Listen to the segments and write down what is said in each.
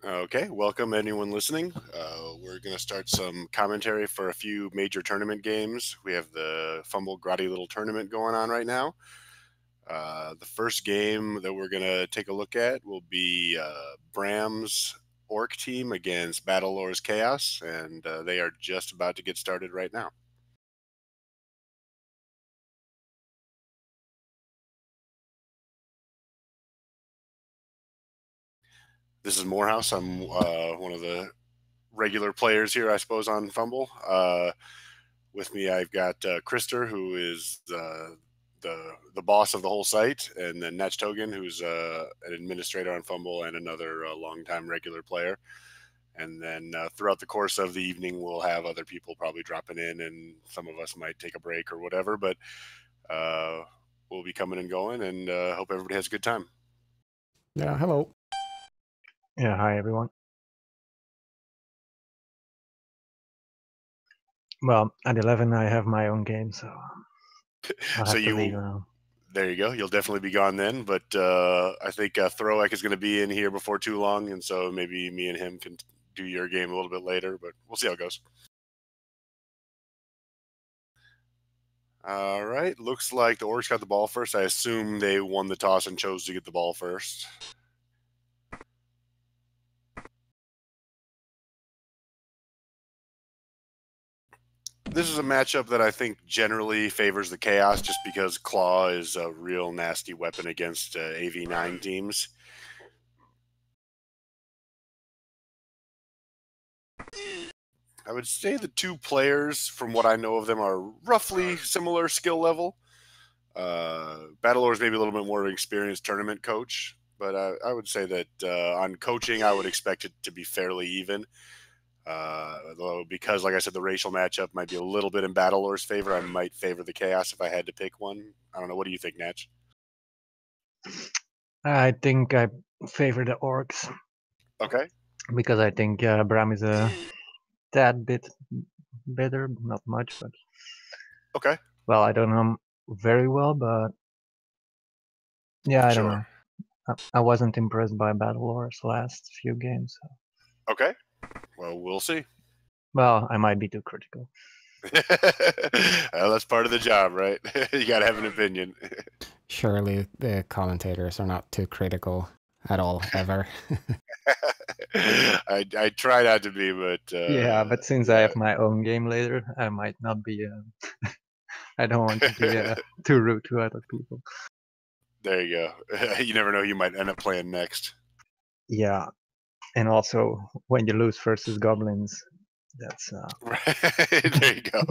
Okay, welcome anyone listening. We're going to start some commentary for a few major tournament games. We have the Fumble Grotty little tournament going on right now. The first game that we're going to take a look at will be Bram's Orc team against Battlelord's Chaos, and they are just about to get started right now. This is Morehouse. I'm one of the regular players here, I suppose, on Fumble. With me, I've got Krister, who is the boss of the whole site, and then Natch Togan, who's an administrator on Fumble and another longtime regular player. And then throughout the course of the evening, we'll have other people probably dropping in, and some of us might take a break or whatever. But we'll be coming and going, and hope everybody has a good time. Yeah, hello. Yeah, hi everyone. Well, at 11 I have my own game, so I'll have to leave now. There you go. You'll definitely be gone then, but I think Throwek is going to be in here before too long, and so maybe me and him can do your game a little bit later, but we'll see how it goes. All right. Looks like the Orcs got the ball first. I assume they won the toss and chose to get the ball first. This is a matchup that I think generally favors the Chaos just because Claw is a real nasty weapon against AV9 teams. I would say the two players, from what I know of them, are roughly similar skill level. Battlelord is maybe a little bit more of an experienced tournament coach, but I would say that on coaching, I would expect it to be fairly even. Though, because, like I said, the racial matchup might be a little bit in Battlelord's favor, I might favor the Chaos if I had to pick one. I don't know. What do you think, Natch? I think I favor the Orcs. Okay. Because I think Bram is a tad bit better, not much, but okay. Well, I don't know him very well, but yeah, I don't know. I wasn't impressed by Battlelord's last few games. So. Okay. Well, we'll see. Well, I might be too critical. Well, that's part of the job, right? You got to have an opinion. Surely the commentators are not too critical at all, ever. I try not to be, but... yeah, but since I have my own game later, I might not be... I don't want to be too rude to other people. There you go. You never know, you might end up playing next. Yeah, and also when you lose versus goblins, that's there you go.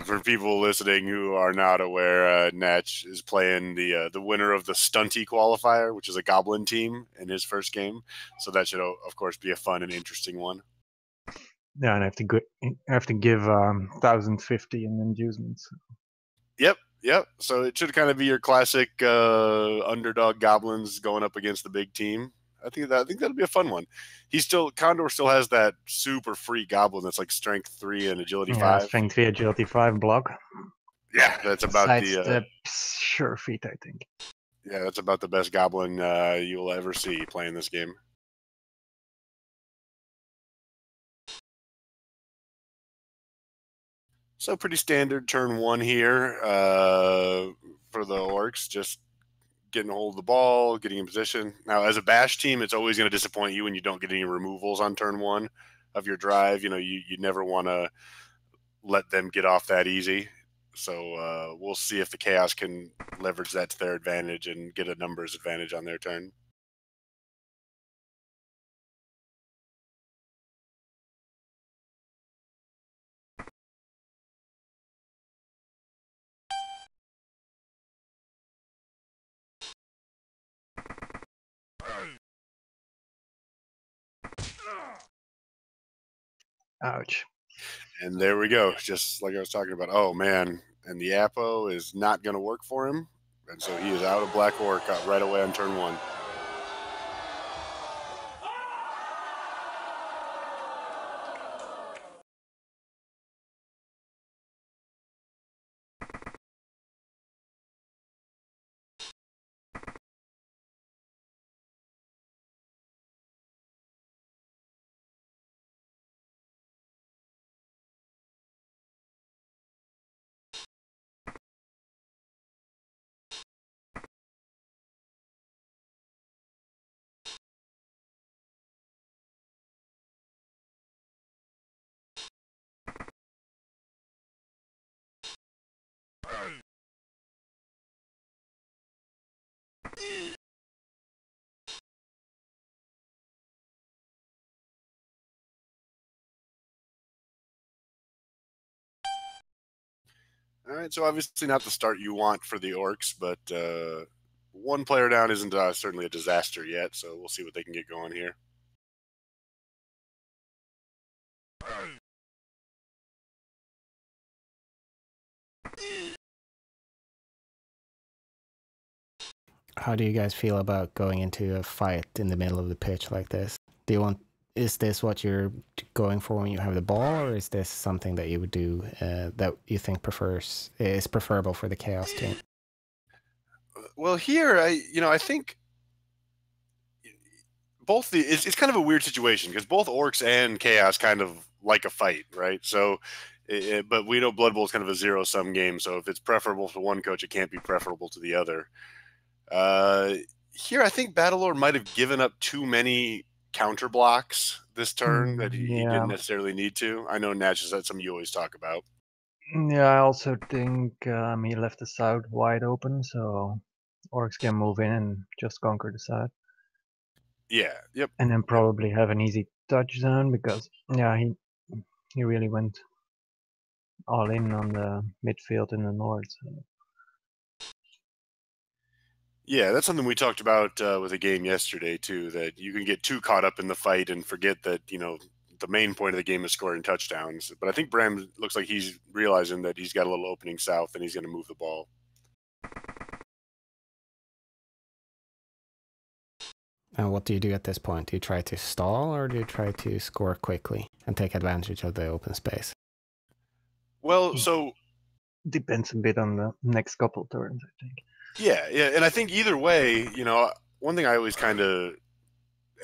For people listening who are not aware, Natch is playing the winner of the Stunty qualifier, which is a goblin team in his first game. So that should, of course, be a fun and interesting one. Yeah, and I have to give 1,050 in inducements. Yep. So it should kind of be your classic underdog goblins going up against the big team. I think that'll be a fun one. Condor still has that super free goblin that's like strength 3 and agility 5. Strength 3, agility 5 block. Yeah, that's about Sidestep, sure feat, I think. Yeah, that's about the best goblin you'll ever see playing this game. So pretty standard turn 1 here for the Orcs. Just getting a hold of the ball, getting in position. Now, as a bash team, it's always going to disappoint you when you don't get any removals on turn 1 of your drive. You know, you never want to let them get off that easy. So we'll see if the Chaos can leverage that to their advantage and get a numbers advantage on their turn. Ouch. And there we go. Just like I was talking about. Oh, man. And the Apo is not going to work for him. And so he is out of Black Orc right away on turn 1. All right, so obviously not the start you want for the Orcs, but one player down isn't certainly a disaster yet, so we'll see what they can get going here. How do you guys feel about going into a fight in the middle of the pitch like this? Do you want? Is this what you're going for when you have the ball, or is this something that you would do that you think is preferable for the Chaos team? Well, here I think both it's kind of a weird situation because both Orcs and Chaos kind of like a fight, right? So, but we know Blood Bowl is kind of a zero-sum game. So if it's preferable to one coach, it can't be preferable to the other. Here, I think Battlelord might have given up too many counter blocks this turn that he didn't necessarily need to. I know Natch is that something you always talk about. Yeah, I also think he left the side wide open, so Orcs can move in and just conquer the side. Yeah, yep. And then probably have an easy touch zone because he really went all in on the midfield in the north. So. Yeah, that's something we talked about with a game yesterday too. That you can get too caught up in the fight and forget that the main point of the game is scoring touchdowns. But I think Bram looks like he's realizing that he's got a little opening south and he's going to move the ball. And what do you do at this point? Do you try to stall or do you try to score quickly and take advantage of the open space? Well, so depends a bit on the next couple turns, I think. Yeah, and I think either way, one thing I always kind of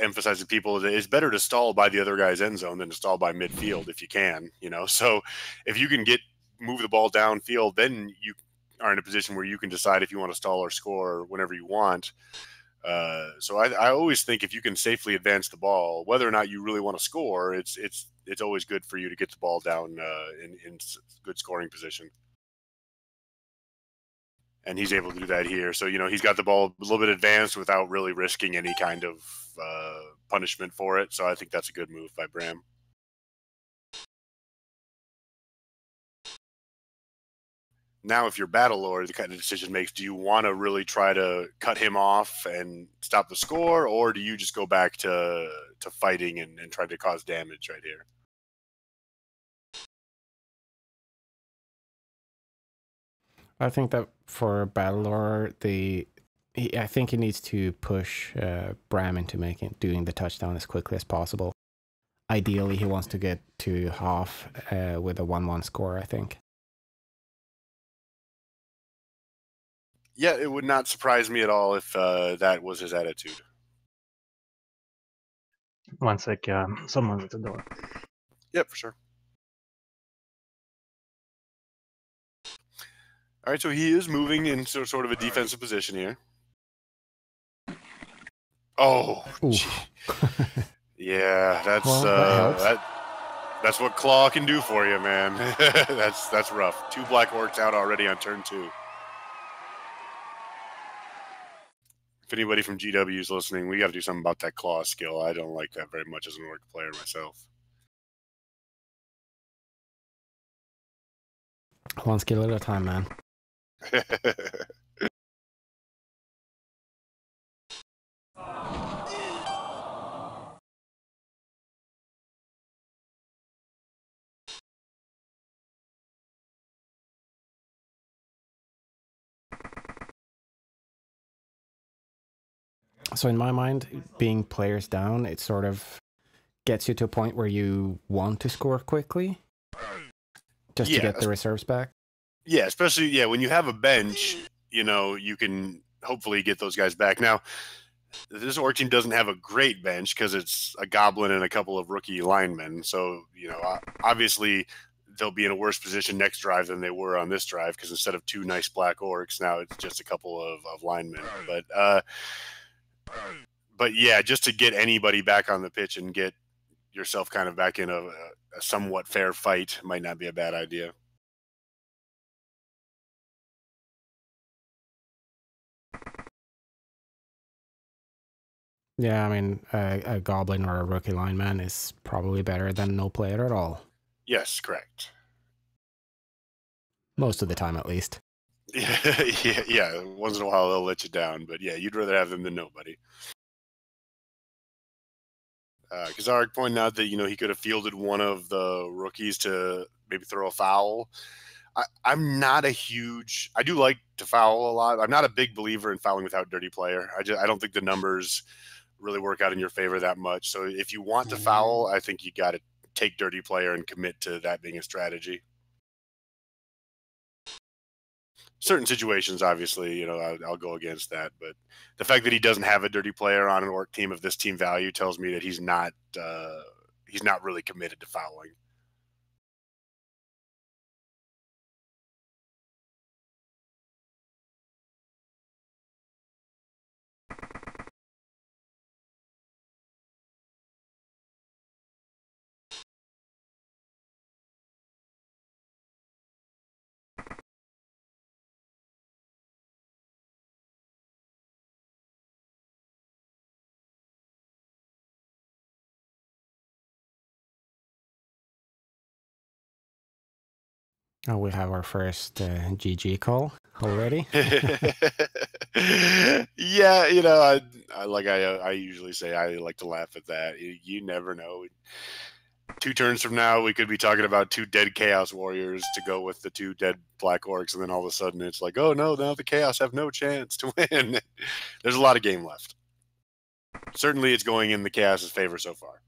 emphasize to people is it's better to stall by the other guy's end zone than to stall by midfield if you can. So if you can move the ball downfield, then you are in a position where you can decide if you want to stall or score whenever you want. So I always think if you can safely advance the ball, whether or not you really want to score, it's always good for you to get the ball down in good scoring position. And he's able to do that here. So, he's got the ball a little bit advanced without really risking any kind of punishment for it. So I think that's a good move by Bram. Now, if you're Battlelord, the kind of decision makes, do you want to really try to cut him off and stop the score, or do you just go back to fighting and try to cause damage right here? I think that for Battlelord, I think he needs to push Bram into doing the touchdown as quickly as possible. Ideally, he wants to get to half with a 1-1 score, I think. Yeah, it would not surprise me at all if that was his attitude. One sec, someone's at the door. Yep, for sure. All right, so he is moving into sort of a defensive position here. Oh, yeah, that's what Claw can do for you, man. that's rough. 2 Black Orcs out already on turn 2. If anybody from GW is listening, we got to do something about that Claw skill. I don't like that very much as an Orc player myself. One skill at a time, man. So in my mind, being players down, it sort of gets you to a point where you want to score quickly just to get the reserves back. Yeah, especially when you have a bench, you can hopefully get those guys back. Now, this Orc team doesn't have a great bench because it's a Goblin and a couple of rookie linemen. So, obviously they'll be in a worse position next drive than they were on this drive because instead of 2 nice Black Orcs, now it's just a couple of linemen. But yeah, just to get anybody back on the pitch and get yourself kind of back in a somewhat fair fight might not be a bad idea. Yeah, I mean, a Goblin or a rookie lineman is probably better than no player at all. Yes, correct. Most of the time, at least. Yeah. Once in a while, they'll let you down. But yeah, you'd rather have them than nobody. Kazarek pointed out that, he could have fielded one of the rookies to maybe throw a foul. I'm not a huge. I do like to foul a lot. I'm not a big believer in fouling without dirty player. I don't think the numbers really work out in your favor that much. So if you want to foul, I think you got to take dirty player and commit to that being a strategy. Certain situations, obviously, I'll go against that. But the fact that he doesn't have a dirty player on an orc team of this team value tells me that he's not really committed to fouling. Oh, we have our first GG call already. Yeah, I usually say, I like to laugh at that. You never know. 2 turns from now, we could be talking about 2 dead Chaos Warriors to go with the 2 dead Black Orcs, and then all of a sudden it's like, oh no, now the Chaos have no chance to win. There's a lot of game left. Certainly it's going in the Chaos's favor so far.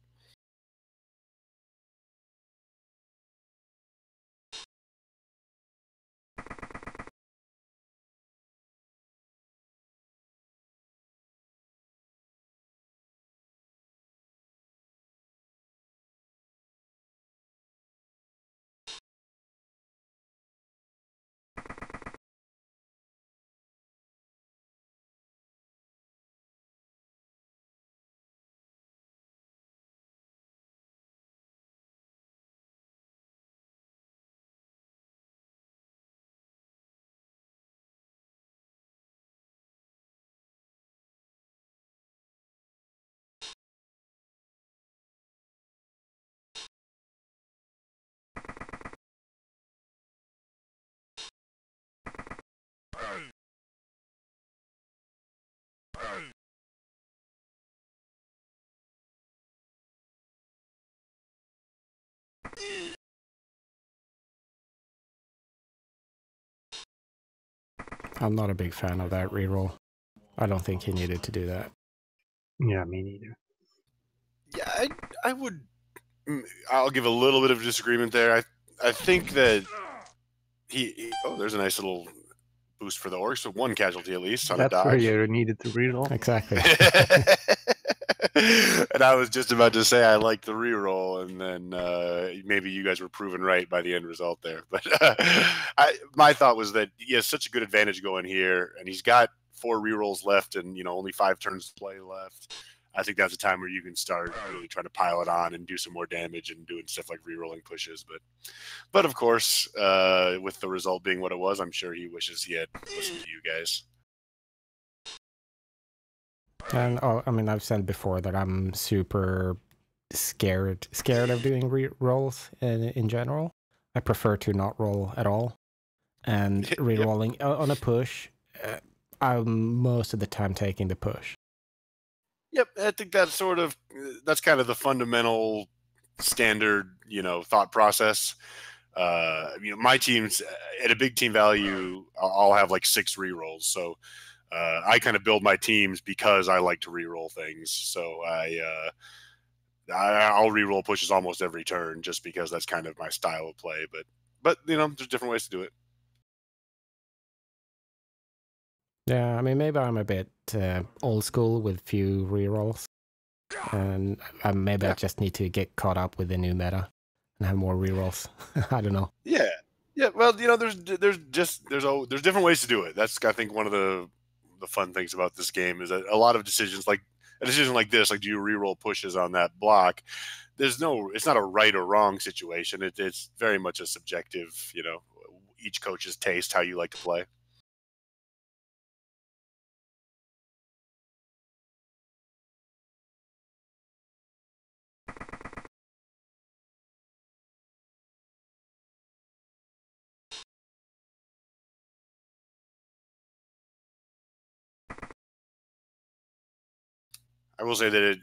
I'm not a big fan of that reroll. I don't think he needed to do that. Yeah, me neither. Yeah, I would. I'll give a little bit of disagreement there. I think that there's a nice little boost for the orcs, so 1 casualty at least on That's a where dodge. you needed to reroll. Exactly. And I was just about to say I like the reroll, and then maybe you guys were proven right by the end result there. But my thought was that he has such a good advantage going here, and he's got 4 rerolls left, and only 5 turns to play left. I think that's a time where you can start really trying to pile it on and do some more damage and doing stuff like rerolling pushes. But of course, with the result being what it was, I'm sure he wishes he had listened to you guys. And I've said before that I'm super scared of doing re-rolls in general. I prefer to not roll at all. And re-rolling on a push, I'm most of the time taking the push. Yep, I think that's kind of the fundamental standard, thought process. My teams at a big team value, I'll have like 6 rerolls. So I kind of build my teams because I like to reroll things. So I'll reroll pushes almost every turn just because that's kind of my style of play. But there's different ways to do it. Yeah, maybe I'm a bit old school with few rerolls. And maybe I just need to get caught up with the new meta and have more rerolls. I don't know. Yeah. Well, there's different ways to do it. That's, I think, one of the fun things about this game is that a lot of decisions, like a decision like this, like do you reroll pushes on that block? It's not a right or wrong situation. It's very much a subjective, each coach's taste, how you like to play. I will say that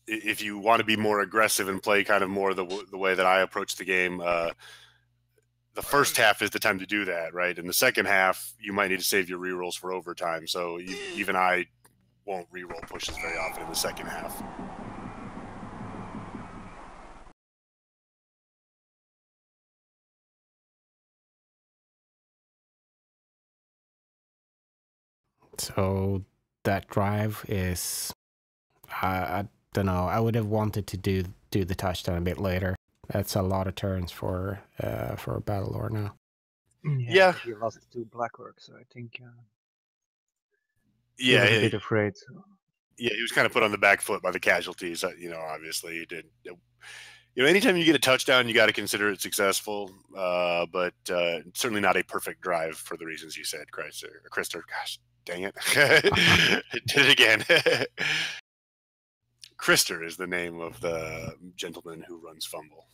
if you want to be more aggressive and play kind of more the way that I approach the game, the first half is the time to do that, right? In the second half, you might need to save your rerolls for overtime. So even I won't reroll pushes very often in the second half. So that drive is, I don't know. I would have wanted to do the touchdown a bit later. That's a lot of turns for a battle lore now. Yeah, he lost 2 black orcs, so I think he was a bit afraid. So. Yeah, he was kind of put on the back foot by the casualties. Obviously he did. Anytime you get a touchdown, you got to consider it successful, but certainly not a perfect drive for the reasons you said, Krister. Gosh, dang it. Did it again. Krister is the name of the gentleman who runs Fumble.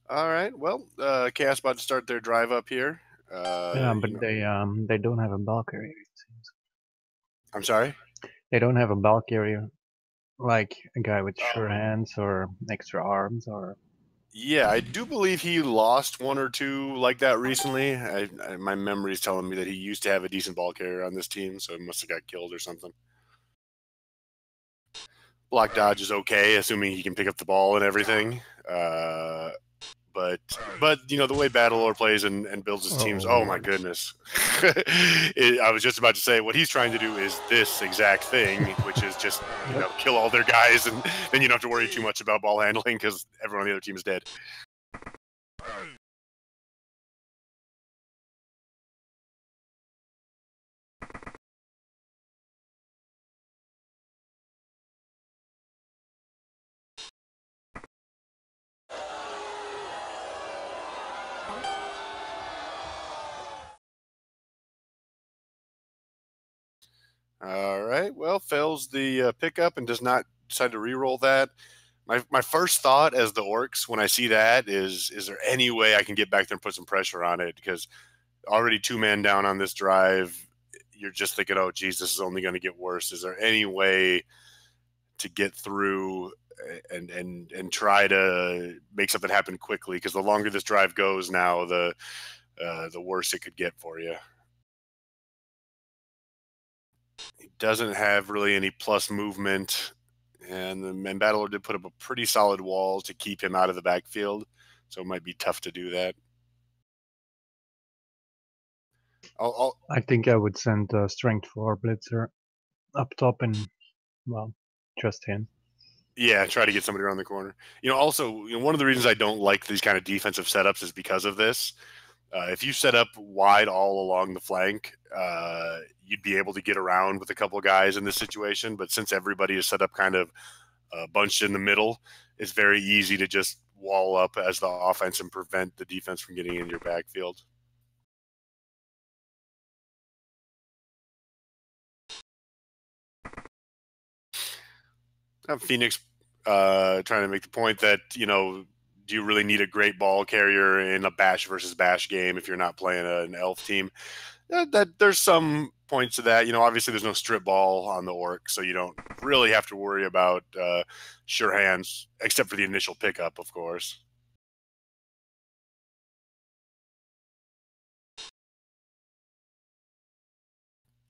All right. Well, Chaos about to start their drive up here. Yeah, but they don't have a bulk area, it seems. I'm sorry? They don't have a bulk area, like a guy with sure hands or extra arms or... Yeah, I do believe he lost 1 or 2 like that recently. My memory is telling me that he used to have a decent ball carrier on this team, so he must have got killed or something. Block dodge is okay, assuming he can pick up the ball and everything. But the way Battlelore plays and builds his teams, oh my goodness. I was just about to say what he's trying to do is this exact thing, which is just kill all their guys, and then you don't have to worry too much about ball handling because everyone on the other team is dead. All right. Well, fails the pickup and does not decide to re-roll that. My first thought as the orcs when I see that is there any way I can get back there and put some pressure on it? Because already 2-man down on this drive, you're just thinking, oh, geez, this is only going to get worse. Is there any way to get through and try to make something happen quickly? Because the longer this drive goes now, the worse it could get for you. He doesn't have really any plus movement, and the Battlelord did put up a pretty solid wall to keep him out of the backfield, so it might be tough to do that. I think I would send Strength 4 Blitzer up top and, well, trust him. Yeah, try to get somebody around the corner. Also, one of the reasons I don't like these kind of defensive setups is because of this. If you set up wide all along the flank, you'd be able to get around with a couple of guys in this situation. But since everybody is set up kind of bunched in the middle, it's very easy to just wall up as the offense and prevent the defense from getting into your backfield. Phoenix trying to make the point that, do you really need a great ball carrier in a bash versus bash game if you're not playing an elf team? That there's some points to that. Obviously there's no strip ball on the orc, so you don't really have to worry about sure hands, except for the initial pickup, of course.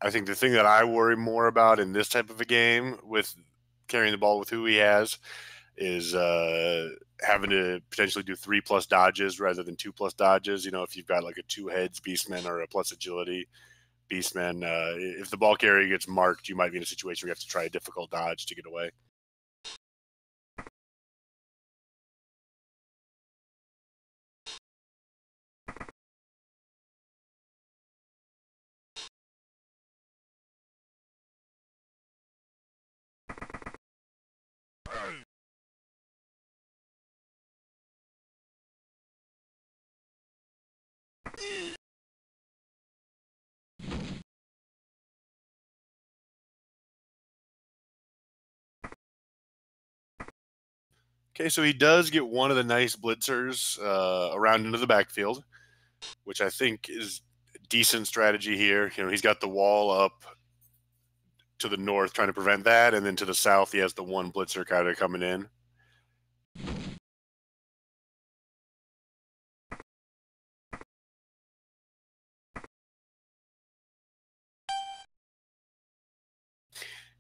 I think the thing that I worry more about in this type of a game with carrying the ball with who he has is having to potentially do 3+ dodges rather than 2+ dodges. If you've got like a 2 heads beastman or a plus agility beastman, if the ball carrier gets marked, you might be in a situation where you have to try a difficult dodge to get away. Okay, so he does get one of the nice blitzers around into the backfield, which I think is a decent strategy here. He's got the wall up to the north trying to prevent that, and then to the south he has the one blitzer kind of coming in.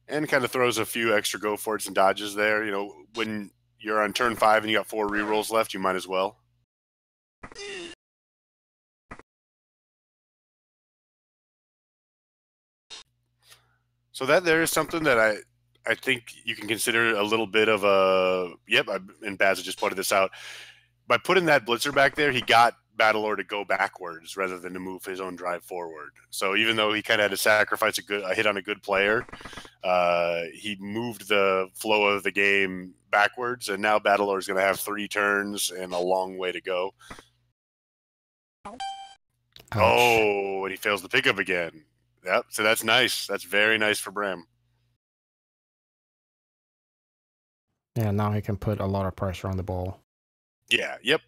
And kind of throws a few extra go for it's and dodges there. When you're on turn 5 and you got 4 rerolls left, you might as well. So that there is something that I think you can consider a little bit of a and Baz just pointed this out. By putting that blitzer back there, he got Battlelord to go backwards rather than to move his own drive forward. So even though he kind of had to sacrifice a hit on a good player, he moved the flow of the game backwards, and now Battlelord is going to have 3 turns and a long way to go. Ouch. Oh, and he fails the pickup again. Yep, so that's nice. That's very nice for Bram. Yeah, now he can put a lot of pressure on the ball. Yeah, yep.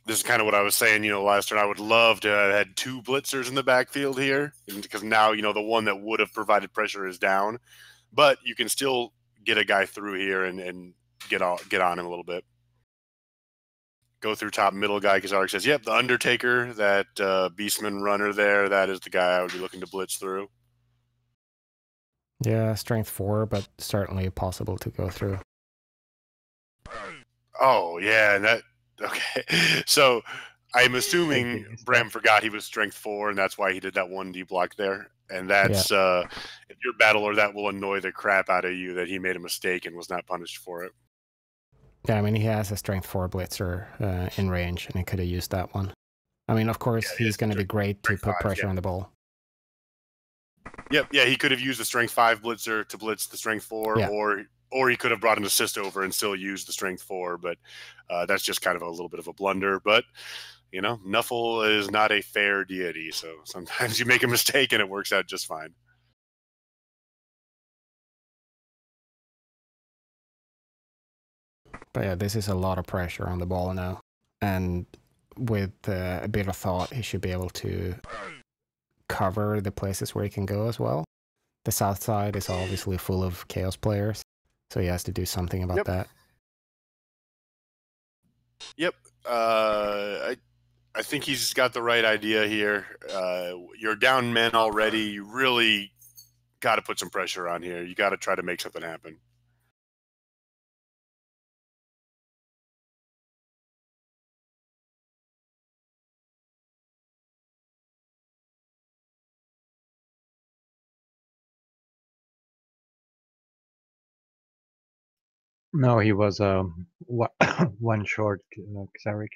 This is kind of what I was saying, last turn. I would love to have had 2 blitzers in the backfield here, because now, the one that would have provided pressure is down. But you can still get a guy through here and get on him a little bit. Go through top middle guy, because Alex says, yep, the Undertaker, that Beastman runner there, that is the guy I would be looking to blitz through. Yeah, strength 4, but certainly possible to go through. Oh, yeah, and that... Okay, so I'm assuming Bram forgot he was strength 4, and that's why he did that 1D block there. And that's, if you're Battler, that will annoy the crap out of you that he made a mistake and was not punished for it. Yeah, I mean, he has a strength 4 blitzer in range, and he could have used that one. I mean, of course, he's going to be great to put pressure on the ball. Yep, yeah, he could have used the strength 5 blitzer to blitz the strength 4, or he could have brought an assist over and still used the strength 4, but that's just kind of a little bit of a blunder. But, Nuffle is not a fair deity, so sometimes you make a mistake and it works out just fine. But yeah, this is a lot of pressure on the ball now. And with a bit of thought, he should be able to cover the places where he can go as well. The south side is obviously full of Chaos players, so he has to do something about that. Yep. I think he's got the right idea here. You're down men already. You really got to put some pressure on here. You got to try to make something happen. No, he was one short Xeric.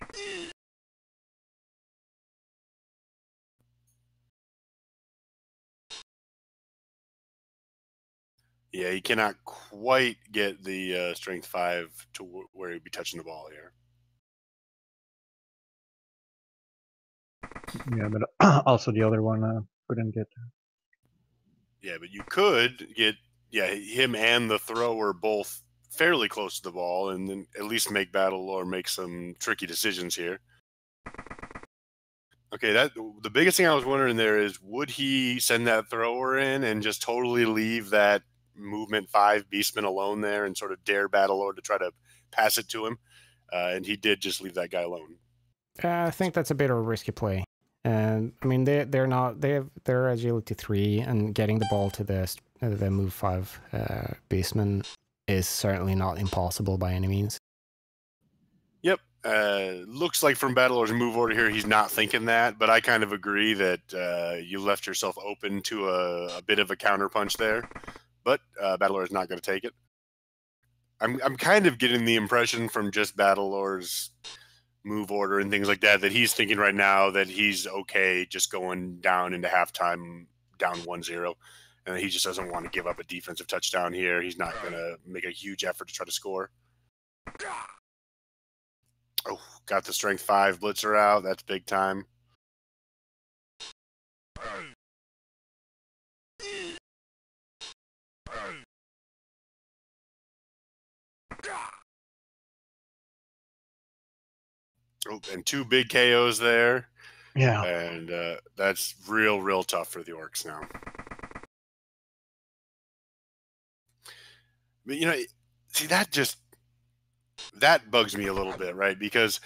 Yeah, he cannot quite get the strength 5 to where he'd be touching the ball here. Yeah, but also the other one couldn't get. Yeah, but you could get him and the thrower both fairly close to the ball, and then at least make Battle or make some tricky decisions here. Okay, the biggest thing I was wondering there is, would he send that thrower in and just totally leave that movement 5 Beastman alone there and sort of dare Battlelord to try to pass it to him? And he did just leave that guy alone. I think that's a bit of a risky play. And I mean, they're agility 3, and getting the ball to the move 5 Beastman is certainly not impossible by any means. Yep. Looks like from Battlelord's move order here, he's not thinking that, but I kind of agree that you left yourself open to a bit of a counterpunch there. But Battlelord is not going to take it. I'm kind of getting the impression from just Battlelord's move order and things like that he's thinking right now that he's okay just going down into halftime down 1-0, and he just doesn't want to give up a defensive touchdown here. He's not going to make a huge effort to try to score. Oh, got the strength 5 blitzer out. That's big time. Oh, and 2 big KOs there. Yeah. And that's real tough for the Orcs now. But, see, that bugs me a little bit, right? Because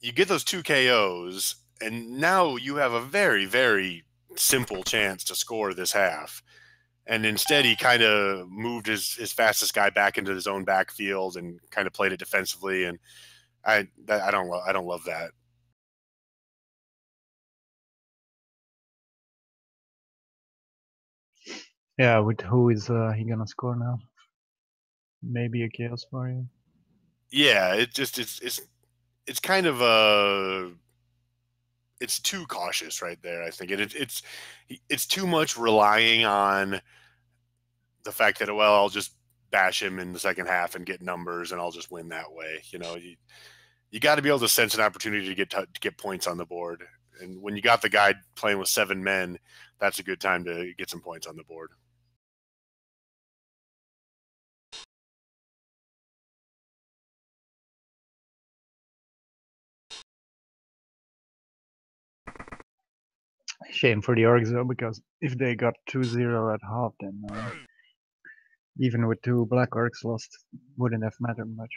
you get those 2 KOs, and now you have a very, very simple chance to score this half. And instead, he kind of moved his fastest guy back into his own backfield and kind of played it defensively. And I don't love that. Yeah, with who is he gonna score now? Maybe a chaos warrior. Yeah, it's kind of it's too cautious right there, I think. It's too much relying on the fact that, well, I'll just bash him in the second half and get numbers and I'll just win that way. You got to be able to sense an opportunity to get points on the board. And when you got the guy playing with 7 men, that's a good time to get some points on the board. Shame for the Orcs though, because if they got 2-0 at half, then even with 2 Black Orcs lost, wouldn't have mattered much.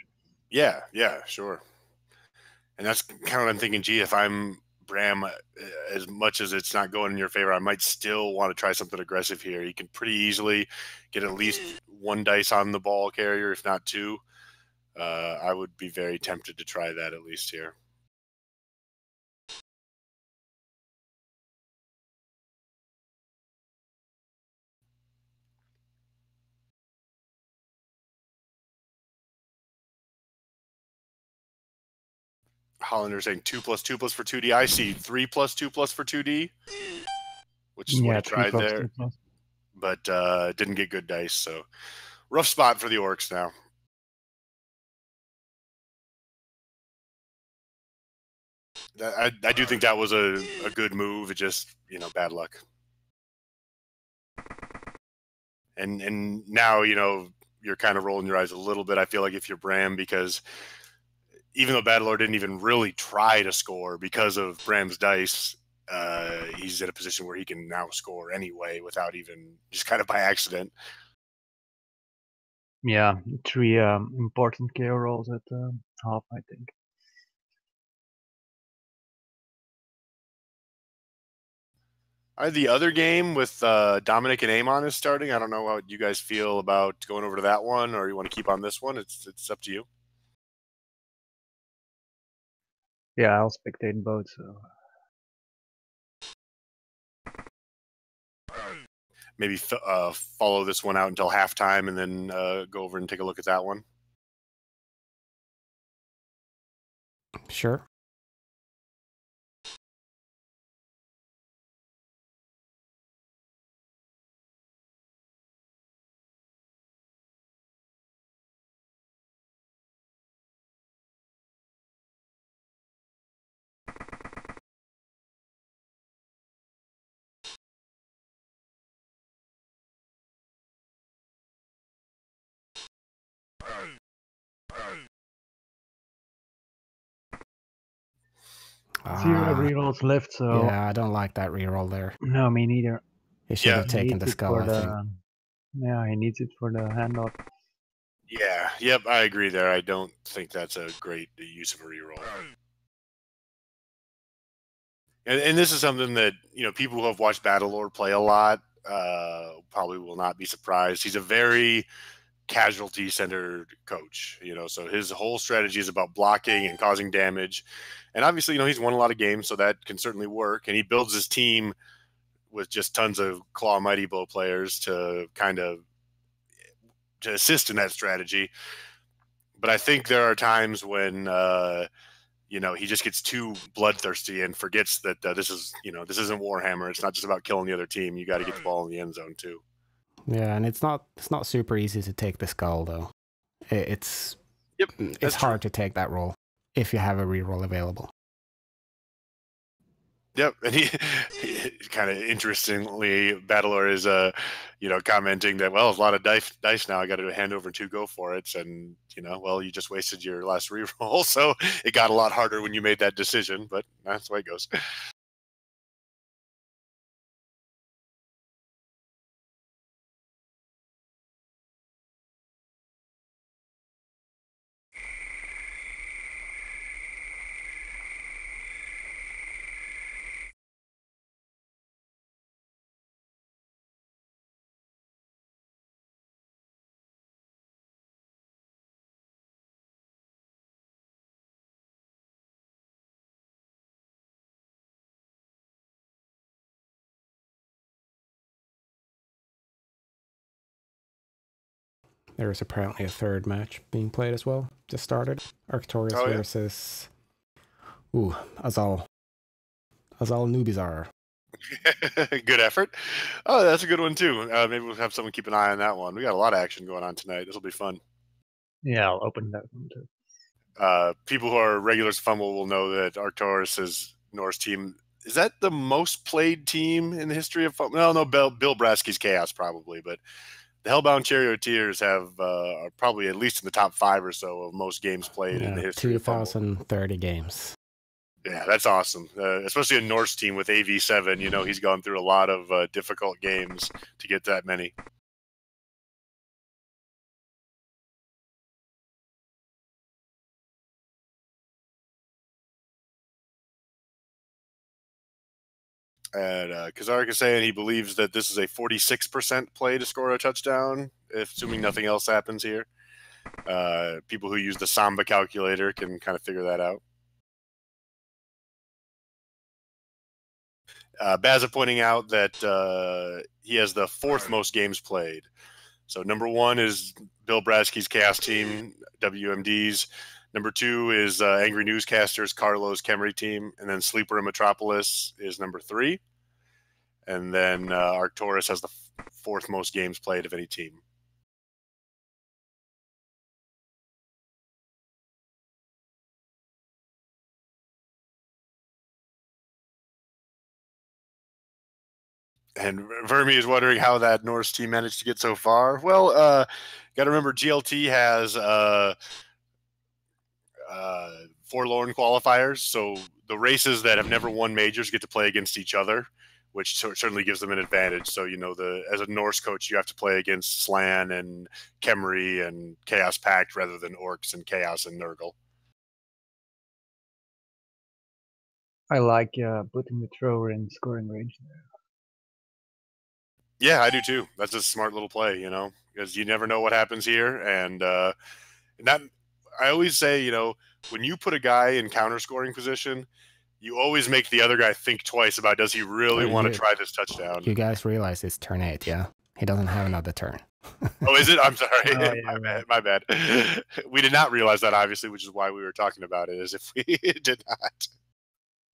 Yeah, sure. And that's kind of what I'm thinking. Gee, if I'm Bram, as much as it's not going in your favor, I might still want to try something aggressive here. You can pretty easily get at least 1 dice on the ball carrier, if not 2. I would be very tempted to try that at least here. Hollander saying 2+2+ for 2D. I see 3+2+ for 2D, which is what he tried there, but didn't get good dice. So rough spot for the Orcs now. I do think that was a good move. It just, bad luck. And now, you're kind of rolling your eyes a little bit, I feel like, if you're Bram, because even though Battlelord didn't even really try to score because of Bram's dice, he's in a position where he can now score anyway without even, just kind of by accident. Yeah, 3 important KO rolls at half, I think. The other game with Dominic and Amon is starting. I don't know how you guys feel about going over to that one, or you want to keep on this one. It's up to you. Yeah, I'll spectate both. So maybe follow this one out until halftime and then go over and take a look at that one. Sure. Zero rerolls left, so yeah, I don't like that reroll there. no, me neither. He should have taken the skull, I think. Yeah, he needs it for the handoff. Yeah, yep, I agree there. I don't think that's a great use of a reroll. And this is something that, people who have watched Battlelore play a lot probably will not be surprised. He's a very casualty-centered coach, so his whole strategy is about blocking and causing damage. And obviously, he's won a lot of games, so that can certainly work. And he builds his team with just tons of Claw Mighty Blow players to kind of to assist in that strategy. But I think there are times when he just gets too bloodthirsty and forgets that this isn't Warhammer. It's not just about killing the other team. You got to get the ball in the end zone too. Yeah, and it's not super easy to take the skull though. It's hard to take that roll if you have a reroll available. Yep, and he kind of interestingly, Battler is commenting that, well, a lot of dice now. I got to hand over 2 go for it, and well, you just wasted your last reroll, so it got a lot harder when you made that decision. But that's the way it goes. There is apparently a third match being played as well. Just started. Arcturus versus Azal. Azal Nubizar. Good effort. Oh, that's a good one too. Maybe we'll have someone keep an eye on that one. We got a lot of action going on tonight. This will be fun. Yeah, I'll open that one too. People who are regulars to Fumble will know that Arcturus' Norse team, is that the most played team in the history of Fumble? No, Bill Brasky's Chaos probably, but the Hellbound Charioteers are probably at least in the top 5 or so of most games played in the history of Fumble. 2,030 games. Yeah, that's awesome. Especially a Norse team with AV7. He's gone through a lot of difficult games to get that many. And Kazarik is saying he believes that this is a 46% play to score a touchdown, assuming nothing else happens here. People who use the Samba calculator can kind of figure that out. Baza pointing out that he has the 4th most games played. So number 1 is Bill Brasky's Chaos Team, WMD's. Number 2 is Angry Newscasters, Carlos Kemery team. And then Sleeper in Metropolis is number 3. And then Arcturus has the 4th most games played of any team. And Vermi is wondering how that Norse team managed to get so far. Well, got to remember GLT has forlorn qualifiers, so the races that have never won majors get to play against each other, which certainly gives them an advantage. So as a Norse coach, you have to play against Slan and Kemery and Chaos Pact rather than Orcs and Chaos and Nurgle. I like putting the thrower in scoring range there. Yeah, I do too. That's a smart little play, because you never know what happens here. And that I always say, when you put a guy in counter scoring position, you always make the other guy think twice about, does he really want to try this touchdown? You guys realize it's turn 8, yeah? He doesn't have another turn. Oh, is it? I'm sorry. Oh, yeah, my bad. We did not realize that, obviously, which is why we were talking about it, as if we did not.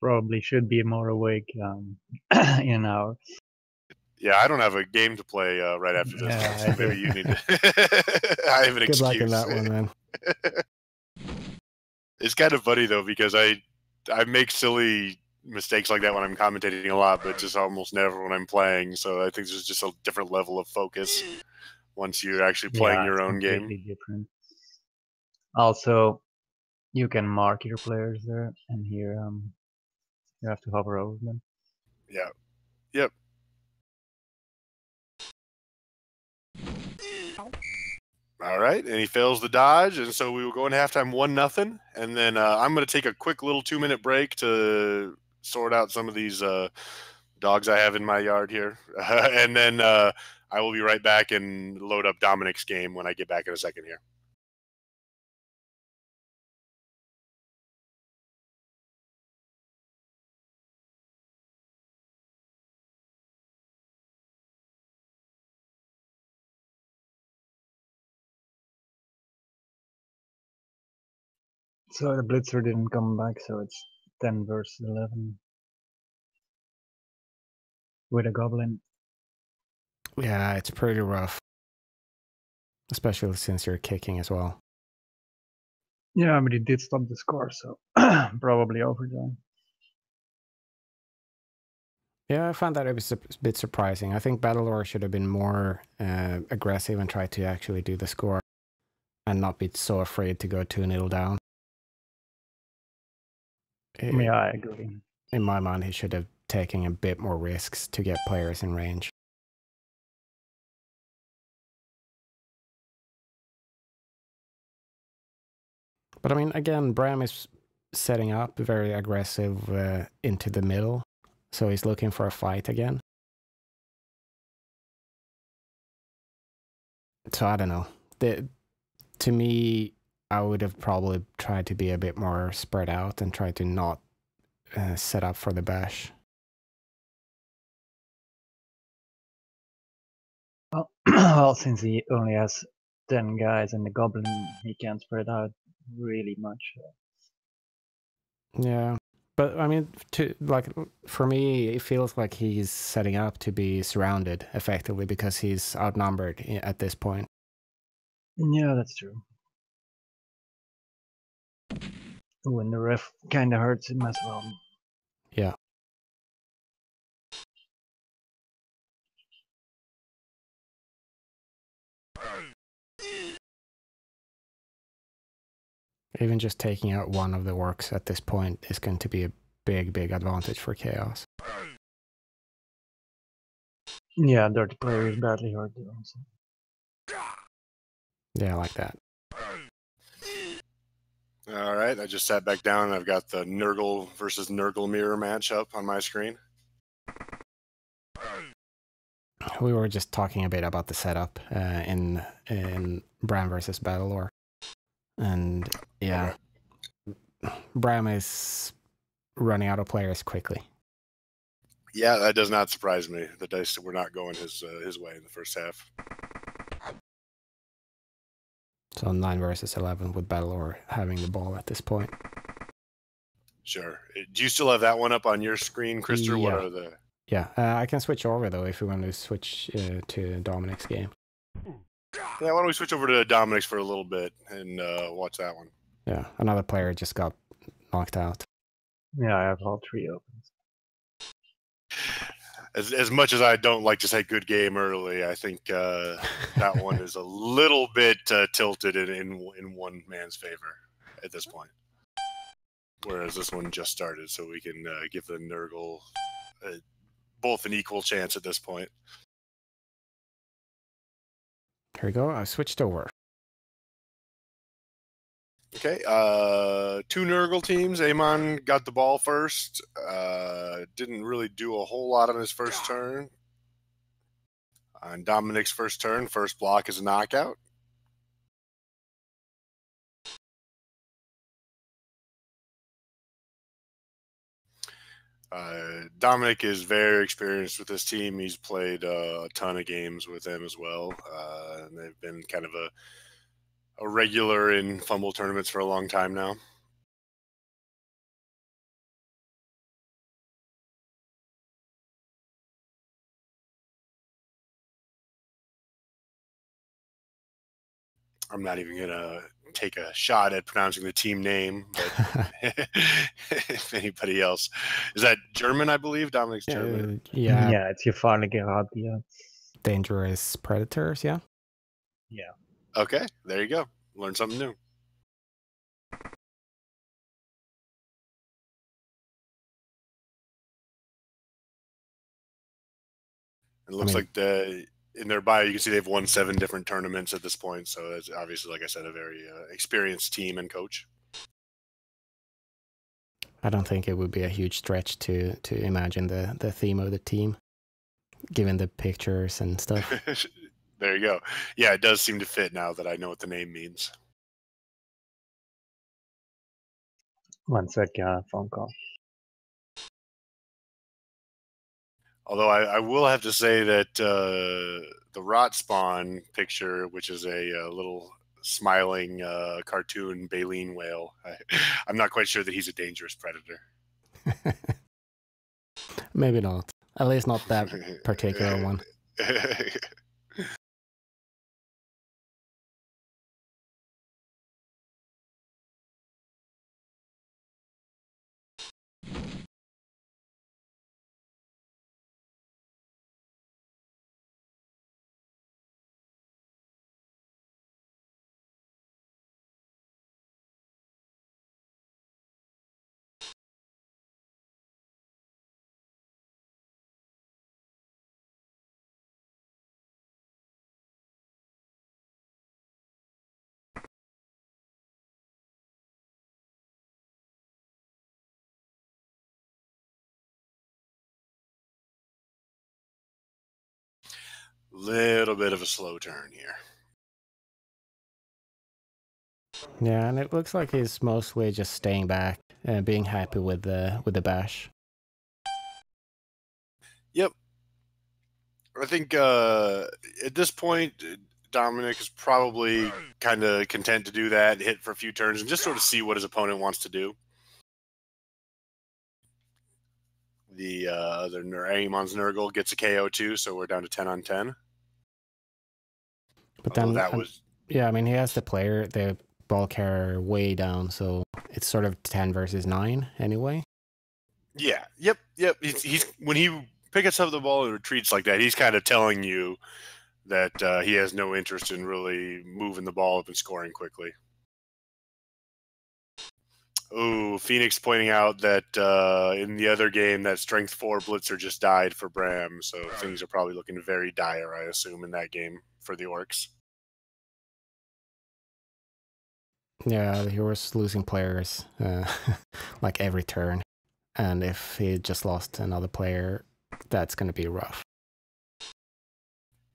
Probably should be more awake, Yeah, I don't have a game to play right after this. Yeah, so maybe you need to. I have an excuse. Good luck in that one, man. It's kind of funny though, because I make silly mistakes like that when I'm commentating a lot, but just almost never when I'm playing. So I think there's just a different level of focus once you're actually playing your own game. Different. Also, you can mark your players there, and here You have to hover over them. Yeah. Yep. All right, and he fails the dodge, and so we will go into halftime 1-0, and then I'm going to take a quick little 2-minute break to sort out some of these dogs I have in my yard here, and then I will be right back and load up Dominic's game when I get back in a second here. So the Blitzer didn't come back, so it's 10 versus 11 with a Goblin. Yeah, it's pretty rough, especially since you're kicking as well. Yeah, but he did stop the score, so probably overtime. Yeah, I found that it was a bit surprising. I think Battlelore should have been more aggressive and try to actually do the score and not be so afraid to go 2-0 down. Yeah, I agree. In my mind, he should have taken a bit more risks to get players in range. But I mean, again, Bram is setting up very aggressive into the middle, so he's looking for a fight again. So I don't know. To me, I would have probably tried to be a bit more spread out and try to not set up for the bash. Well, since he only has 10 guys and the Goblin, he can't spread out really much. Yeah, but I mean, for me, it feels like he's setting up to be surrounded effectively because he's outnumbered at this point. Yeah, that's true. Ooh, and the ref kind of hurts him as well. Yeah. Even just taking out one of the works at this point is going to be a big, big advantage for Chaos. Yeah, Dirty Player is badly hurt though. So. Yeah, like that. All right, I just sat back down and I've got the Nurgle versus Nurgle mirror matchup on my screen. We were just talking a bit about the setup in Bram versus Battlelore. And yeah, okay. Bram is running out of players quickly. Yeah, that does not surprise me. The dice were not going his way in the first half. So 9 versus 11 with Battlelore having the ball at this point. Sure. Do you still have that one up on your screen, Krister? Yeah. What are the... Yeah, I can switch over, though, if we want to switch to Dominic's game. Yeah, why don't we switch over to Dominic's for a little bit and watch that one? Yeah, another player just got knocked out. Yeah, I have all 3 opens. As much as I don't like to say good game early, I think that one is a little bit tilted in one man's favor at this point. Whereas this one just started, so we can give the Nurgle both an equal chance at this point. Here we go. I switched over. Okay, 2 Nurgle teams. Amon got the ball first. Didn't really do a whole lot on his first turn. On Dominic's first turn, first block is a knockout. Dominic is very experienced with this team. He's played a ton of games with them as well. And they've been kind of a regular in Fumble tournaments for a long time now. I'm not even going to take a shot at pronouncing the team name, but if anybody else. Is that German, I believe? Dominic's German? Yeah. Yeah, it's your finally Gerard, yeah. Dangerous Predators, yeah? Yeah. Okay, there you go. Learn something new. It looks like in their bio, you can see they've won 7 different tournaments at this point. So it's obviously, like I said, a very experienced team and coach. I don't think it would be a huge stretch to imagine the theme of the team, given the pictures and stuff. There you go. Yeah, it does seem to fit now that I know what the name means. One sec, phone call. Although I will have to say that the rot spawn picture, which is a little smiling cartoon baleen whale, I'm not quite sure that he's a dangerous predator. Maybe not. At least not that particular one. Little bit of a slow turn here. Yeah, and it looks like he's mostly just staying back and being happy with the bash. Yep. I think at this point, Dominic is probably kind of content to do that, hit for a few turns, and just sort of see what his opponent wants to do. The other Aemon's Nurgle gets a KO too, so we're down to 10 on 10. But then that was yeah, I mean he has the ball carrier way down, so it's sort of 10 versus 9 anyway. Yeah, yep. He's when he picks up the ball and retreats like that, he's kind of telling you that he has no interest in really moving the ball up and scoring quickly. Oh, Phoenix pointing out that in the other game, that Strength 4 Blitzer just died for Bram, so things are probably looking very dire, I assume, in that game for the Orcs. Yeah, he was losing players like every turn, and if he just lost another player, that's going to be rough.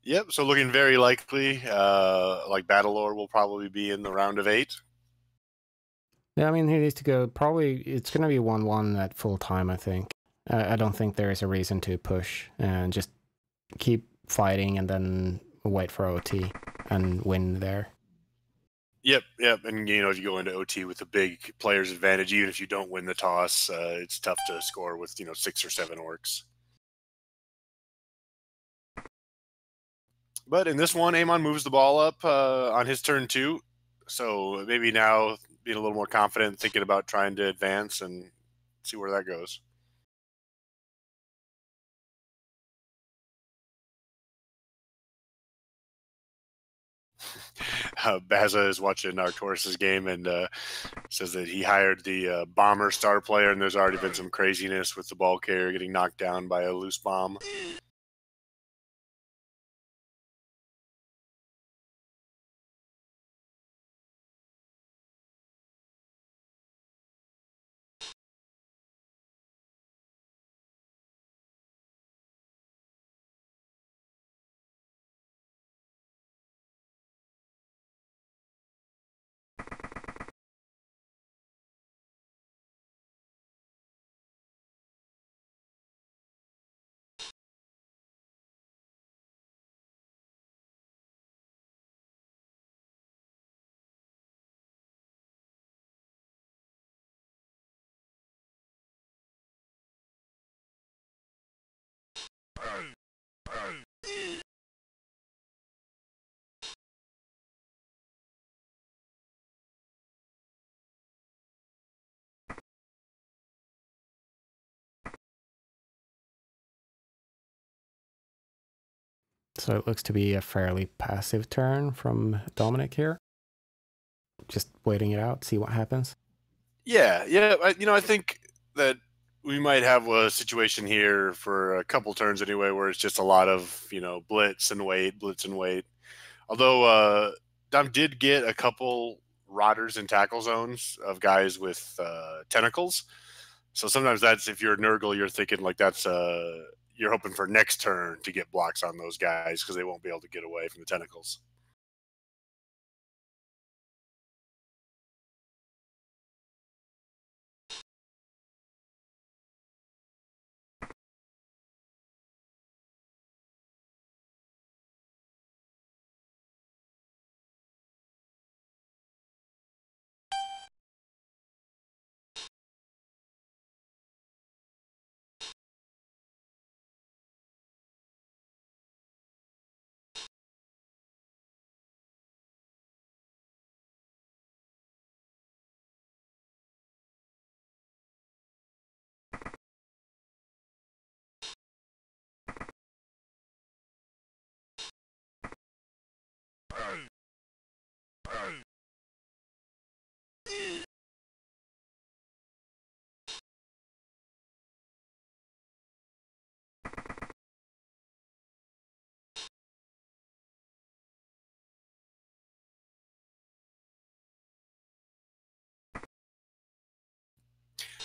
Yep, so looking very likely, like Battlelore will probably be in the round of 8. Yeah, I mean, he needs to go. Probably it's going to be 1-1 at full time, I think. I don't think there is a reason to push and just keep fighting and then wait for OT and win there. Yep. And, if you go into OT with a big player's advantage, even if you don't win the toss, it's tough to score with, 6 or 7 Orcs. But in this one, Aemon moves the ball up on his turn 2. So maybe now being a little more confident, thinking about trying to advance and see where that goes. Baza is watching Arcturus' game and says that he hired the bomber star player, and there's already been some craziness with the ball carrier getting knocked down by a loose bomb. So it looks to be a fairly passive turn from Dominic here. Just waiting it out, see what happens. Yeah. I think that we might have a situation here for a couple turns anyway, where it's just a lot of blitz and wait, blitz and wait. Although Dom did get a couple rotters in tackle zones of guys with tentacles. So sometimes that's, if you're a Nurgle, you're thinking like that's you're hoping for next turn to get blocks on those guys because they won't be able to get away from the tentacles.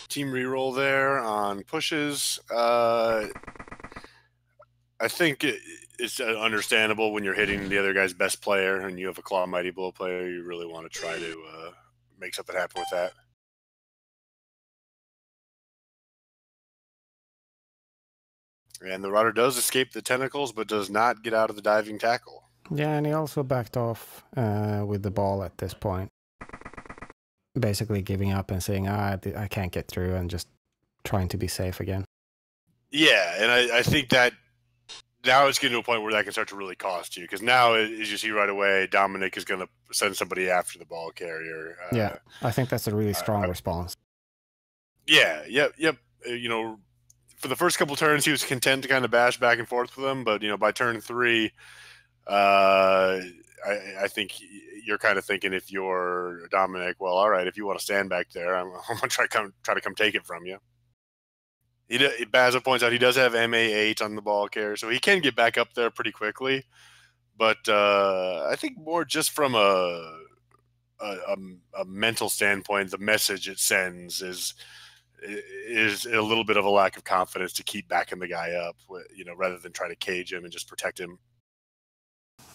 Team reroll there on pushes. I think it's understandable when you're hitting the other guy's best player and you have a Claw Mighty Blow player. You really want to try to make something happen with that. And the Rotter does escape the tentacles, but does not get out of the diving tackle. Yeah, and he also backed off with the ball at this point. Basically giving up and saying, I can't get through, and just trying to be safe again. Yeah, and I think that now it's getting to a point where that can start to really cost you, because now, as you see right away, Dominic is going to send somebody after the ball carrier. Yeah, I think that's a really strong response. Yeah, yep. For the first couple turns, he was content to kind of bash back and forth with them, but by turn 3, I think you're kind of thinking, if you're Dominic, well, all right, if you want to stand back there, I'm going to try to come take it from you. Baza points out he does have MA8 on the ball carrier, so he can get back up there pretty quickly. But I think more just from a mental standpoint, the message it sends is a little bit of a lack of confidence to keep backing the guy up, rather than try to cage him and just protect him.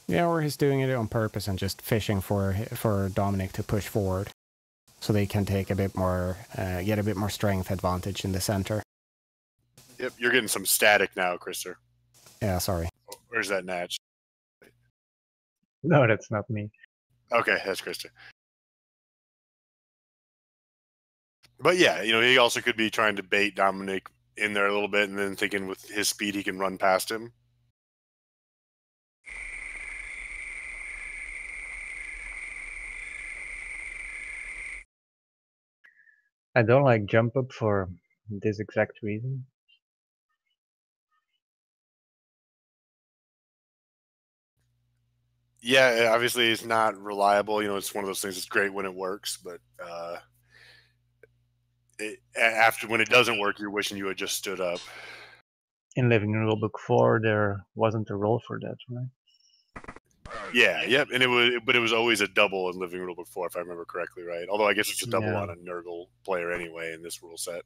Yeah, or he's doing it on purpose and just fishing for Dominic to push forward, so they can take a bit more, get a bit more strength advantage in the center. Yep, you're getting some static now, Krister. Yeah, sorry. Or is that Natch? No, that's not me. Okay, that's Krister. But yeah, he also could be trying to bait Dominic in there a little bit, and then thinking with his speed he can run past him. I don't like jump up for this exact reason. Yeah, obviously it's not reliable. It's one of those things that's great when it works, but when it doesn't work, you're wishing you had just stood up. In Living Rulebook 4, there wasn't a role for that, right? Yeah, yep, and it was always a double in Living Rulebook 4, if I remember correctly, right? Although I guess it's a double on a Nurgle player anyway in this rule set.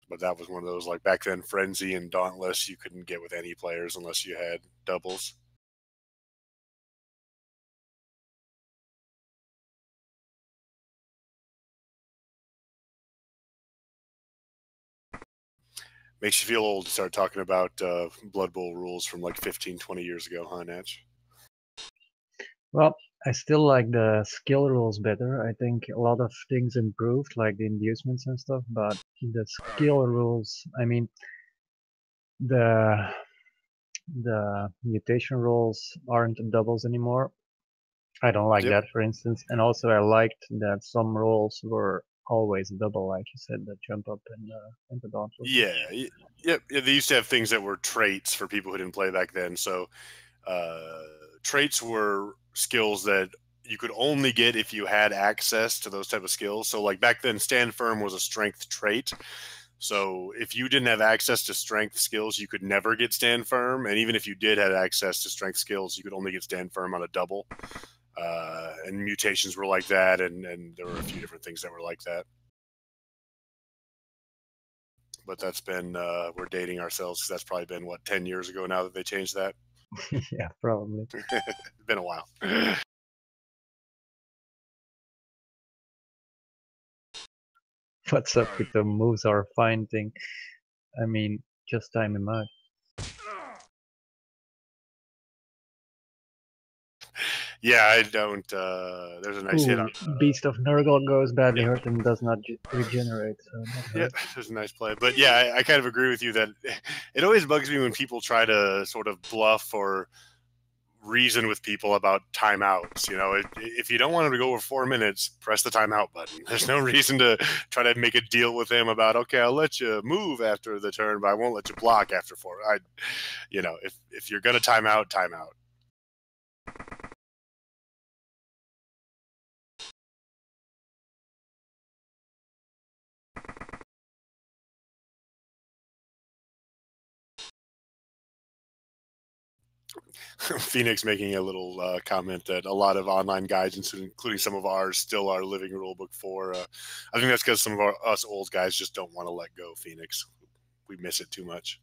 But that was one of those, like, back then, Frenzy and Dauntless you couldn't get with any players unless you had doubles. Makes you feel old to start talking about Blood Bowl rules from like 15, 20 years ago, huh, Natch? Well, I still like the skill rules better. I think a lot of things improved, like the inducements and stuff, but the skill rules, I mean, the mutation rules aren't doubles anymore. I don't like that, for instance. And also I liked that some roles were always double, like you said, the jump up and the dauntless. Yeah, yep. Yeah, they used to have things that were traits for people who didn't play back then. So traits were skills that you could only get if you had access to those type of skills. So like back then, stand firm was a strength trait. So if you didn't have access to strength skills, you could never get stand firm. And even if you did have access to strength skills, you could only get stand firm on a double. And mutations were like that, and there were a few different things that were like that. But that's been, we're dating ourselves, because that's probably been, what, 10 years ago now that they changed that? Yeah, probably. It's been a while. What's up with the moves are fine thing? I mean, just time him out. Yeah, I don't. There's a nice hit on. Beast of Nurgle goes badly hurt and does not regenerate. So not Yeah, hurt. there's a nice play. But yeah, I kind of agree with you that it always bugs me when people try to sort of bluff or reason with people about timeouts. You know, if you don't want him to go over 4 minutes, press the timeout button. There's no reason to try to make a deal with him about, okay, I'll let you move after the turn, but I won't let you block after 4. You know, if you're gonna timeout, timeout. Phoenix making a little comment that a lot of online guides, including some of ours, still are living rulebook 4. I think that's because some of us old guys just don't want to let go. Phoenix, we miss it too much.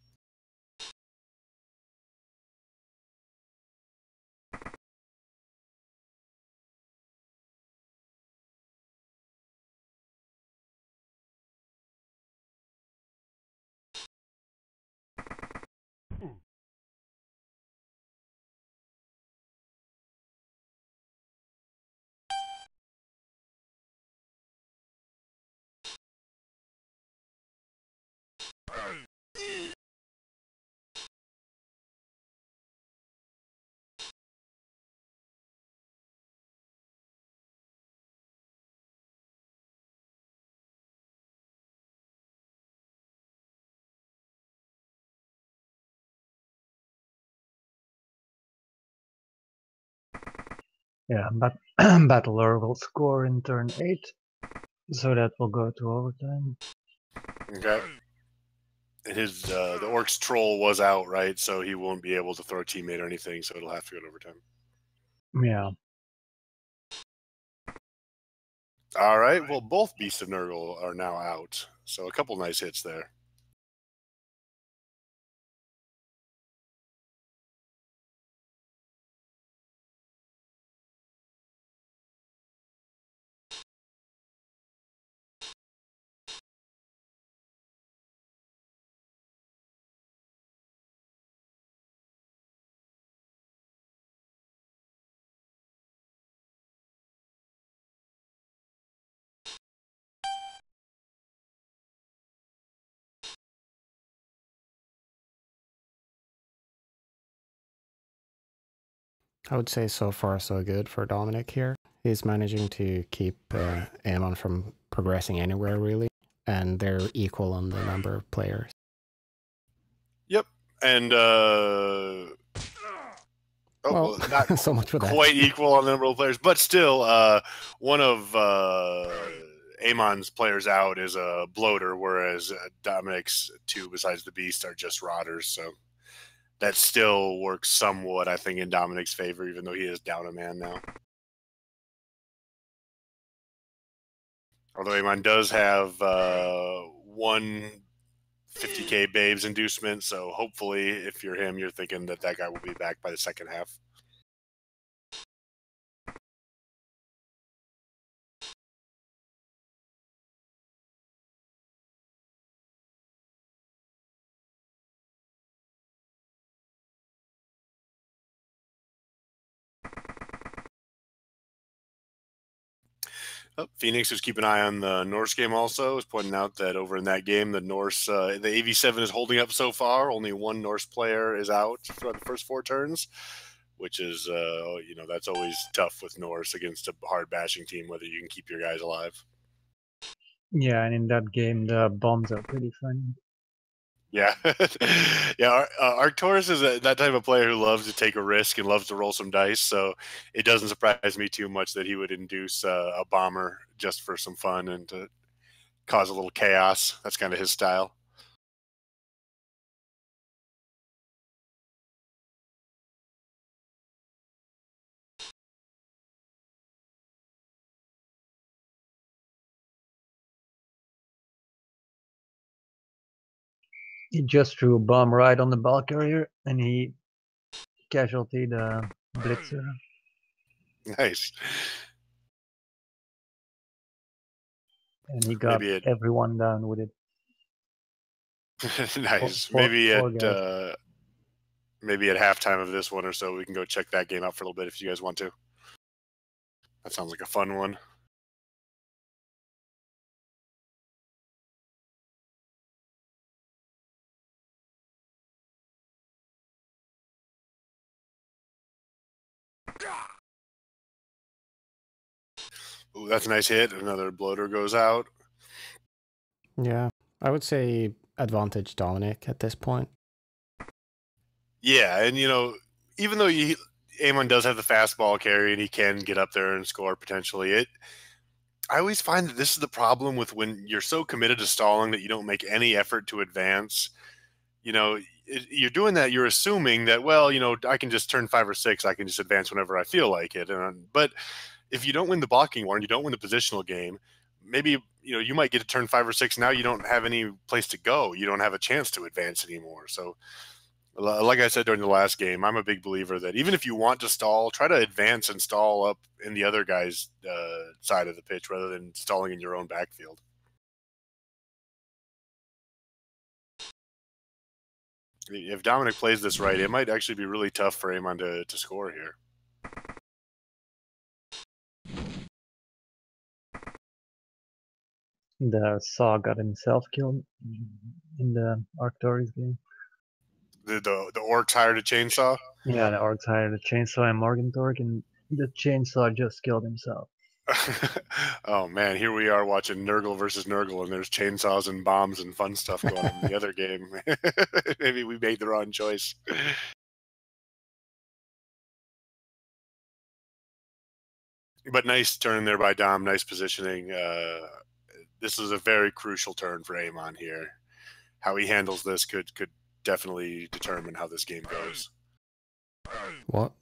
Yeah, but Battler will score in turn 8, so that will go to overtime. Okay. His the Orc's troll was out, right? So he won't be able to throw a teammate or anything, so it'll have to go to overtime. Yeah. All right. Well, both Beasts of Nurgle are now out, so a couple nice hits there. I would say so far so good for Dominic here. He's managing to keep Amon from progressing anywhere really, and they're equal on the number of players. Yep, and well, not so much for that. Quite equal on the number of players, but still, one of Amon's players out is a bloater, whereas Dominic's 2 besides the Beast are just rotters. So that still works somewhat, I think, in Dominic's favor, even though he is down a man now. Although Amon does have one 50K Babes inducement, so hopefully, if you're him, you're thinking that guy will be back by the second half. Oh, Phoenix, who's keeping an eye on the Norse game also, is pointing out that over in that game, the Norse, the AV7 is holding up so far. Only one Norse player is out throughout the first 4 turns, which is, you know, that's always tough with Norse against a hard bashing team, whether you can keep your guys alive. Yeah, and in that game, the bombs are pretty funny. Yeah, yeah. Arcturus is that type of player who loves to take a risk and loves to roll some dice. So it doesn't surprise me too much that he would induce a bomber just for some fun and to cause a little chaos. That's kind of his style. He just threw a bomb right on the ball carrier, and he casualty the blitzer, Nice. and he got Maybe it. everyone down with it. Nice. Four guys. Maybe at halftime of this one or so, we can go check that game out for a little bit if you guys want to. That sounds like a fun one. Ooh, that's a nice hit. Another bloater goes out. Yeah, I would say advantage Dominic at this point. Yeah, and even though Amon does have the fastball carry and he can get up there and score potentially, I always find that this is the problem with when you're so committed to stalling that you don't make any effort to advance. You're doing that. You're assuming that, well, I can just turn 5 or 6. I can just advance whenever I feel like it. But if you don't win the blocking war and you don't win the positional game, maybe you might get to turn 5 or 6. Now you don't have any place to go. You don't have a chance to advance anymore. So, like I said during the last game, I'm a big believer that even if you want to stall, try to advance and stall up in the other guy's side of the pitch rather than stalling in your own backfield. If Dominic plays this right, it might actually be really tough for Amon to score here. The Saw got himself killed in the Arcturus game. The Orcs hired a chainsaw? Yeah, the Orcs hired a chainsaw and Morgan Torque, and the chainsaw just killed himself. Oh man, here we are watching Nurgle versus Nurgle, and there's chainsaws and bombs and fun stuff going on in the other game. Maybe we made the wrong choice. But nice turn there by Dom. Nice positioning. This is a very crucial turn for Amon here. How he handles this could definitely determine how this game goes. What?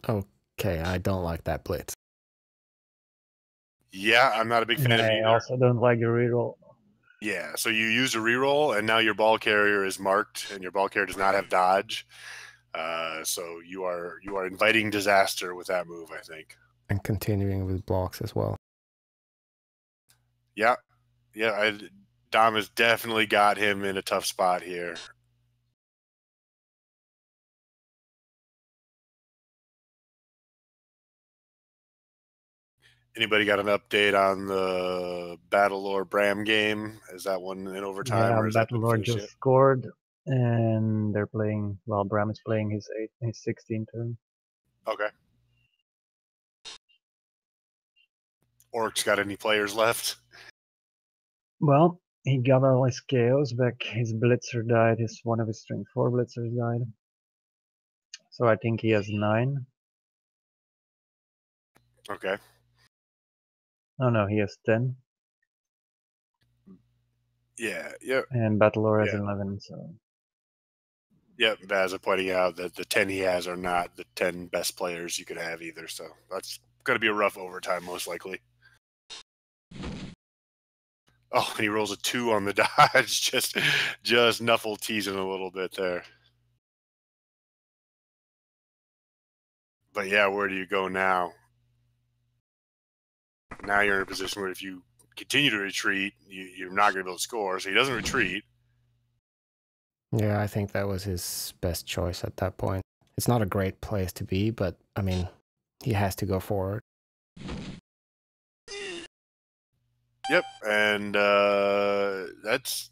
Okay, I don't like that blitz. Yeah, I'm not a big fan of it I either. also don't like the reroll. Yeah, so you use a reroll, and now your ball carrier is marked, and your ball carrier does not have dodge. So you are inviting disaster with that move, I think. And continuing with blocks as well. Yeah, Dom has definitely got him in a tough spot here. Anybody got an update on the Battlelore Bram game? Is that one in overtime, Yeah, or has that been Battlelord finished just yet? scored, and they're playing. Well, Bram is playing his 16th turn. Okay. Orcs got any players left? Well, he got all his KOs back. His Blitzer died. One of his Strength 4 Blitzers died. So I think he has 9. Okay. Oh no, he has 10. Yeah, yep. And Battlelore has Yeah. 11, so. Yep, Baz are pointing out that the 10 he has are not the 10 best players you could have either, so that's going to be a rough overtime, most likely. Oh, and he rolls a 2 on the dodge, just Nuffle teasing a little bit there. But yeah, where do you go now? Now you're in a position where if you continue to retreat, you're not going to be able to score, so he doesn't retreat. Yeah, I think that was his best choice at that point. It's not a great place to be, but I mean, he has to go forward. Yep, and that's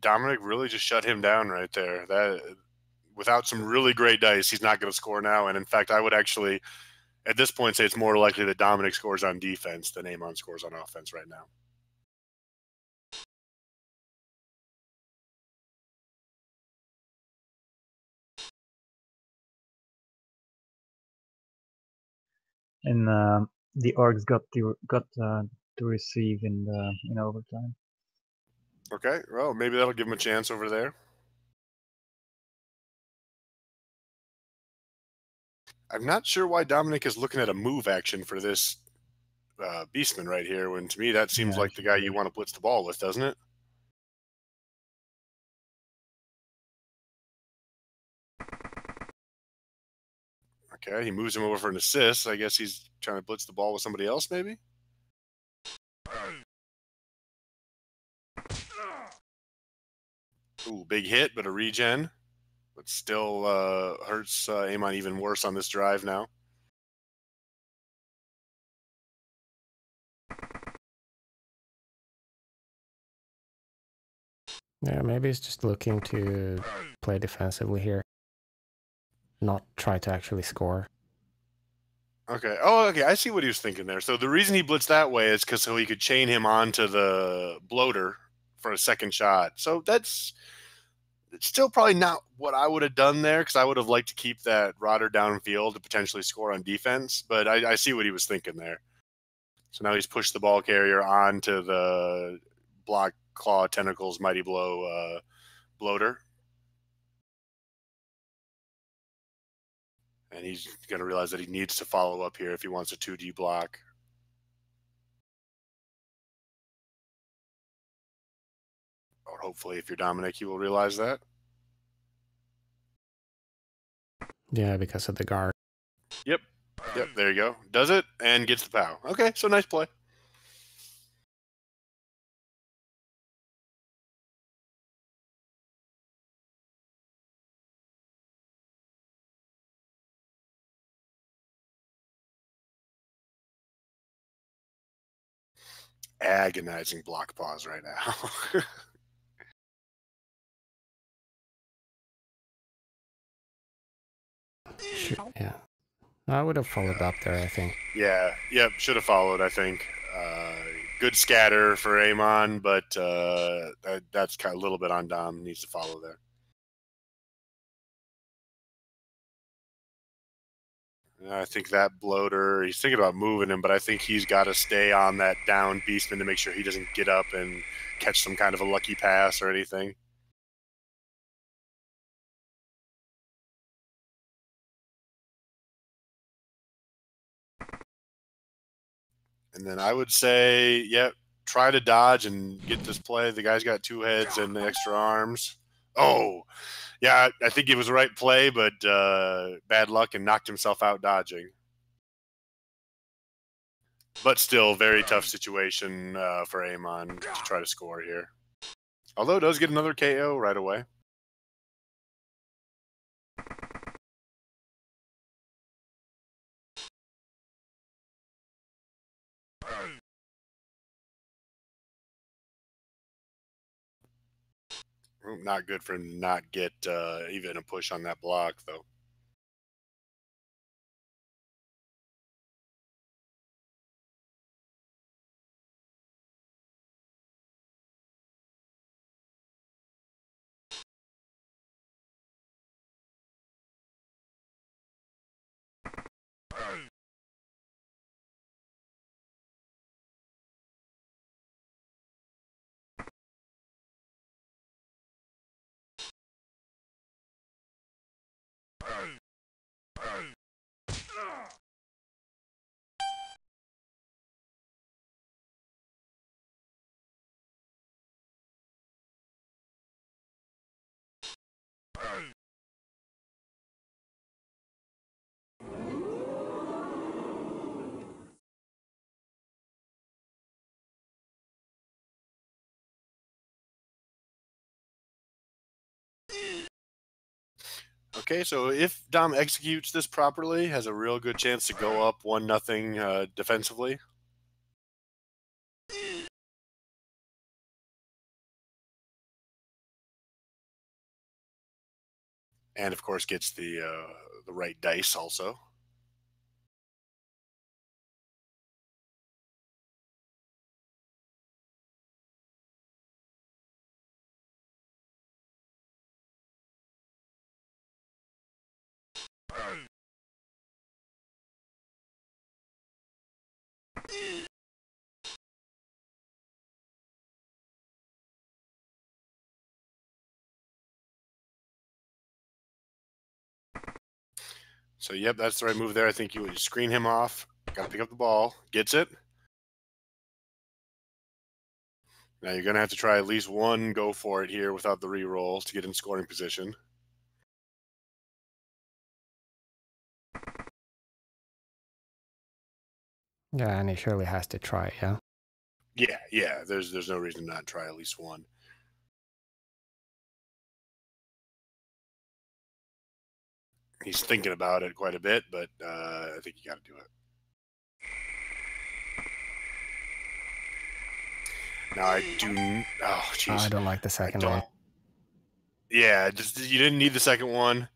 Dominic really just shut him down right there. That without some really great dice, he's not going to score now. And in fact, I would actually, at this point, say it's more likely that Dominic scores on defense than Amon scores on offense right now. and the orcs got to receive in overtime. Okay, well, maybe that'll give him a chance over there. I'm not sure why Dominic is looking at a move action for this Beastman right here, when to me that seems like the guy you want to blitz the ball with, doesn't it? Okay, he moves him over for an assist. I guess he's trying to blitz the ball with somebody else, maybe? Ooh, big hit, but a regen. But still hurts Amon even worse on this drive now. Yeah, maybe he's just looking to play defensively here. Not try to actually score. Okay. Oh, okay. I see what he was thinking there. So the reason he blitzed that way is because so he could chain him onto the bloater for a second shot. So it's still probably not what I would have done there, because I would have liked to keep that Rodder downfield to potentially score on defense. But I see what he was thinking there. So now he's pushed the ball carrier onto the block claw tentacles mighty blow bloater. And he's going to realize that he needs to follow up here if he wants a 2D block. Or hopefully, if you're Dominic, you will realize that. Yeah, because of the guard. Yep, there you go. Does it and gets the POW. Okay, so nice play. Agonizing block pause right now. Yeah. I would have followed up there, I think. Yeah, yep, should have followed, I think. Good scatter for Amon, but that's kind of a little bit on Dom. Needs to follow there. I think that bloater, he's thinking about moving him, but I think he's got to stay on that down Beastman to make sure he doesn't get up and catch some kind of a lucky pass or anything. And then I would say, yep, try to dodge and get this play. The guy's got 2 heads and extra arms. Oh, yeah, I think it was the right play, but bad luck and knocked himself out dodging. But still, very tough situation for Amon to try to score here. Although does get another KO right away. Not good for him to not get even a push on that block, though. Okay, so if Dom executes this properly, has a real good chance to go up 1-0 defensively. And of course gets the right dice also. So, yep, that's the right move there. I think you would screen him off. Got to pick up the ball. Gets it. Now you're going to have to try at least one go for it here without the reroll to get in scoring position. Yeah, and he surely has to try, yeah? Yeah. There's no reason to not try at least one. He's thinking about it quite a bit, but I think you got to do it. Now I do. Oh, jeez. I don't like the second one. Yeah, just you didn't need the second one.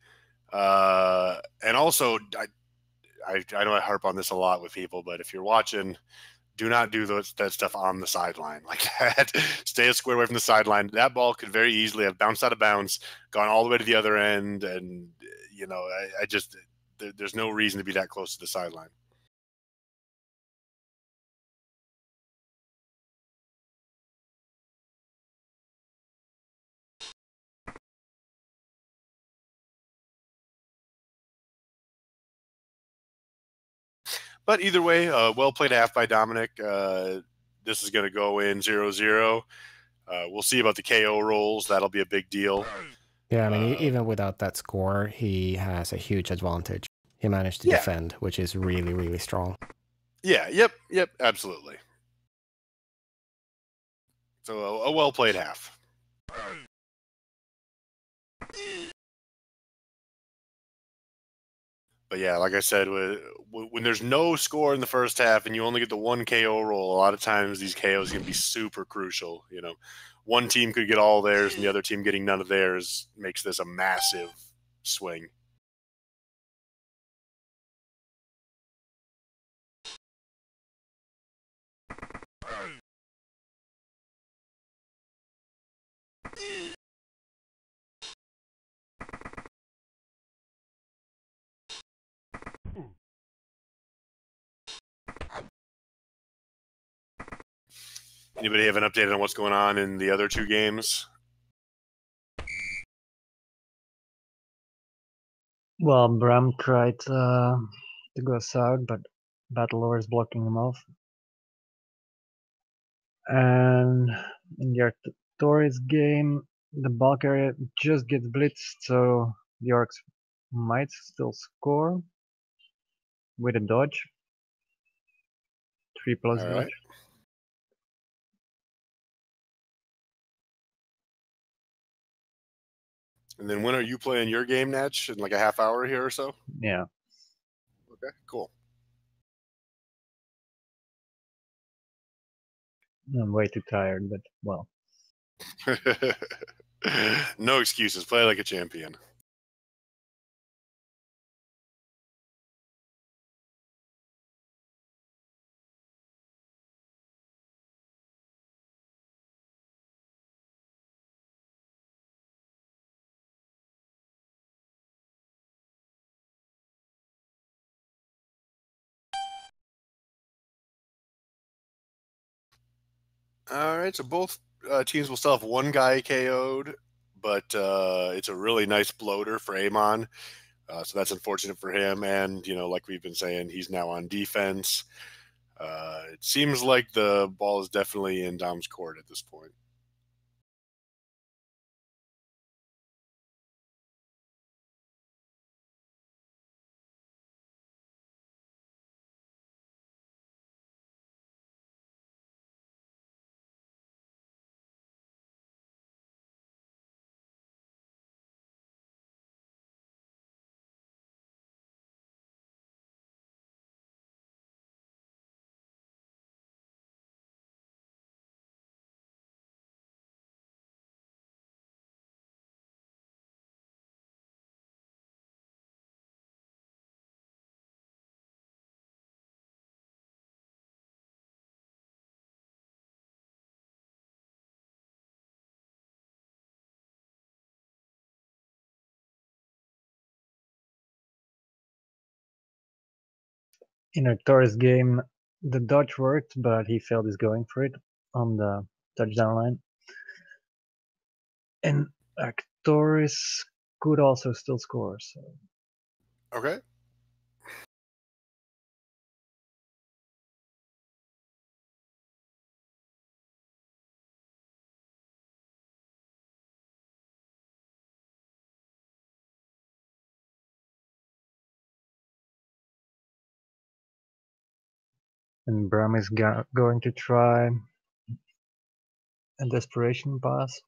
And also, I know I harp on this a lot with people, but if you're watching, do not do that stuff on the sideline like that. Stay a square away from the sideline. That ball could very easily have bounced out of bounds, gone all the way to the other end, and I just there's no reason to be that close to the sideline. But either way, well played half by Dominic. This is going to go in 0-0. We'll see about the KO rolls. That'll be a big deal. Yeah, I mean, even without that score, he has a huge advantage. He managed to defend, which is really, really strong. Yeah, yep, absolutely. So a well-played half. But yeah, like I said, when there's no score in the first half and you only get the one KO roll, a lot of times these KOs can be super crucial. One team could get all theirs and the other team getting none of theirs makes this a massive swing. Anybody have an update on what's going on in the other two games? Well, Bram tried to go south, but Battlelore is blocking him off. And in the Arcturus game, the bulk area just gets blitzed, so the Orcs might still score with a dodge. 3+ All dodge. right. And then when are you playing your game, Natch? In like a half hour here or so? Yeah. Okay, cool. I'm way too tired, but well. No excuses. Play like a champion. All right, so both teams will still have one guy KO'd, but it's a really nice bloater for Amon. So that's unfortunate for him. And, like we've been saying, he's now on defense. It seems like the ball is definitely in Dom's court at this point. In Arcturus game, the dodge worked, but he failed his going for it on the touchdown line. And Arcturus could also still score. So Okay. and Bram is going to try a desperation pass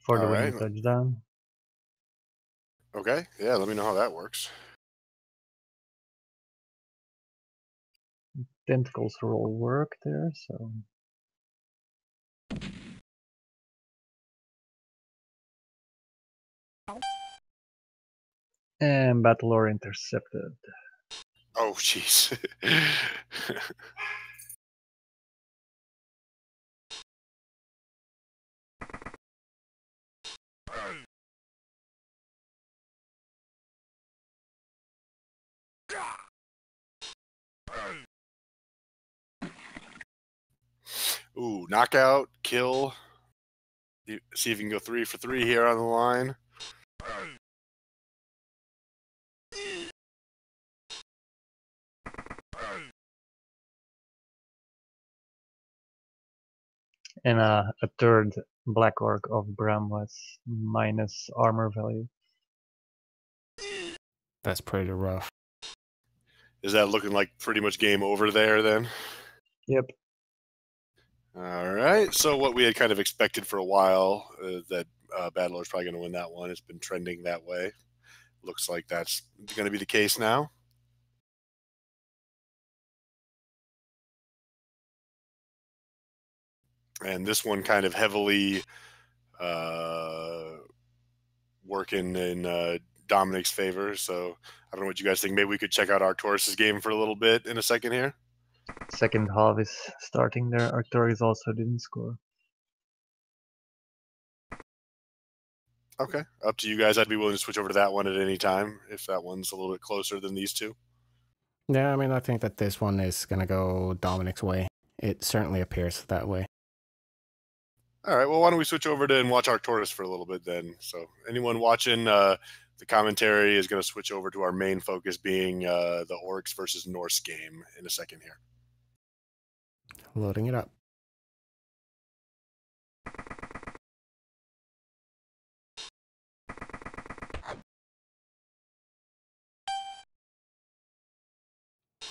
for the All winning right. touchdown. Okay. Yeah, let me know how that works. Tentacles roll work there, so and Battlelore intercepted. Oh, jeez. Ooh, knockout, kill. See if you can go 3 for 3 here on the line. And a third Black Orc of Bram was minus armor value. That's pretty rough. Is that looking like pretty much game over there then? Yep. All right. So what we had kind of expected for a while, that Battler's probably going to win that one. It's been trending that way. Looks like that's going to be the case now. And this one kind of heavily working in Dominic's favor. So I don't know what you guys think. Maybe we could check out Arcturus' game for a little bit in a second here. Second half is starting there. Arcturus also didn't score. Okay. Up to you guys. I'd be willing to switch over to that one at any time if that one's a little bit closer than these two. Yeah, I mean, I think that this one is going to go Dominic's way. It certainly appears that way. All right. Well, why don't we switch over to and watch Arcturus for a little bit then? So anyone watching, the commentary is going to switch over to our main focus being the Orcs versus Norse game in a second here. Loading it up.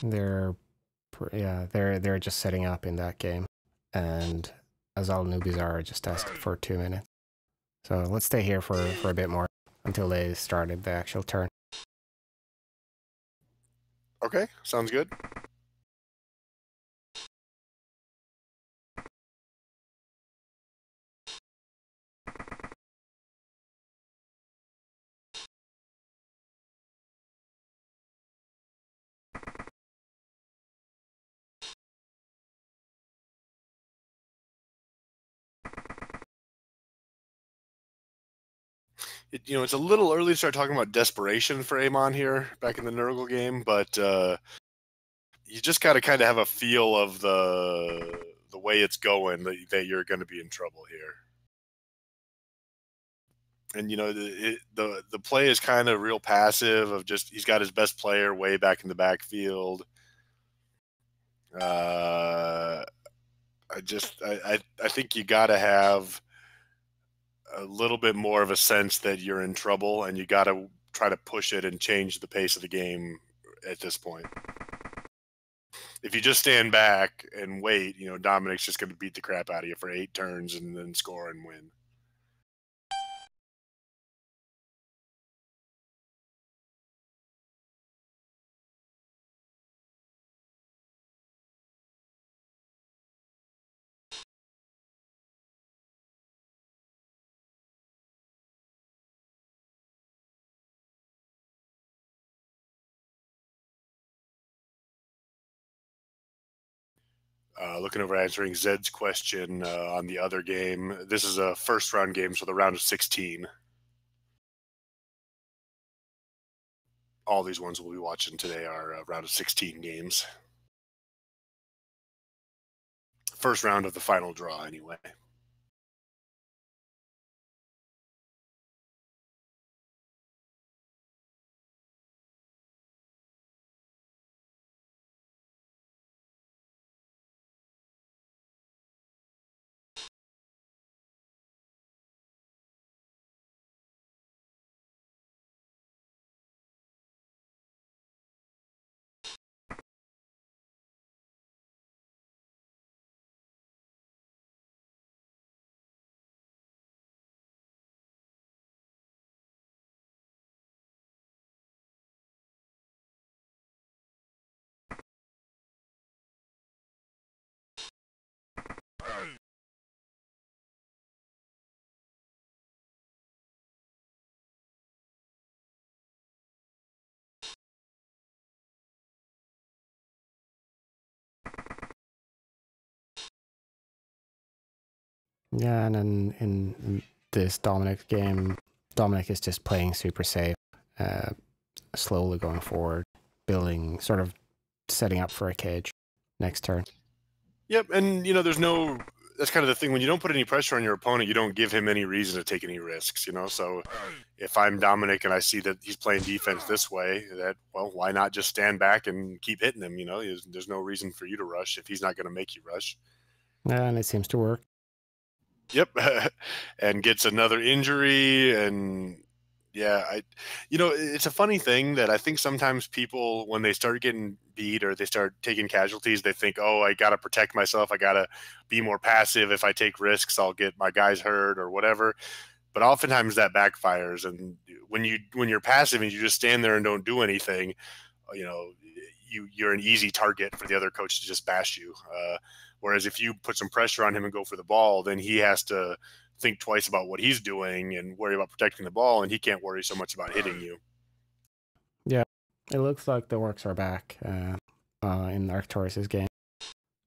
They're just setting up in that game, and as all newbies are, just asking for 2 minutes. So let's stay here for a bit more until they started the actual turn. Okay. Sounds good. It's a little early to start talking about desperation for Amon here back in the Nurgle game, but you just got to kind of have a feel of the way it's going that you're going to be in trouble here. And the play is kind of real passive of just he's got his best player way back in the backfield. I think you got to have a little bit more of a sense that you're in trouble, and you got to try to push it and change the pace of the game at this point. If you just stand back and wait, Dominic's just going to beat the crap out of you for 8 turns and then score and win. Looking over answering Zed's question on the other game. This is a first round game, so the round of 16. all these ones we'll be watching today are round of 16 games. First round of the final draw, anyway. Yeah, and then in this Dominic game, Dominic is just playing super safe, slowly going forward, building, sort of setting up for a cage next turn. Yep, and there's no. That's kind of the thing. When you don't put any pressure on your opponent, you don't give him any reason to take any risks. So if I'm Dominic and I see that he's playing defense this way, why not just stand back and keep hitting him? There's no reason for you to rush if he's not going to make you rush. And it seems to work. Yep, and gets another injury, and yeah, it's a funny thing that I think sometimes people, when they start getting beat or they start taking casualties, they think, oh, I got to protect myself. I got to be more passive. If I take risks, I'll get my guys hurt or whatever. But oftentimes that backfires. And when you're passive and you just stand there and don't do anything, you're an easy target for the other coach to just bash you. Whereas if you put some pressure on him and go for the ball, then he has to think twice about what he's doing and worry about protecting the ball, and he can't worry so much about hitting you. Yeah, it looks like the works are back in Arcturus's game.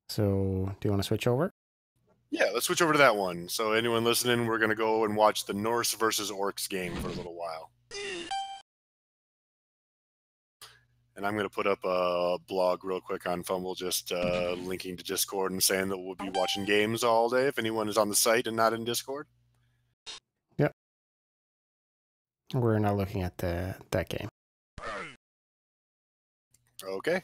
So do you want to switch over? Yeah, let's switch over to that one. So anyone listening, we're going to go and watch the Norse versus Orcs game for a little while. And I'm going to put up a blog real quick on Fumble, just linking to Discord and saying that we'll be watching games all day if anyone is on the site and not in Discord. Yep. We're now looking at that game. Okay.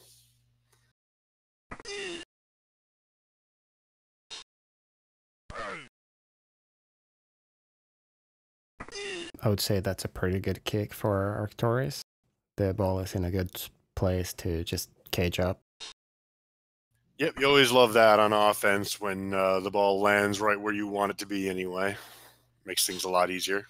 I would say that's a pretty good kick for Arcturus. The ball is in a good place to just cage up. Yep, you always love that on offense when the ball lands right where you want it to be anyway. Makes things a lot easier.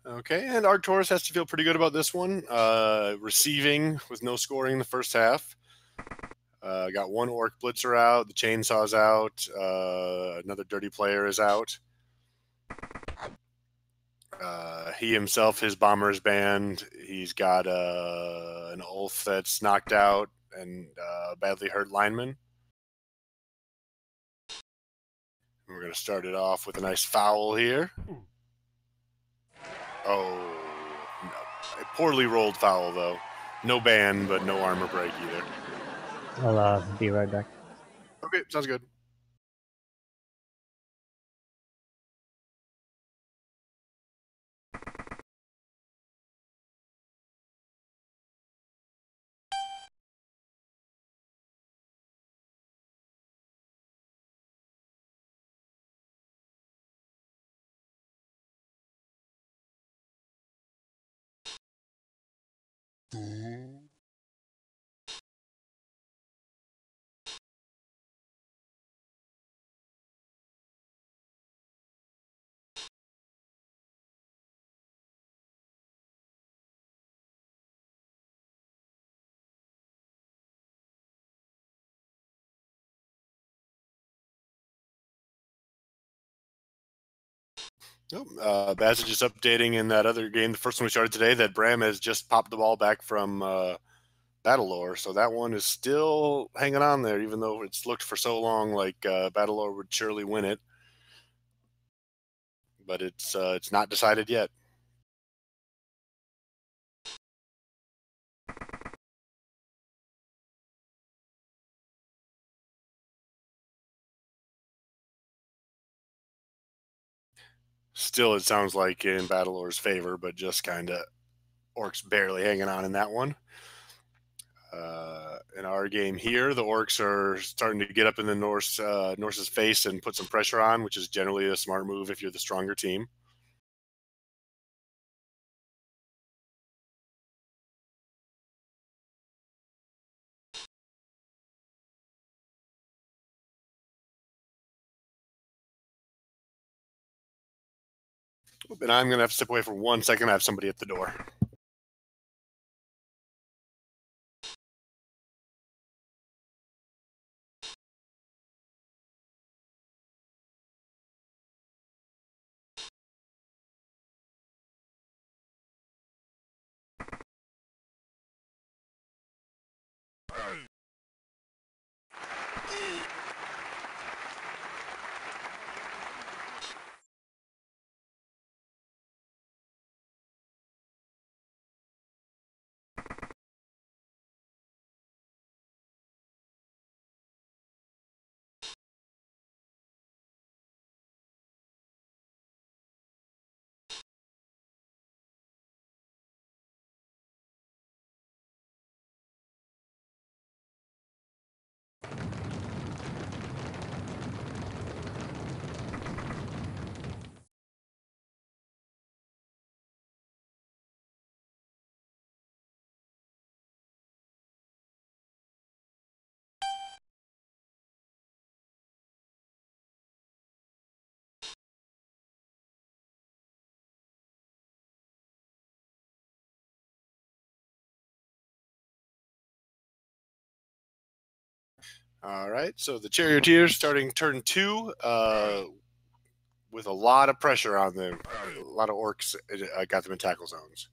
Okay, and Arcturus has to feel pretty good about this one. Receiving with no scoring in the first half. Got one Orc Blitzer out. The Chainsaw's out. Another Dirty Player is out. He himself, his Bomber's banned. He's got an Ulf that's knocked out and badly hurt lineman. We're going to start it off with a nice foul here. Oh, no. A poorly rolled foul, though. No ban, but no armor break either. I'll be right back. Okay, sounds good. Baz is just updating in that other game, the first one we started today, that Bram has just popped the ball back from Battlelore. So that one is still hanging on there, even though it's looked for so long like Battlelore would surely win it. But it's not decided yet. Still, it sounds like in Battlelore's favor, but just kind of Orcs barely hanging on in that one. In our game here, the Orcs are starting to get up in the Norse's face and put some pressure on, which is generally a smart move if you're the stronger team. And I'm going to have to step away for 1 second. I have somebody at the door. All right, so the Charioteers starting turn 2 with a lot of pressure on them. A lot of Orcs got them in tackle zones.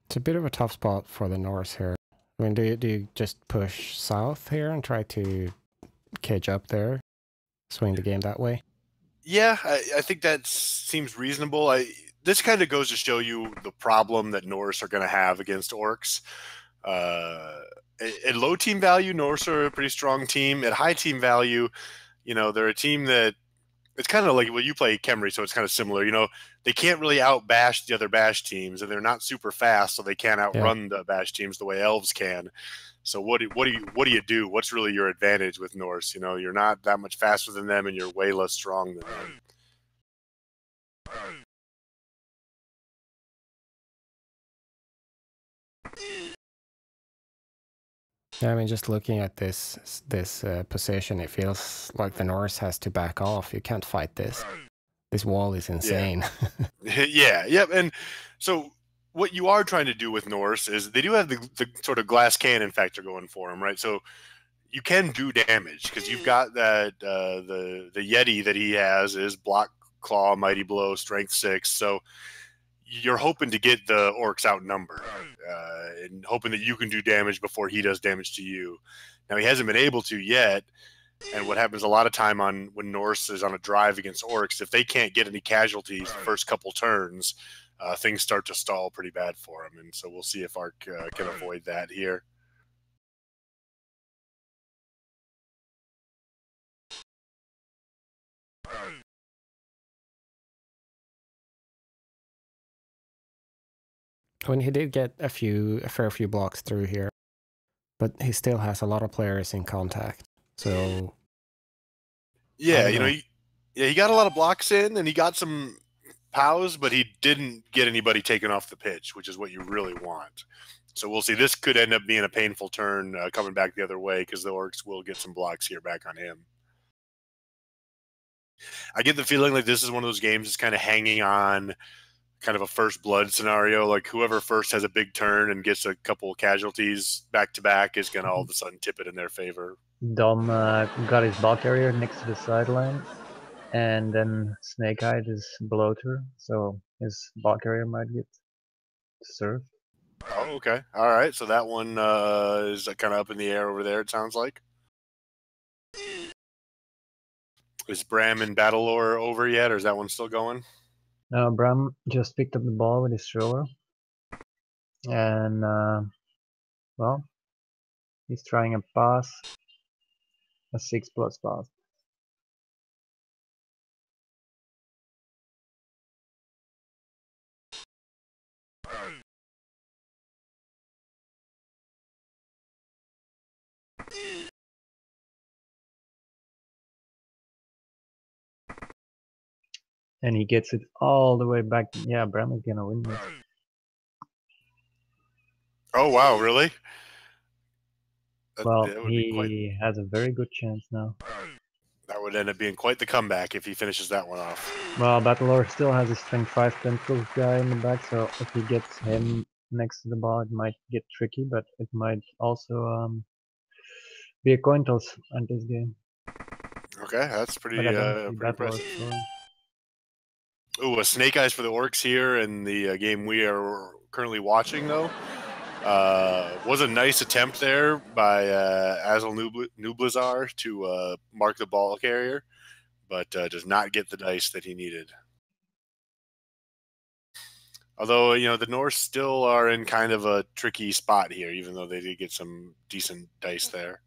It's a bit of a tough spot for the Norse here. I mean, do you just push south here and try to cage up there, swing the game that way? Yeah, I think that seems reasonable. This kind of goes to show you the problem that Norse are going to have against Orcs. At low team value, Norse are a pretty strong team. At high team value, they're a team that it's kind of like, well, you play Khemri, so it's kind of similar. They can't really outbash the other bash teams, and they're not super fast, so they can't outrun the bash teams the way elves can. So what do you do? What's really your advantage with Norse? You're not that much faster than them, and you're way less strong than them. Yeah, I mean, just looking at this position, it feels like the Norse has to back off. You can't fight this. This wall is insane. Yeah, yep. And so what you are trying to do with Norse is they do have the sort of glass cannon factor going for them, right? So you can do damage because you've got that the Yeti that he has is block, claw, mighty blow, strength 6. So you're hoping to get the Orcs outnumbered and hoping that you can do damage before he does damage to you. Now he hasn't been able to yet. And what happens a lot of time when Norse is on a drive against Orcs, if they can't get any casualties the first couple turns, things start to stall pretty bad for them. And so we'll see if Ark can avoid that here. I mean, he did get a fair few blocks through here, but he still has a lot of players in contact. So yeah, he got a lot of blocks in, and he got some pows, but he didn't get anybody taken off the pitch, which is what you really want. So we'll see. This could end up being a painful turn coming back the other way because the Orcs will get some blocks here back on him. I get the feeling like this is one of those games that's kind of hanging on kind of a first blood scenario. Like whoever first has a big turn and gets a couple casualties back to back is going to all of a sudden tip it in their favor. Dom got his ball carrier next to the sideline, and then Snake Eyes is below her, so his ball carrier might get served. Oh, okay. All right. So that one is kind of up in the air over there, it sounds like. Is Bram and Battlelore over yet, or is that one still going? Bram just picked up the ball with his thrower, and well, he's trying a pass, a 6+ pass. And he gets it all the way back. Yeah, Bram is gonna win this. Oh, wow, really? Well, he has a very good chance now. That would end up being quite the comeback if he finishes that one off. Well, Battlelore still has his strength 5 tentacles guy in the back, so if he gets him next to the ball, it might get tricky, but it might also be a coin toss on this game. Okay, that's pretty impressive. Scoring. Ooh, a Snake Eyes for the Orcs here in the game we are currently watching, though. Was a nice attempt there by Azel Nublazar to mark the ball carrier, but does not get the dice that he needed. Although, the Norse still are in kind of a tricky spot here, even though they did get some decent dice there.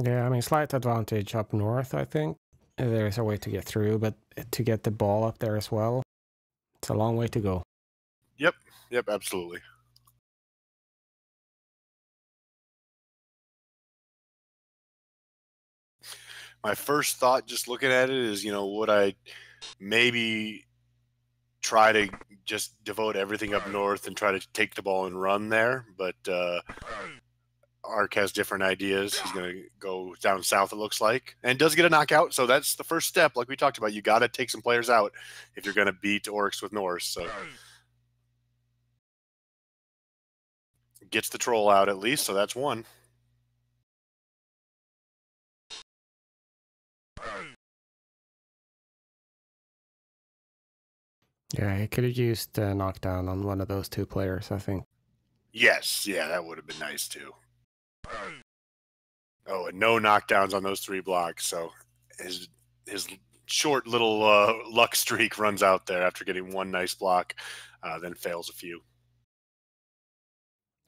Yeah, I mean, slight advantage up north, I think. There's a way to get through, but to get the ball up there as well, it's a long way to go. Yep, absolutely. My first thought just looking at it is, would I maybe try to just devote everything up north and try to take the ball and run there? But Ark has different ideas. He's going to go down south, it looks like, and does get a knockout. So that's the first step. Like we talked about, you got to take some players out if you're going to beat Orcs with Norse. So gets the troll out at least. So that's one. Yeah, he could have used a knockdown on one of those two players, I think. Yes, yeah, that would have been nice too. Oh, and no knockdowns on those 3 blocks. So his short little luck streak runs out there after getting one nice block, then fails a few.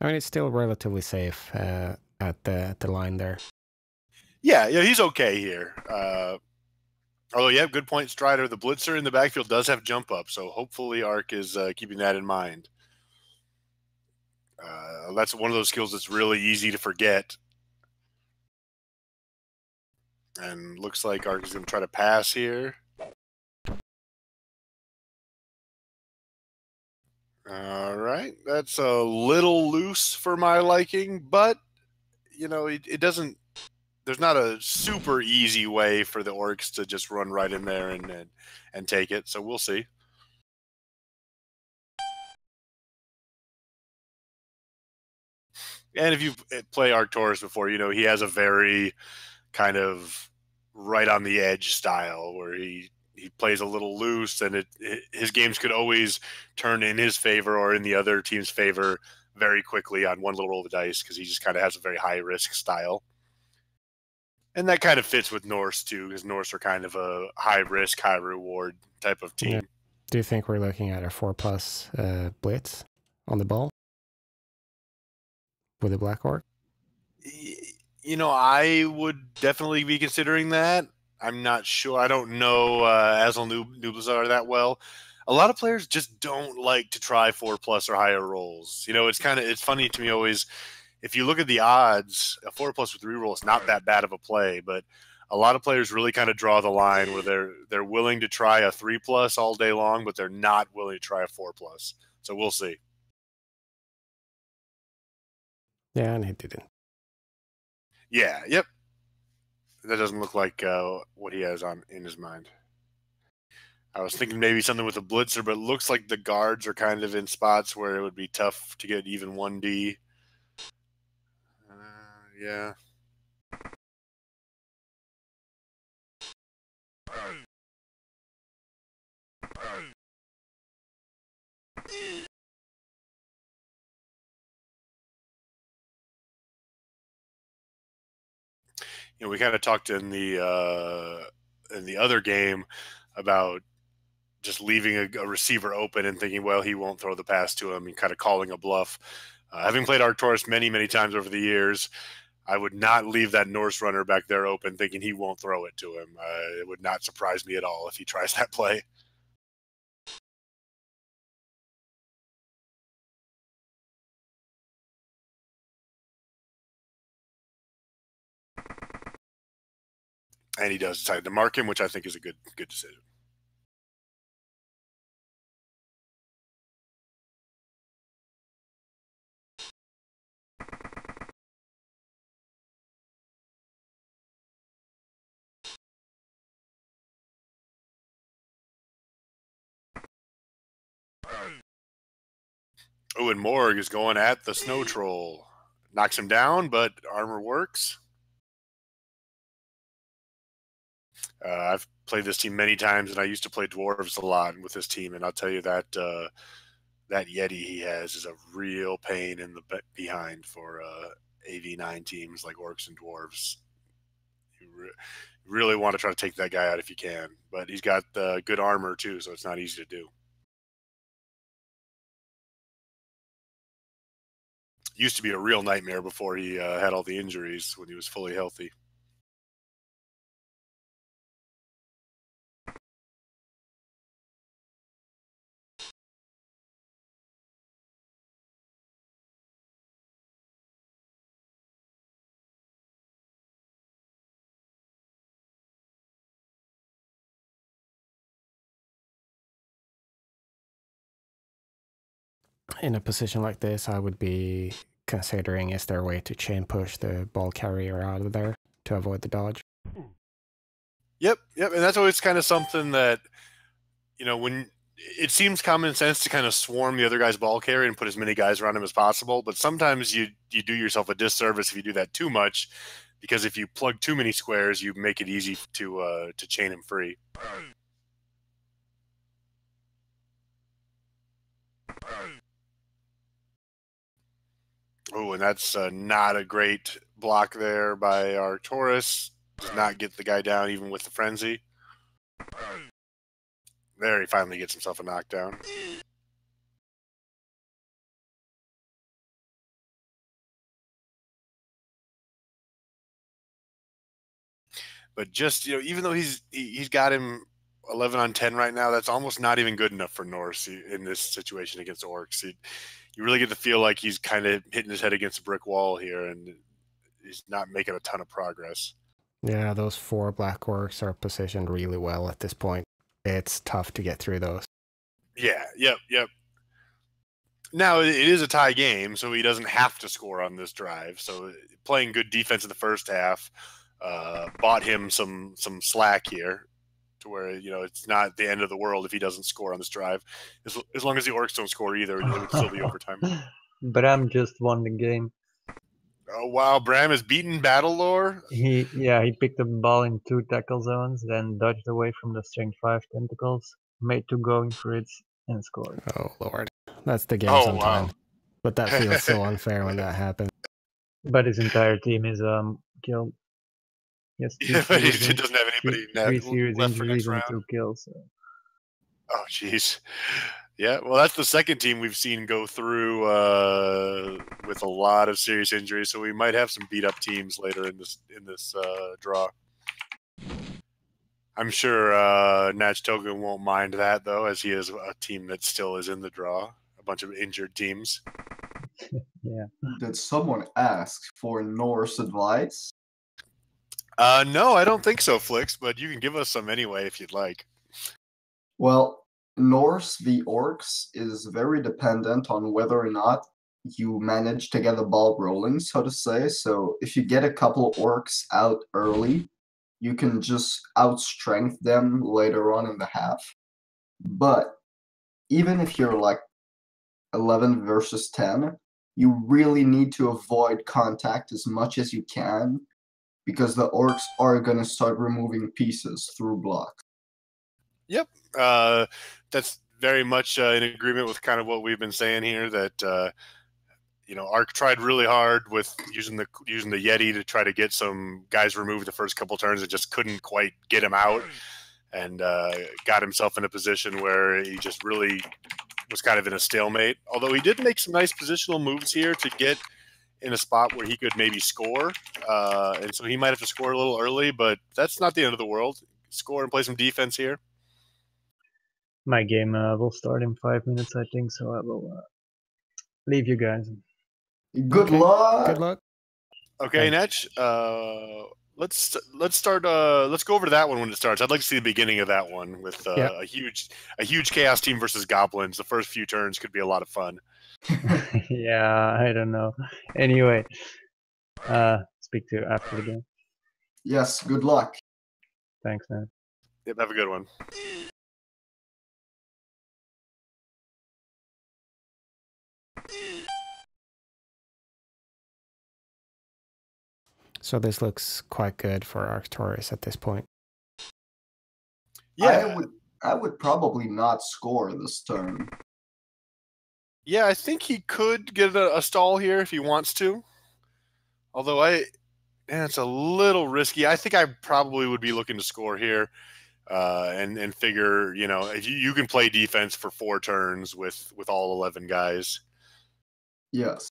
I mean, it's still relatively safe at the line there. Yeah, he's okay here. Although, yeah, good point, Strider. The blitzer in the backfield does have jump up, so hopefully Ark is keeping that in mind. That's one of those skills that's really easy to forget. And looks like Ark is going to try to pass here. All right, that's a little loose for my liking, but, it doesn't. There's not a super easy way for the Orcs to just run right in there and take it, so we'll see. And if you've played Arcturus before, he has a very kind of right on the edge style where he plays a little loose, and his games could always turn in his favor or in the other team's favor very quickly on one little roll of the dice because he just kind of has a very high risk style. And that kind of fits with Norse too, because Norse are kind of a high risk, high reward type of team. Yeah. Do you think we're looking at a 4+ blitz on the ball with the Black Orc? I would definitely be considering that. I'm not sure. I don't know Asl Nublazar that well. A lot of players just don't like to try 4+ or higher rolls. You know, it's funny to me always. If you look at the odds, a 4+ with reroll is not that bad of a play, but a lot of players really kind of draw the line where they're willing to try a 3+ all day long, but they're not willing to try a 4+. So we'll see. Yeah, and he didn't. Yeah, yep. That doesn't look like what he has in his mind. I was thinking maybe something with a blitzer, but it looks like the guards are kind of in spots where it would be tough to get even 1D. Yeah. You know, we kind of talked in the other game about just leaving a receiver open and thinking, well, he won't throw the pass to him, and kind of calling a bluff. Having played Arcturus many, many times over the years, I would not leave that Norse runner back there open thinking he won't throw it to him. It would not surprise me at all if he tries that play. And he does decide to mark him, which I think is a good decision. Oh, and Morg is going at the Snow Troll. Knocks him down, but armor works. I've played this team many times, and I used to play Dwarves a lot with this team, and I'll tell you that that Yeti he has is a real pain in the behind for AV9 teams like Orcs and Dwarves. You really want to try to take that guy out if you can, but he's got good armor too, so it's not easy to do. Used to be a real nightmare before he had all the injuries when he was fully healthy. In a position like this, I would be considering is there a way to chain push the ball carrier out of there to avoid the dodge. Yep, and that's always kind of something that, you know, when it seems common sense to kind of swarm the other guy's ball carrier and put as many guys around him as possible, but sometimes you do yourself a disservice if you do that too much, because if you plug too many squares, you make it easy to chain him free. Oh, and that's not a great block there by our Taurus. Does not get the guy down even with the frenzy. There, he finally gets himself a knockdown. But just, you know, even though he's got him 11 on 10 right now, that's almost not even good enough for Norse in this situation against Orcs. You really get to feel like he's kind of hitting his head against a brick wall here, and he's not making a ton of progress. Yeah, those 4 black orcs are positioned really well at this point. It's tough to get through those. Yeah, yep. Now, it is a tie game, so he doesn't have to score on this drive. So playing good defense in the first half bought him some slack here, to where, you know, it's not the end of the world if he doesn't score on this drive. As long as the Orcs don't score either, it would still be overtime. Bram just won the game. Oh, wow. Bram has beaten Battle Lore? He picked up the ball in 2 tackle zones, then dodged away from the strength 5 tentacles, made 2 going for it, and scored. Oh, Lord. That's the game sometimes. Wow. But that feels so unfair when that happens. But his entire team is killed. Yes, Yeah, but he doesn't have anybody 3 serious left for injuries next and round. 2 kills. So. Oh, jeez. Yeah, well, that's the second team we've seen go through with a lot of serious injuries, so we might have some beat-up teams later in this draw. I'm sure Natch Token won't mind that, though, as he is a team that still is in the draw. A bunch of injured teams. Yeah. Did someone ask for Norse advice? No, I don't think so, Flix, but you can give us some anyway if you'd like. Well, Norse v Orcs is very dependent on whether or not you manage to get the ball rolling, so to say. So if you get a couple Orcs out early, you can just outstrength them later on in the half. But even if you're like 11 versus 10, you really need to avoid contact as much as you can because the Orcs are going to start removing pieces through blocks. Yep. That's very much in agreement with kind of what we've been saying here, that Ark tried really hard with using the Yeti to try to get some guys removed the first couple turns and just couldn't quite get him out, and got himself in a position where he just really was kind of in a stalemate. Although he did make some nice positional moves here to get in a spot where he could maybe score, and so he might have to score a little early, but that's not the end of the world. Score and play some defense here. My game will start in 5 minutes, I think, so I will leave you guys. Good luck. Good luck. Okay, Thanks. Netch. Let's start. Let's go over to that one when it starts. I'd like to see the beginning of that one with a huge chaos team versus goblins. The first few turns could be a lot of fun. Yeah, I don't know. Anyway, speak to you after the game. Yes, good luck. Thanks, man. Yep, have a good one. So this looks quite good for Arcturus at this point. Yeah, I would probably not score this turn. yeah, I think he could get a stall here if he wants to. Although it's a little risky. I think I probably would be looking to score here, and figure, if you can play defense for 4 turns with all 11 guys. Yes.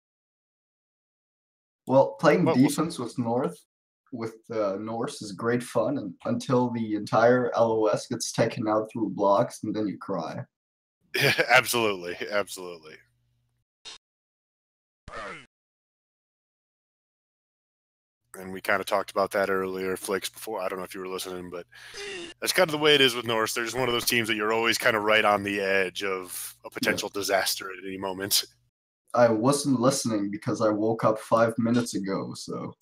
Well, playing But defense with Norse is great fun until the entire LOS gets taken out through blocks, and then you cry. Absolutely. And we kind of talked about that earlier, Flix, before. I don't know if you were listening, but that's kind of the way it is with Norse. They're just one of those teams that you're always kind of right on the edge of a potential disaster at any moment. I wasn't listening because I woke up 5 minutes ago, so.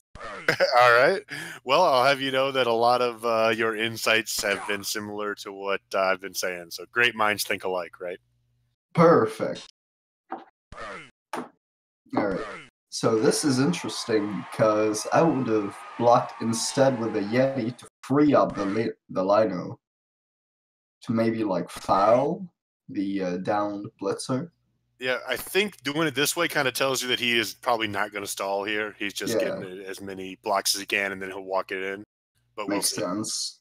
All right. Well, I'll have you know that a lot of your insights have been similar to what I've been saying. So great minds think alike, right? Perfect. All right. So this is interesting because I would have blocked instead with the Yeti to free up the Lino to maybe like foul the downed Blitzer. Yeah, I think doing it this way kind of tells you that he is probably not going to stall here. He's just Yeah. getting as many blocks as he can, and then he'll walk it in. But we'll Makes see. sense.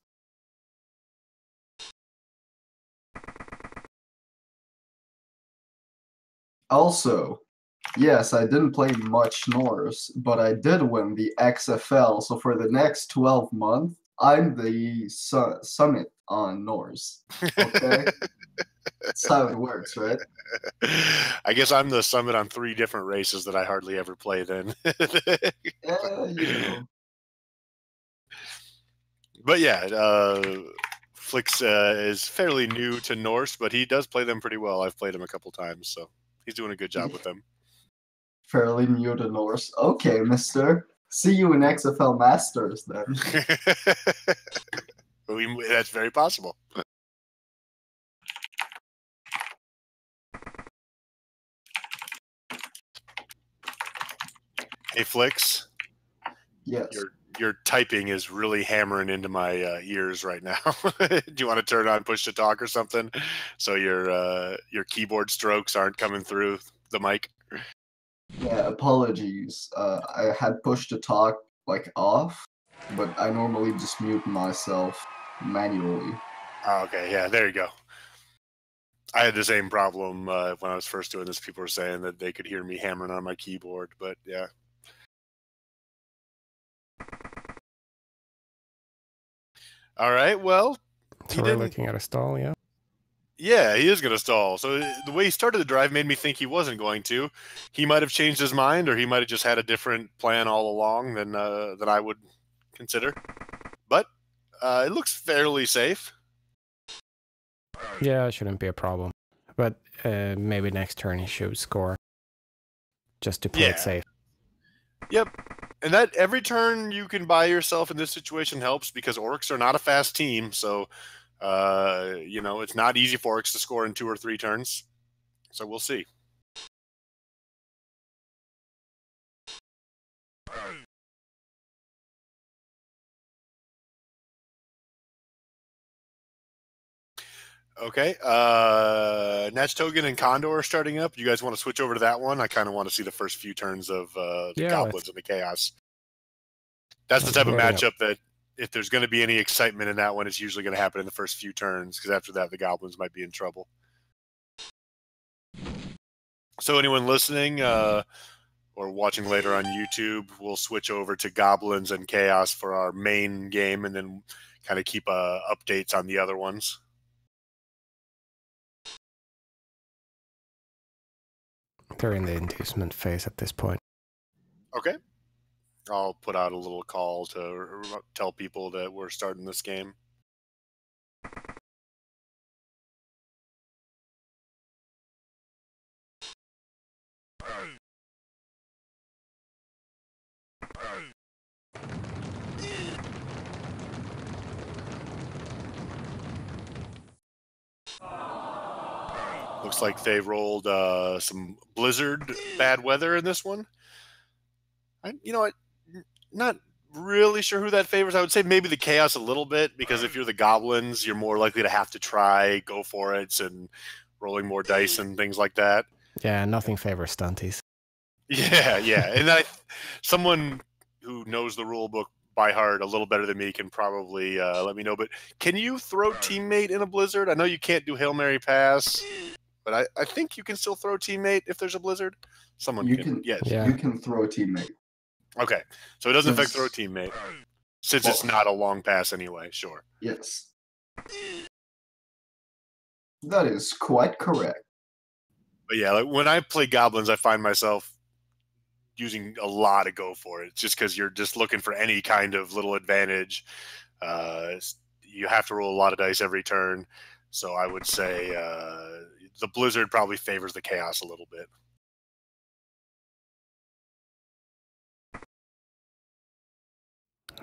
Also, yes, I didn't play much Norse, but I did win the XFL. So for the next 12 months, I'm the summit on Norse. Okay? That's how it works, right? I guess I'm the summit on 3 different races that I hardly ever play then. Yeah, But yeah, Flix is fairly new to Norse, but he does play them pretty well. I've played him a couple times, so he's doing a good job with them. Fairly new to Norse. Okay, mister. See you in XFL Masters then. That's very possible. Hey, Flix. Yes. Your typing is really hammering into my ears right now. Do you want to turn on push to talk or something, so your keyboard strokes aren't coming through the mic? Yeah, apologies. I had push to talk like off, but I normally just mute myself manually. Oh, okay, yeah, there you go. I had the same problem when I was first doing this. People were saying that they could hear me hammering on my keyboard, but yeah. All right, well, So we're looking at a stall, yeah? Yeah, he is going to stall. So the way he started the drive made me think he wasn't going to. He might have changed his mind, or he might have just had a different plan all along than I would consider. But it looks fairly safe. Yeah, it shouldn't be a problem. But maybe next turn he should score. Just to play it safe. Yep. And that every turn you can buy yourself in this situation helps, because orcs are not a fast team. So, it's not easy for orcs to score in 2 or 3 turns. So we'll see. Okay. Natchtogan and Condor are starting up. You guys want to switch over to that one? I kind of want to see the first few turns of the Goblins and the Chaos. That's the type of matchup that if there's going to be any excitement in that one, it's usually going to happen in the first few turns, because after that, the Goblins might be in trouble. So anyone listening or watching later on YouTube, we'll switch over to Goblins and Chaos for our main game, and then kind of keep updates on the other ones. They're in the inducement phase at this point. Okay. I'll put out a little call to tell people that we're starting this game. Looks like they rolled some blizzard bad weather in this one. I'm not really sure who that favors. I would say maybe the Chaos a little bit, because if you're the Goblins, you're more likely to have to try, go for it, and rolling more dice and things like that. Yeah, nothing favors stunties. Yeah. And someone who knows the rule book by heart a little better than me can probably let me know. But can you throw teammate in a blizzard? I know you can't do Hail Mary pass, but I think you can still throw teammate if there's a blizzard. You can throw a teammate. Okay, so it doesn't affect throw teammate, since it's not a long pass anyway. Sure. Yes. That is quite correct. But yeah, like when I play Goblins, I find myself using a lot of go for it, just because you're just looking for any kind of little advantage. You have to roll a lot of dice every turn, so I would say the Blizzard probably favors the Chaos a little bit.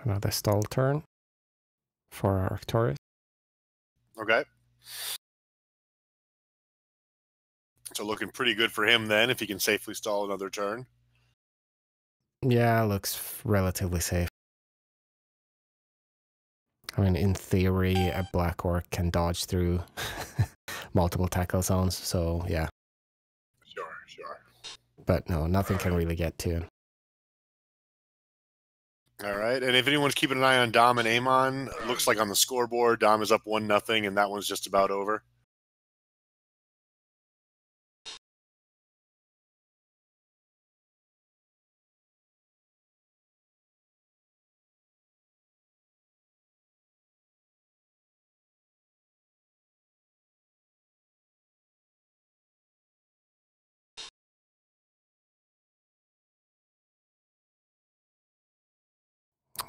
Another stall turn for Arcturus. Okay. So looking pretty good for him then, if he can safely stall another turn. Yeah, looks relatively safe. I mean, in theory, a Black Orc can dodge through multiple tackle zones, so yeah. Sure. But no, nothing can really get to him. All right, and if anyone's keeping an eye on Dom and Amon, looks like on the scoreboard, Dom is up 1-0, and that one's just about over.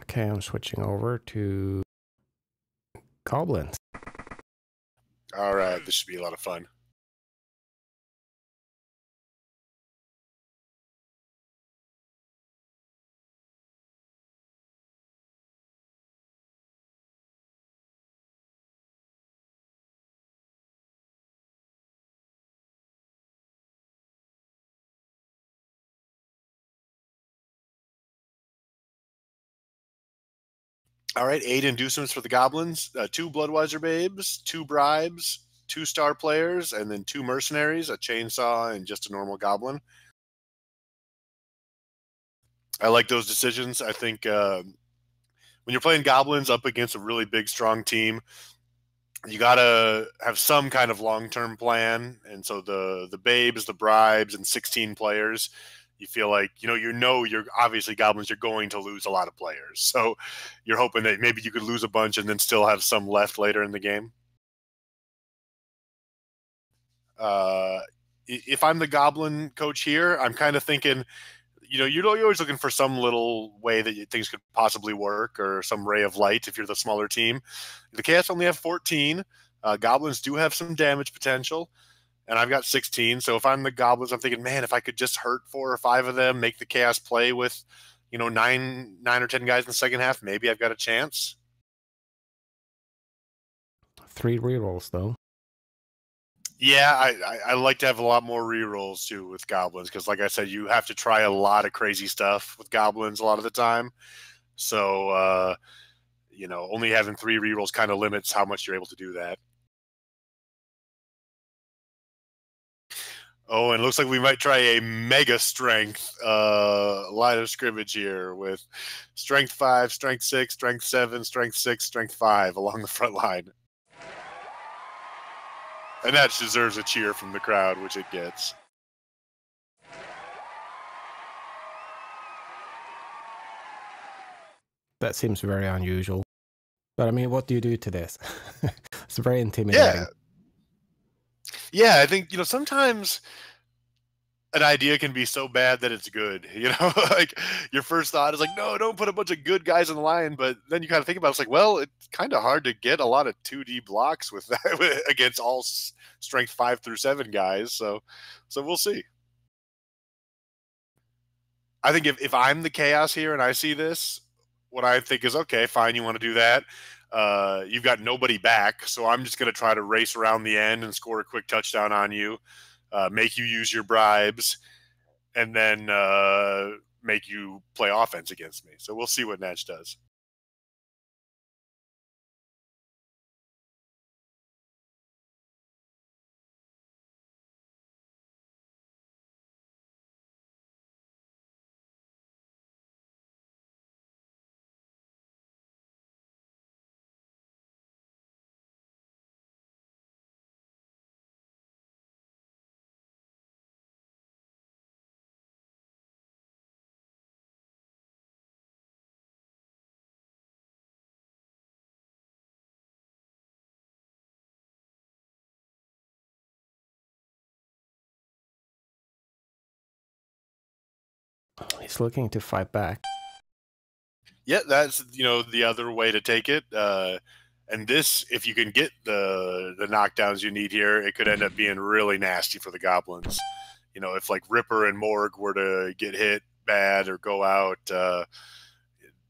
Okay, I'm switching over to Goblins. All right, this should be a lot of fun. All right, 8 inducements for the Goblins, 2 Bloodweiser Babes, 2 Bribes, 2 Star Players, and then 2 Mercenaries, a Chainsaw, and just a normal Goblin. I like those decisions. I think when you're playing Goblins up against a really big, strong team, you got to have some kind of long-term plan. And so the Babes, the Bribes, and 16 players, You feel like, you're obviously goblins, you're going to lose a lot of players. So you're hoping that maybe you could lose a bunch and then still have some left later in the game. If I'm the goblin coach here, I'm kind of thinking, you're always looking for some little way that things could possibly work or some ray of light if you're the smaller team. The Chaos only have 14. Goblins do have some damage potential, and I've got 16. So if I'm the Goblins, I'm thinking, man, if I could just hurt 4 or 5 of them, make the Chaos play with, 9 or 10 guys in the second half, maybe I've got a chance. 3 rerolls, though. Yeah, I like to have a lot more rerolls too with goblins because, like I said, you have to try a lot of crazy stuff with goblins a lot of the time. So, only having 3 rerolls kind of limits how much you're able to do that. Oh, and it looks like we might try a mega strength line of scrimmage here with strength 5, strength 6, strength 7, strength 6, strength 5 along the front line. And that deserves a cheer from the crowd, which it gets. That seems very unusual. But I mean, what do you do to this? It's very intimidating. Yeah, I think, sometimes an idea can be so bad that it's good. Like your first thought is like, no, don't put a bunch of good guys in the line. But then you kind of think about it, it's like, well, it's kind of hard to get a lot of 2D blocks with that against all strength 5 through 7 guys. So we'll see. I think if I'm the Chaos here and I see this, what I think is, okay, fine, you want to do that. You've got nobody back, so I'm just going to try to race around the end and score a quick touchdown on you, make you use your bribes, and then make you play offense against me. So we'll see what Natch does. He's looking to fight back. Yeah, that's the other way to take it. And this, if you can get the knockdowns you need here, it could end up being really nasty for the goblins. If like Ripper and Morg were to get hit bad or go out,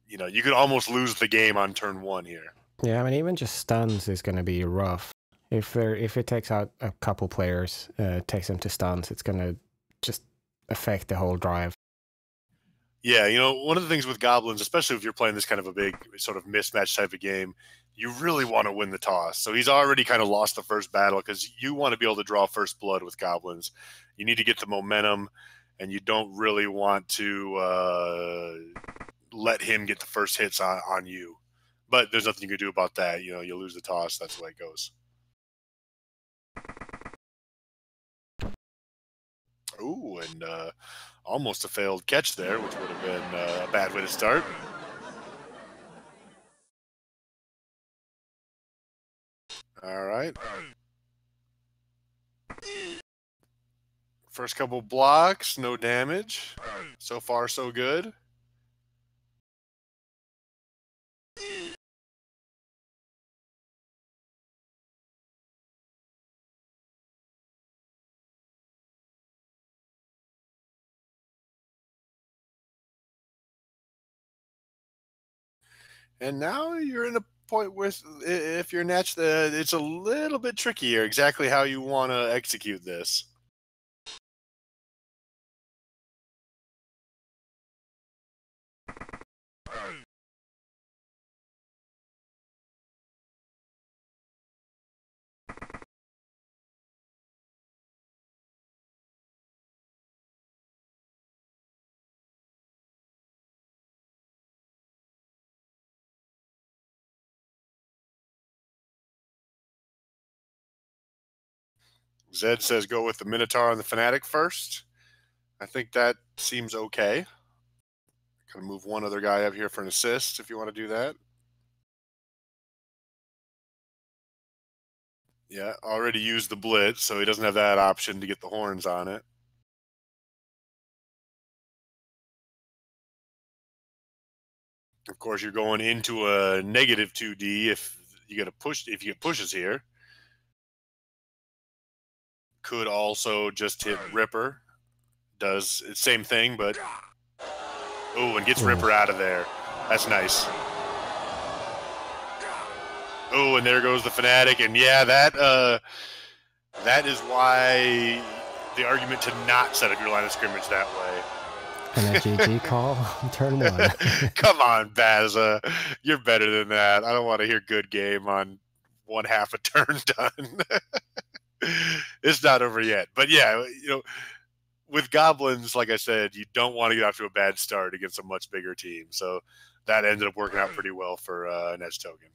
you could almost lose the game on turn 1 here. Yeah, I mean, even just stuns is going to be rough. If it takes out a couple players, takes them to stuns, it's going to just affect the whole drive. Yeah, one of the things with goblins, especially if you're playing this kind of a big sort of mismatch type of game, you really want to win the toss. So he's already kind of lost the first battle because you want to be able to draw first blood with goblins. You need to get the momentum, and you don't really want to let him get the first hits on you. But there's nothing you can do about that. You lose the toss. That's the way it goes. Ooh, and almost a failed catch there, which would have been a bad way to start. All right. First couple blocks, no damage. So far, so good. And now you're in a point where if you're Natch, it's a little bit trickier exactly how you want to execute this. Zed says go with the Minotaur and the Fanatic first. I think that seems okay. Gonna move one other guy up here for an assist if you want to do that. Yeah, already used the blitz, so he doesn't have that option to get the horns on it. Of course, you're going into a negative 2D if you get pushes here. Could also just hit Ripper. Does the same thing, but oh, and gets Ripper out of there. That's nice. Oh, and there goes the Fanatic, and yeah, that is why the argument to not set up your line of scrimmage that way. And a GG call on turn 1. Come on, Baza. You're better than that. I don't want to hear good game on one half a turn done. It's not over yet. But yeah, with Goblins, like I said, you don't want to get off to a bad start against a much bigger team. So that ended up working out pretty well for an Edge Token.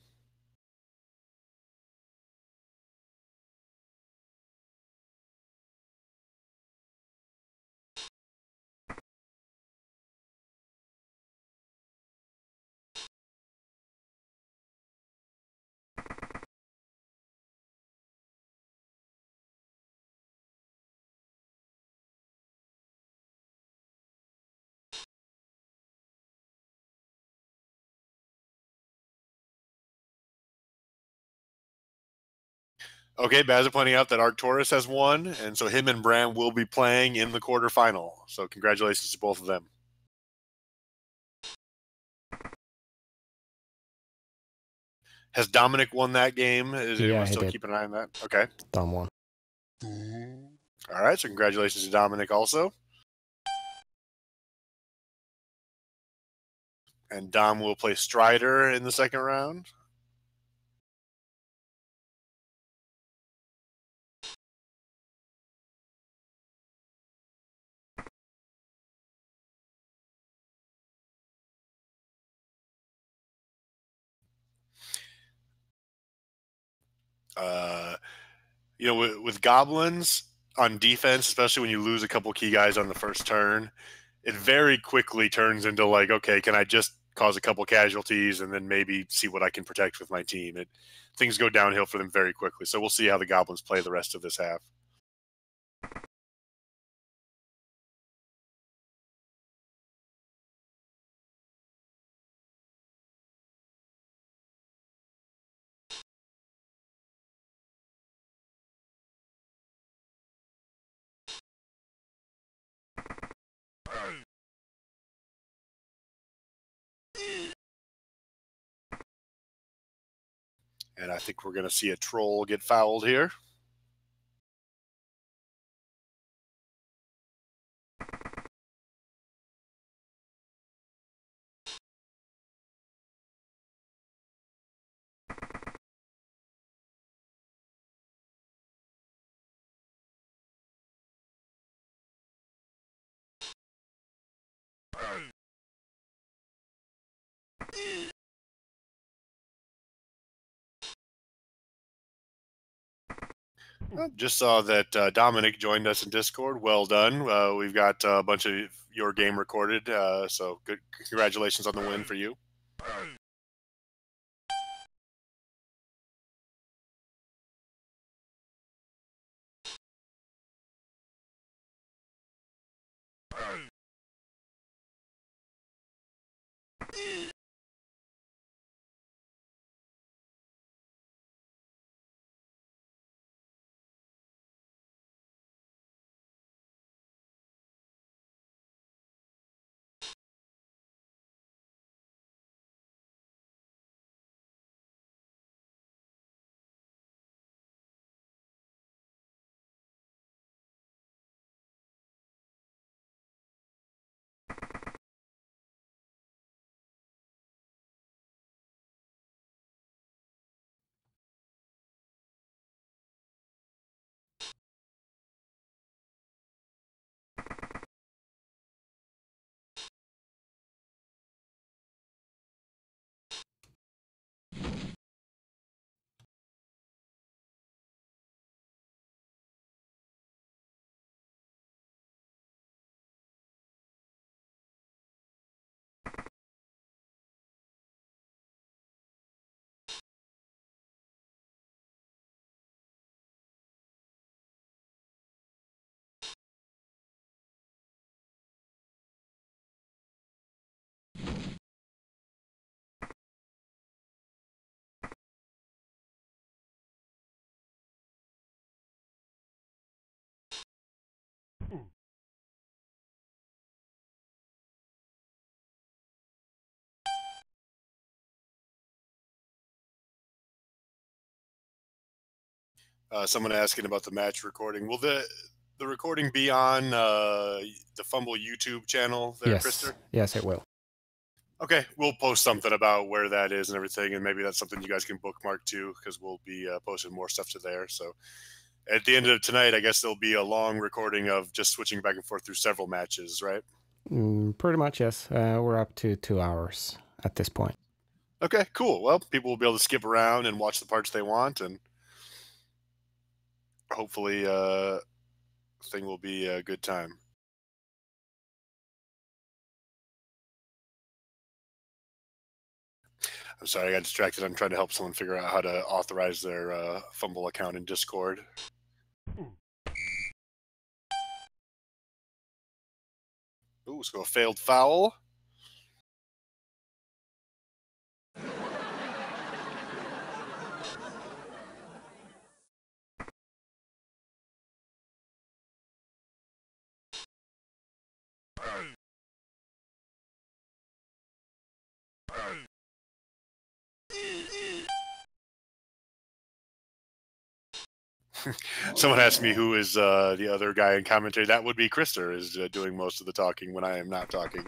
Okay, Baz pointing out that Arcturus has won, and so him and Bram will be playing in the quarterfinal. So congratulations to both of them. Has Dominic won that game? Is anyone still keeping an eye on that? Okay. Dom won. All right, so congratulations to Dominic also. And Dom will play Strider in the second round. With Goblins on defense, especially when you lose a couple key guys on the first turn, it very quickly turns into like, okay, can I just cause a couple casualties and then maybe see what I can protect with my team? Things go downhill for them very quickly. So we'll see how the Goblins play the rest of this half. And I think we're going to see a troll get fouled here. Just saw that Dominic joined us in Discord. Well done. We've got a bunch of your game recorded, so good. Congratulations on the win for you. Someone asking about the match recording. Will the recording be on the Fumble YouTube channel there, Yes. Krister? Yes, it will. Okay, we'll post something about where that is and everything, and maybe that's something you guys can bookmark too, because we'll be posting more stuff to there. So at the end of tonight, I guess there'll be a long recording of just switching back and forth through several matches, right? Pretty much, yes. We're up to 2 hours at this point. Okay, cool. Well, people will be able to skip around and watch the parts they want, and hopefully thing will be a good time. I'm sorry, I got distracted. I'm trying to help someone figure out how to authorize their Fumble account in Discord. Ooh, so a failed foul. Someone asked me who is the other guy in commentary. That would be Krister, is doing most of the talking when I am not talking.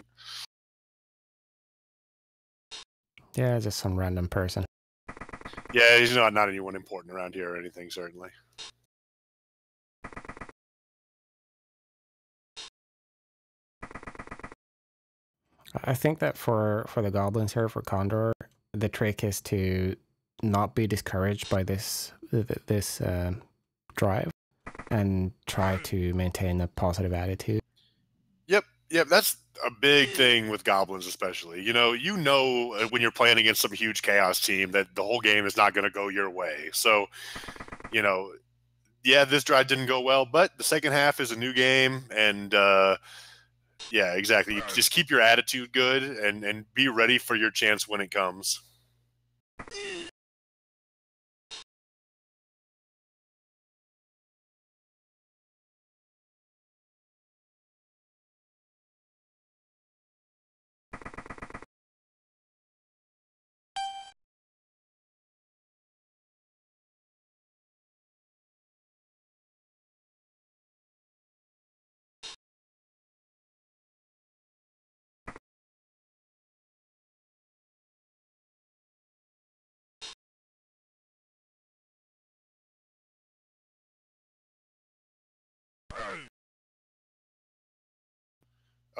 Yeah, just some random person. Yeah, he's not anyone important around here or anything, certainly. I think that for the goblins here, for Condor, the trick is to not be discouraged by this drive and try to maintain a positive attitude. Yep, that's a big thing with goblins, especially. You know when you're playing against some huge chaos team that the whole game is not going to go your way. So, yeah, this drive didn't go well, but the second half is a new game, and yeah, exactly. You just keep your attitude good and be ready for your chance when it comes.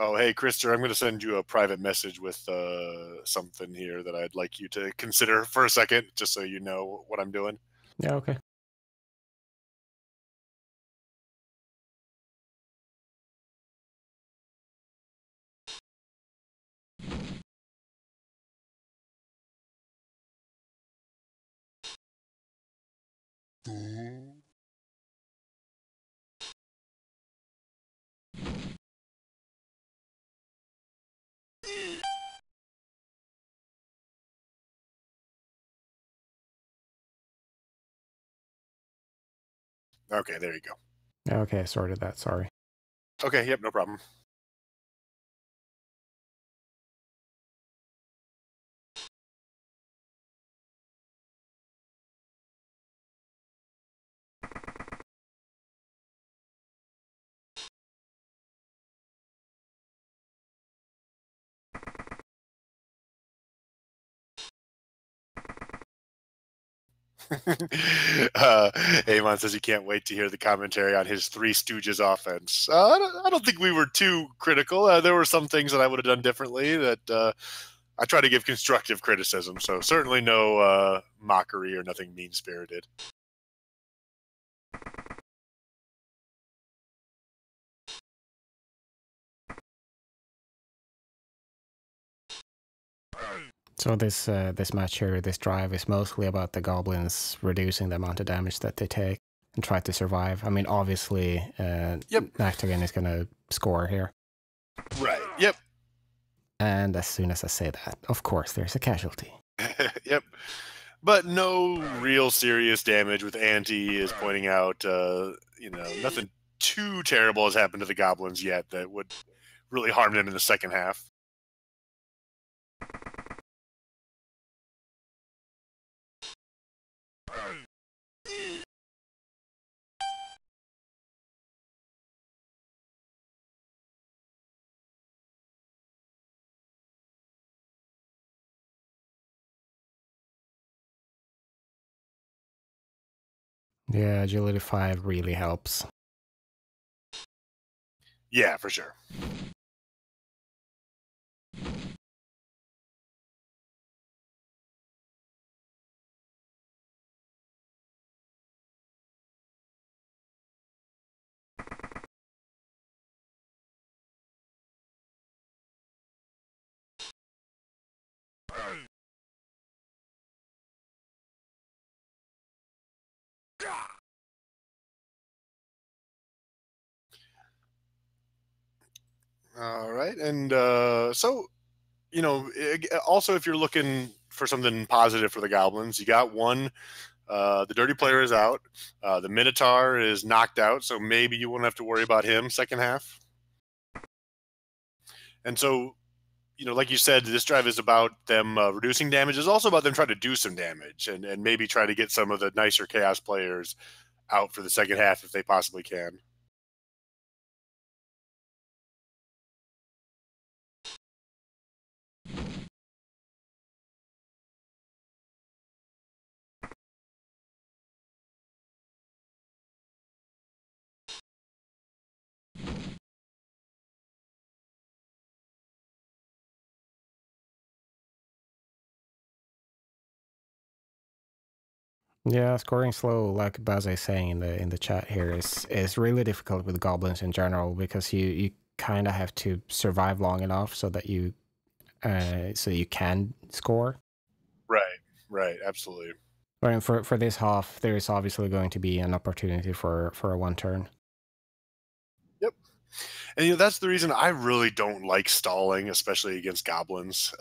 Oh, hey, Krister, I'm going to send you a private message with something here that I'd like you to consider for a second, just so you know what I'm doing. Yeah, okay. Okay, there you go. Okay, sorted that, sorry. Okay, yep, no problem. Amon says he can't wait to hear the commentary on his Three Stooges offense. I don't think we were too critical. There were some things that I would have done differently that I try to give constructive criticism, so certainly no mockery or nothing mean-spirited. So this match here, this drive is mostly about the goblins reducing the amount of damage that they take and try to survive. I mean, obviously, Nactagon is going to score here. Right, yep. And as soon as I say that, of course, there's a casualty. Yep. But no real serious damage, with Auntie is pointing out, nothing too terrible has happened to the goblins yet that would really harm them in the second half. Yeah, agility 5 really helps. Yeah, for sure. All right, and so also if you're looking for something positive for the goblins, you got one. The dirty player is out. The Minotaur is knocked out, so maybe you won't have to worry about him second half. And so, like you said, this drive is about them reducing damage. It's also about them trying to do some damage and maybe try to get some of the nicer chaos players out for the second half if they possibly can. Yeah, scoring slow, like Baz is saying in the chat here, is really difficult with goblins in general because you kind of have to survive long enough so that you can score. Right, absolutely. But for this half, there is obviously going to be an opportunity for a one turn. Yep. And that's the reason I really don't like stalling, especially against goblins.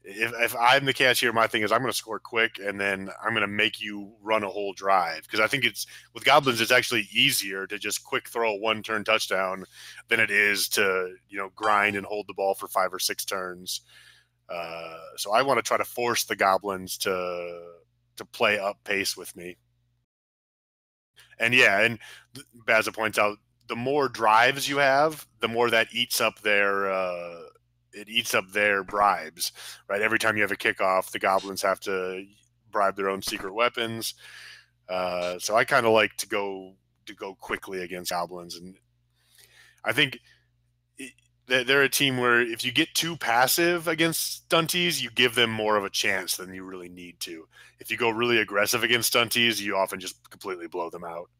If I'm the cashier, my thing is I'm going to score quick, and then I'm going to make you run a whole drive because I think it's with goblins it's actually easier to just quick throw a one turn touchdown than it is to grind and hold the ball for 5 or 6 turns. So I want to try to force the goblins to play up pace with me. And yeah, and Baza points out the more drives you have, the more that eats up their bribes, right? Every time you have a kickoff, the goblins have to bribe their own secret weapons. So I kind of like to go quickly against goblins, and I think they're a team where if you get too passive against stunties, you give them more of a chance than you really need to. If you go really aggressive against stunties, you often just completely blow them out.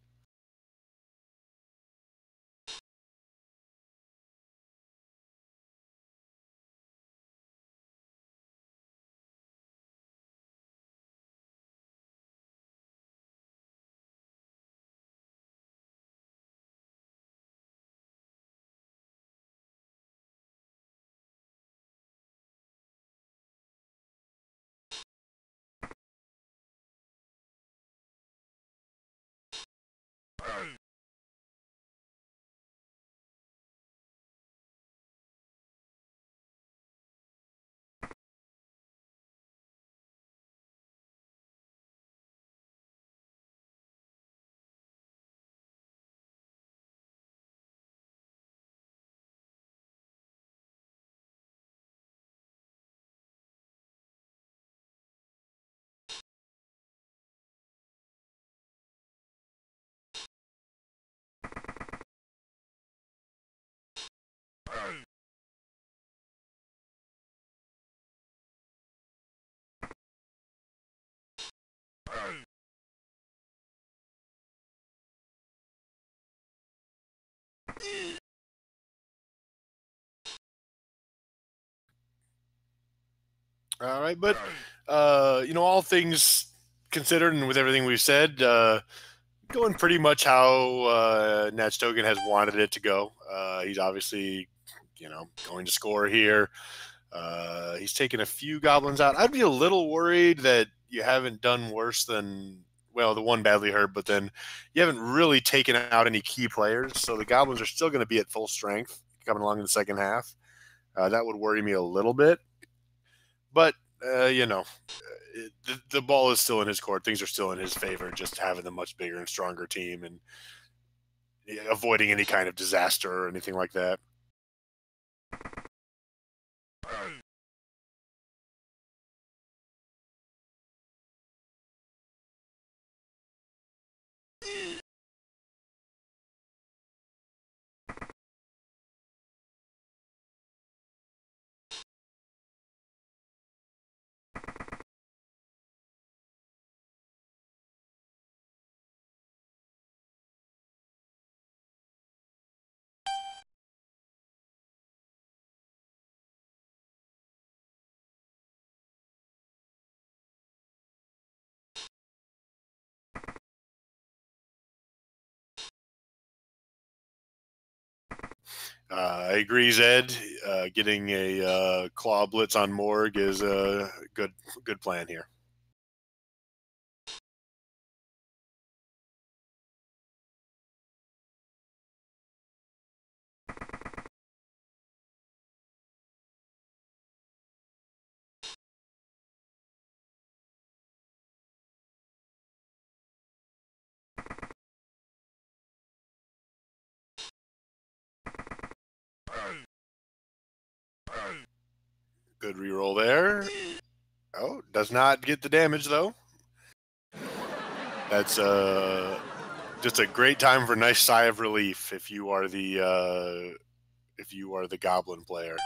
All right, but all things considered, and with everything we've said, going pretty much how Natstogan has wanted it to go. He's obviously, going to score here. He's taken a few goblins out. I'd be a little worried that you haven't done worse than the one badly hurt, but then you haven't really taken out any key players. So the goblins are still going to be at full strength coming along in the second half. That would worry me a little bit. But, the ball is still in his court. Things are still in his favor, just having a much bigger and stronger team and avoiding any kind of disaster or anything like that. I agree, Zed. Getting a claw blitz on Morg is a good plan here. Good reroll there. Oh, does not get the damage though. That's just a great time for a nice sigh of relief if you are the goblin player.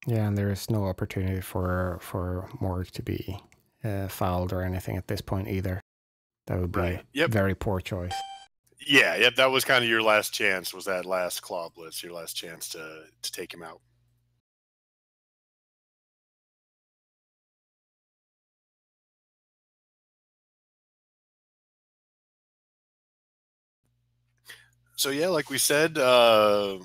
Yeah, and there is no opportunity for Morg to be fouled or anything at this point either. That would be Right. Yep. very poor choice. Yeah, yep. That was kind of your last chance. Was that last claw blitz your last chance to take him out? So yeah, like we said, a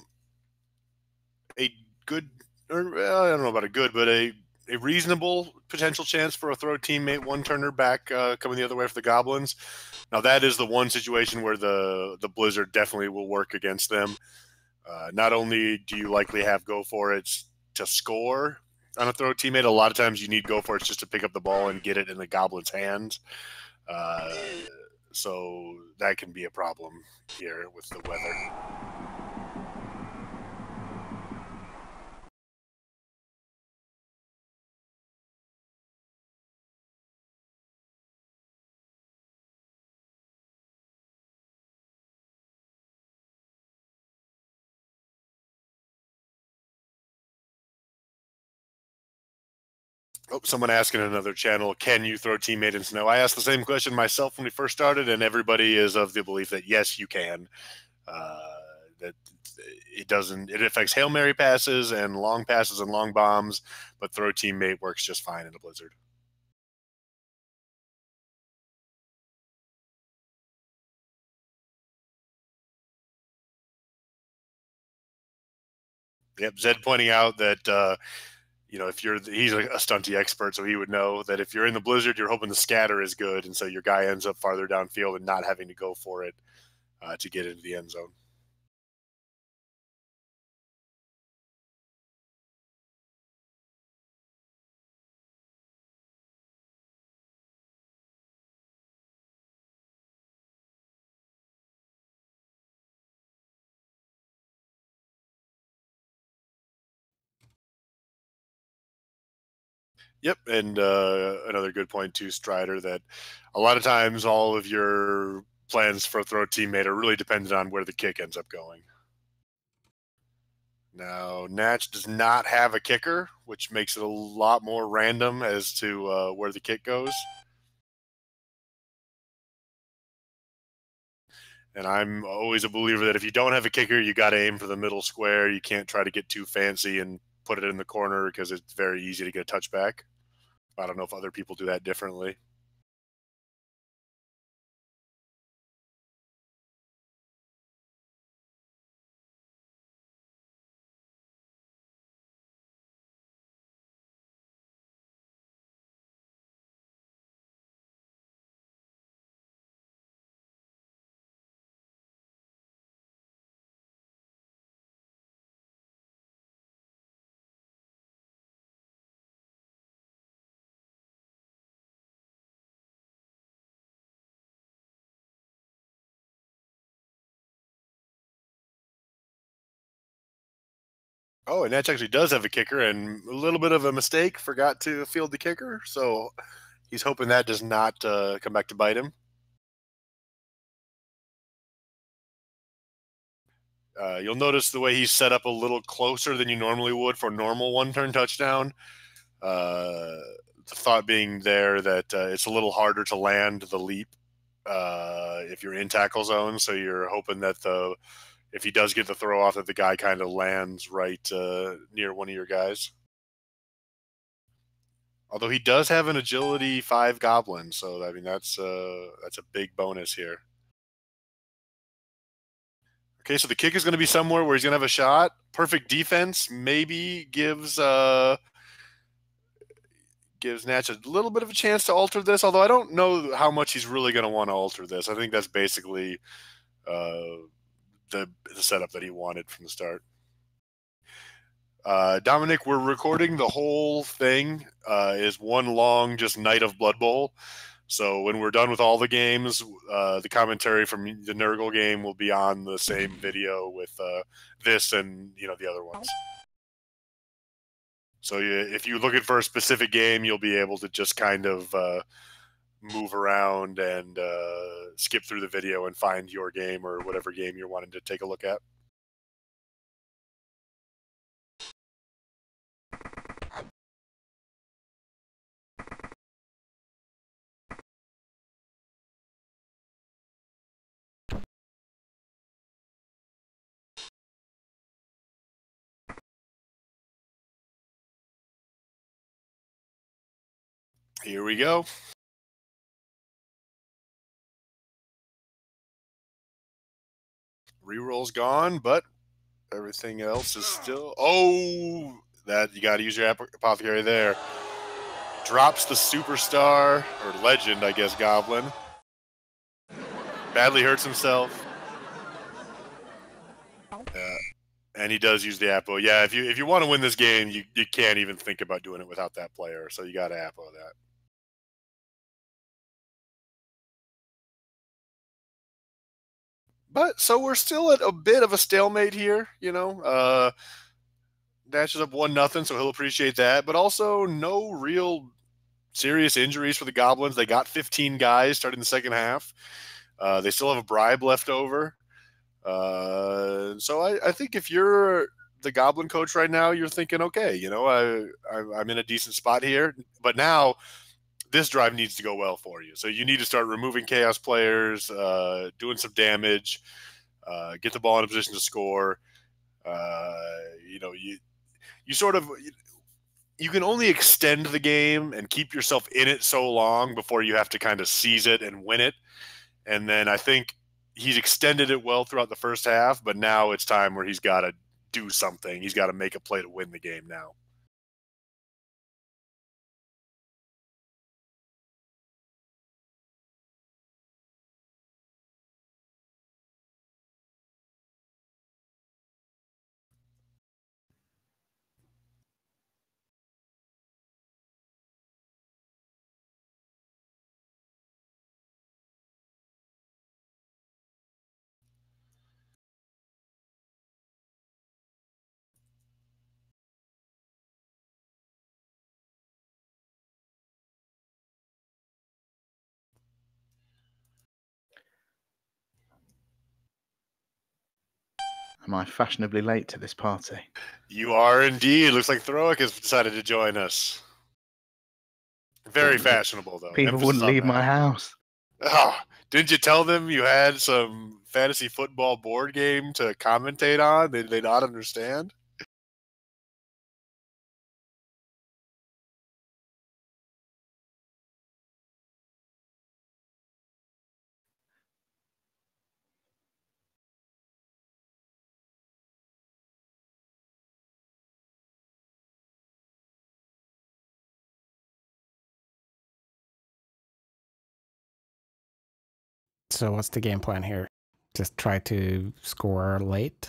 good, or I don't know about a good, but a reasonable potential chance for a throw teammate one turner back coming the other way for the goblins. Now that is the one situation where the blizzard definitely will work against them. Not only do you likely have go for it to score on a throw teammate, a lot of times you need go for it just to pick up the ball and get it in the goblin's hands. So that can be a problem here with the weather. Oh, someone asking in another channel, can you throw teammate in snow? I asked the same question myself when we first started, and everybody is of the belief that yes, you can. That it affects Hail Mary passes and long bombs, but throw teammate works just fine in a blizzard. Yep, Zed pointing out that if he's a stunty expert, so he would know that if you're in the blizzard, you're hoping the scatter is good, and so your guy ends up farther downfield and not having to go for it to get into the end zone. Yep, and another good point too, Strider, that a lot of times all of your plans for throw teammate are really dependent on where the kick ends up going. Now, Natch does not have a kicker, which makes it a lot more random as to where the kick goes. And I'm always a believer that if you don't have a kicker, you got to aim for the middle square. You can't try to get too fancy and put it in the corner because it's very easy to get a touchback. I don't know if other people do that differently. Oh, and Natch actually does have a kicker, and a little bit of a mistake. Forgot to field the kicker, so he's hoping that does not come back to bite him. You'll notice the way he's set up a little closer than you normally would for normal one-turn touchdown. thought being there that it's a little harder to land the leap if you're in tackle zone. So you're hoping that if he does get the throw off, that the guy kind of lands right near one of your guys. Although he does have an agility 5 goblin, so I mean that's a big bonus here. Okay, so the kick is going to be somewhere where he's going to have a shot. Perfect defense maybe gives Natch a little bit of a chance to alter this, although I don't know how much he's really going to want to alter this. I think that's basically the setup that he wanted from the start. Dominic, we're recording the whole thing is one long just night of Blood Bowl. So when we're done with all the games, the commentary from the Nurgle game will be on the same video with this and the other ones. So if you're looking for a specific game, you'll be able to just kind of move around and skip through the video and find your game or whatever game you're wanting to take a look at. Here we go. Reroll's gone, but everything else is still... Oh, that you got to use your apothecary there. Drops the superstar, or legend, I guess, goblin. Badly hurts himself. And he does use the Apo. Yeah, if you want to win this game, you can't even think about doing it without that player. So you got to Apo that. But so we're still at a bit of a stalemate here, Dash is up 1-0, so he'll appreciate that. But also no real serious injuries for the Goblins. They got 15 guys starting the second half. They still have a bribe left over. So I think if you're the Goblin coach right now, you're thinking, okay, I'm in a decent spot here. But now this drive needs to go well for you. So you need to start removing Chaos players, doing some damage, get the ball in a position to score. You can only extend the game and keep yourself in it so long before you have to kind of seize it and win it. And then I think he's extended it well throughout the first half, but now it's time where he's got to do something. He's got to make a play to win the game now. Am I fashionably late to this party? You are indeed. Looks like Throic has decided to join us. Very fashionable, though. People wouldn't leave my house. Oh, didn't you tell them you had some fantasy football board game to commentate on? Did they not understand? So what's the game plan here? Just try to score late?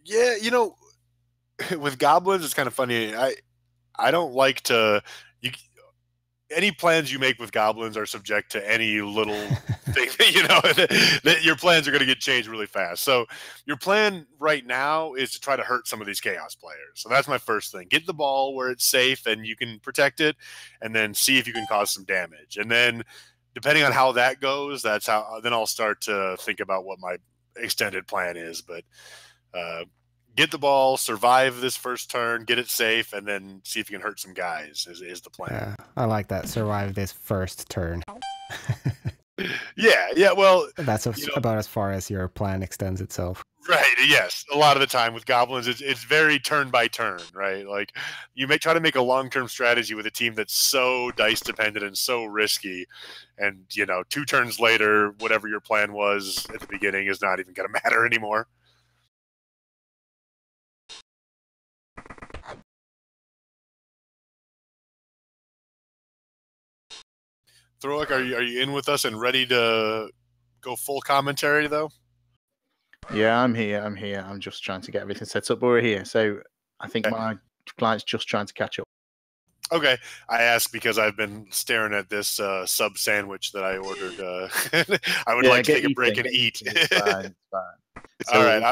Yeah, with goblins, it's kind of funny. I don't like to... any plans you make with goblins are subject to any little thing that your plans are going to get changed really fast. So your plan right now is to try to hurt some of these chaos players. So that's my first thing. Get the ball where it's safe and you can protect it, and then see if you can cause some damage. And then depending on how that goes, then I'll start to think about what my extended plan is. But get the ball, survive this first turn, get it safe, and then see if you can hurt some guys is the plan. Yeah, I like that. Survive this first turn. Yeah. Well, That's about as far as your plan extends itself. Right. Yes. A lot of the time with goblins, it's very turn by turn, right? Like you may try to make a long-term strategy with a team that's so dice dependent and so risky. And, 2 turns later, whatever your plan was at the beginning is not even going to matter anymore. Throwick, are you in with us and ready to go full commentary, though? Yeah, I'm here. I'm just trying to get everything set up. But we're here. So I think my client's just trying to catch up. Okay. I asked because I've been staring at this sub sandwich that I ordered. I would like to take a break and eat. It's fine. It's fine. So All right.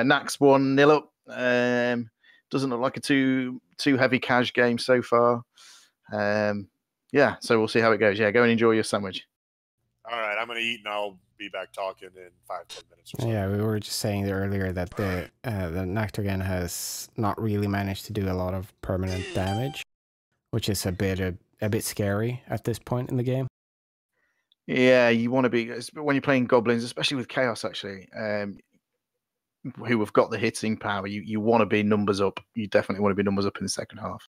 Nax 1-0 up. Doesn't look like a too heavy cash game so far. Yeah, so we'll see how it goes. Yeah, go and enjoy your sandwich. All right, I'm going to eat and I'll be back talking in 5-10 minutes or so. Yeah, we were just saying earlier that the Nactogen has not really managed to do a lot of permanent damage, which is a bit scary at this point in the game. Yeah, you want to be, when you're playing goblins, especially with chaos actually, who have got the hitting power, you want to be numbers up. You definitely want to be numbers up in the second half.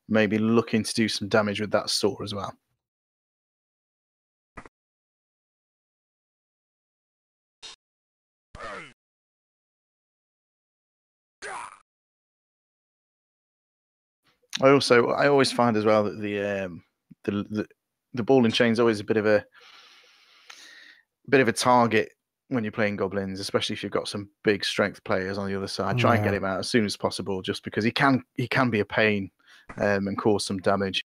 Maybe looking to do some damage with that saw as well. I always find as well that the ball and chain is always a bit of a target when you're playing goblins, especially if you've got some big strength players on the other side. Try and get him out as soon as possible, just because he can be a pain and cause some damage.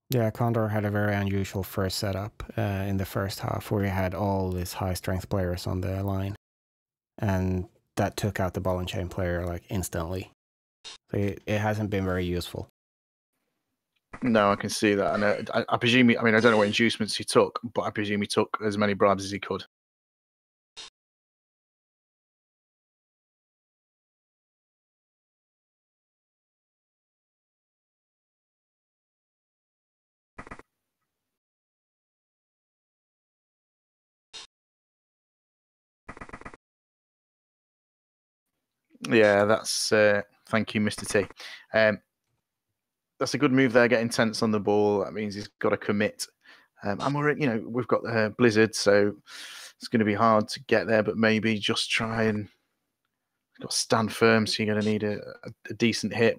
Yeah, Condor had a very unusual first setup in the first half where he had all these high strength players on the line, and that took out the ball and chain player like instantly. So it hasn't been very useful. No, I can see that, and I presume. I don't know what inducements he took, but I presume he took as many bribes as he could. Yeah, that's thank you, Mr. T. That's a good move there, getting tense on the ball. That means he's got to commit. And we've got Blizzard, so it's going to be hard to get there, but maybe just try and stand firm. So you're going to need a decent hit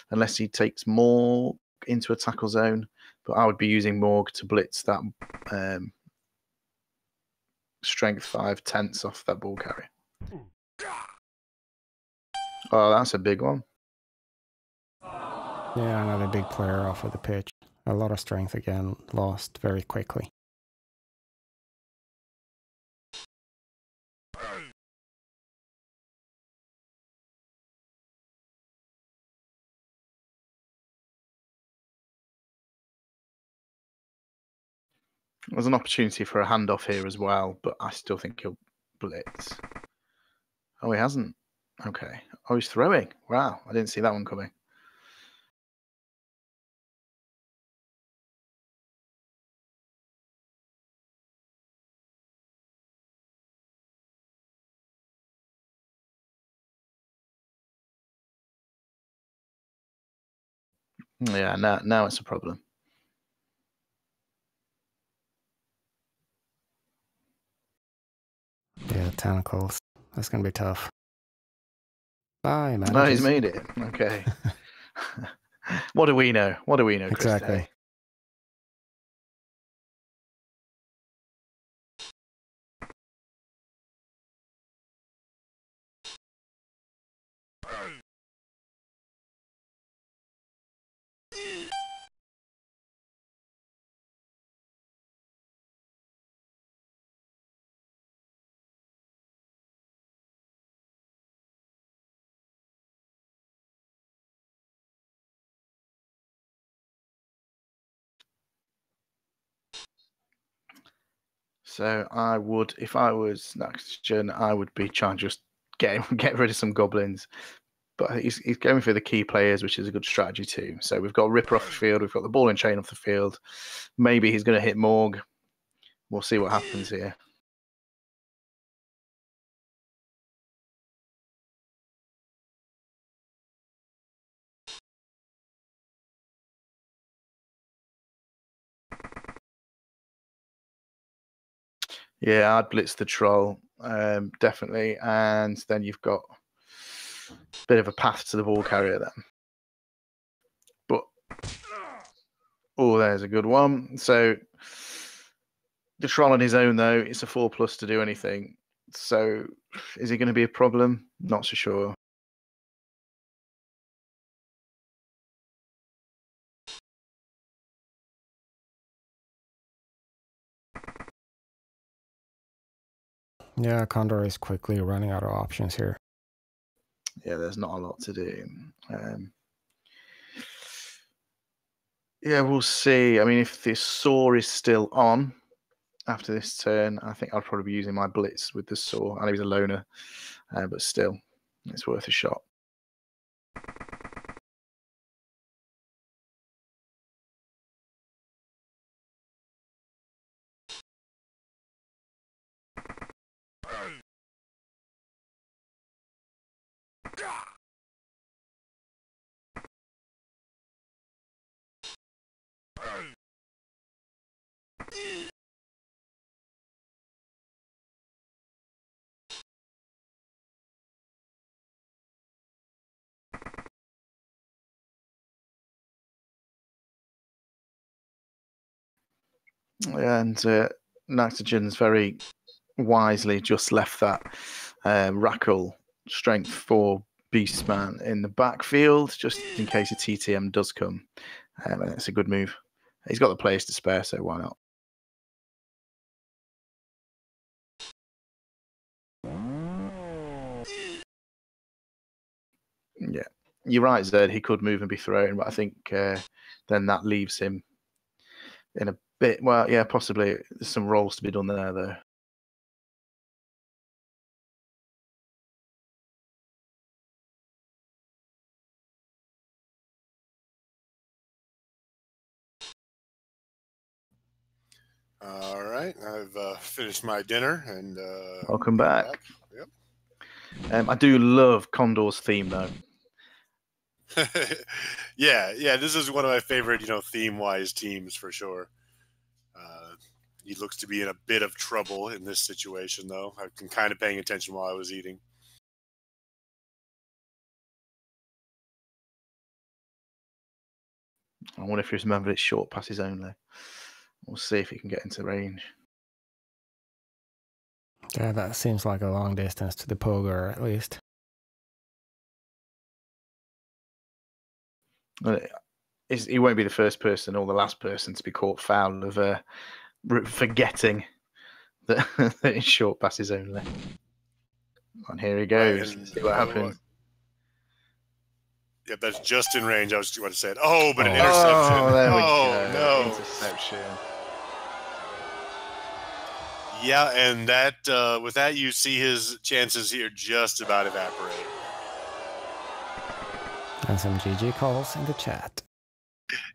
unless he takes Morg into a tackle zone. But I would be using Morg to blitz that strength 5 tense off that ball carrier. Oh, that's a big one. Yeah, another big player off of the pitch. A lot of strength again, lost very quickly. There's an opportunity for a handoff here as well, but I still think he'll blitz. Oh, he hasn't. Okay. Oh, he's throwing. Wow, I didn't see that one coming. Yeah, now it's a problem. Yeah, tentacles. That's going to be tough. Bye, man. Oh, he's made it. Okay. What do we know? Chris? Exactly. So I would, if I was next gen, I would be trying to just get rid of some goblins. But he's going for the key players, which is a good strategy too. So we've got Ripper off the field, we've got the ball and chain off the field. Maybe he's going to hit Morg. We'll see what happens here. Yeah, I'd blitz the troll, definitely. And then you've got a bit of a path to the ball carrier then. But, oh, there's a good one. So the troll on his own, though, it's a 4+ to do anything. So is it going to be a problem? Not so sure. Yeah, Condor is quickly running out of options here. Yeah, there's not a lot to do. Yeah, we'll see. I mean, if the saw is still on after this turn, I think I'll probably be using my blitz with the saw. I know he's a loner, but still, it's worth a shot. And Nitrogen's very wisely just left that Rackle strength 4 Beastman in the backfield, just in case a TTM does come. And it's a good move. He's got the players to spare, so why not? Yeah, you're right, Zed. He could move and be thrown, but I think then that leaves him in a bit. Well, yeah, possibly. There's some rolls to be done there, though. All right, I've finished my dinner and Welcome back. Yep. I do love Condor's theme, though. yeah. This is one of my favorite, theme-wise teams for sure. He looks to be in a bit of trouble in this situation, though. I've been kind of paying attention while I was eating. I wonder if he's remembered it's short passes only. We'll see if he can get into range. Yeah, that seems like a long distance to the poker, at least. He won't be the first person or the last person to be caught foul of forgetting that it's short passes only. And here he goes. Right, see what happens. Yeah, that's just in range. I was going to say it. Oh, but an interception. Oh, there we go. No. Interception. Yeah, and that with that, you see his chances here just about evaporate. And some GG calls in the chat.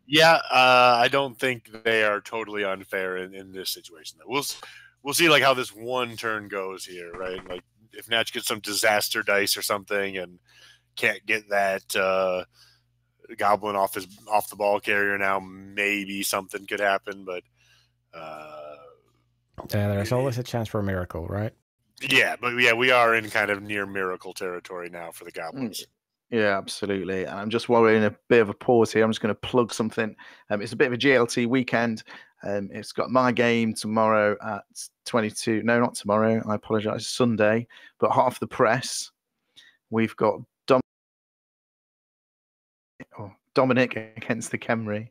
Yeah, I don't think they are totally unfair in this situation. We'll see like how this one turn goes here, right? Like if Natch gets some disaster dice or something and can't get that goblin off the ball carrier now, maybe something could happen. But yeah, there's always a chance for a miracle, right? Yeah, but yeah, we are in kind of near miracle territory now for the goblins. Yeah, absolutely. And I'm just while we're in a bit of a pause here, I'm just going to plug something. It's a bit of a GLT weekend. It's got my game tomorrow at 22. No, not tomorrow. I apologize. Sunday. But half the press. We've got Dominic against the Khemri.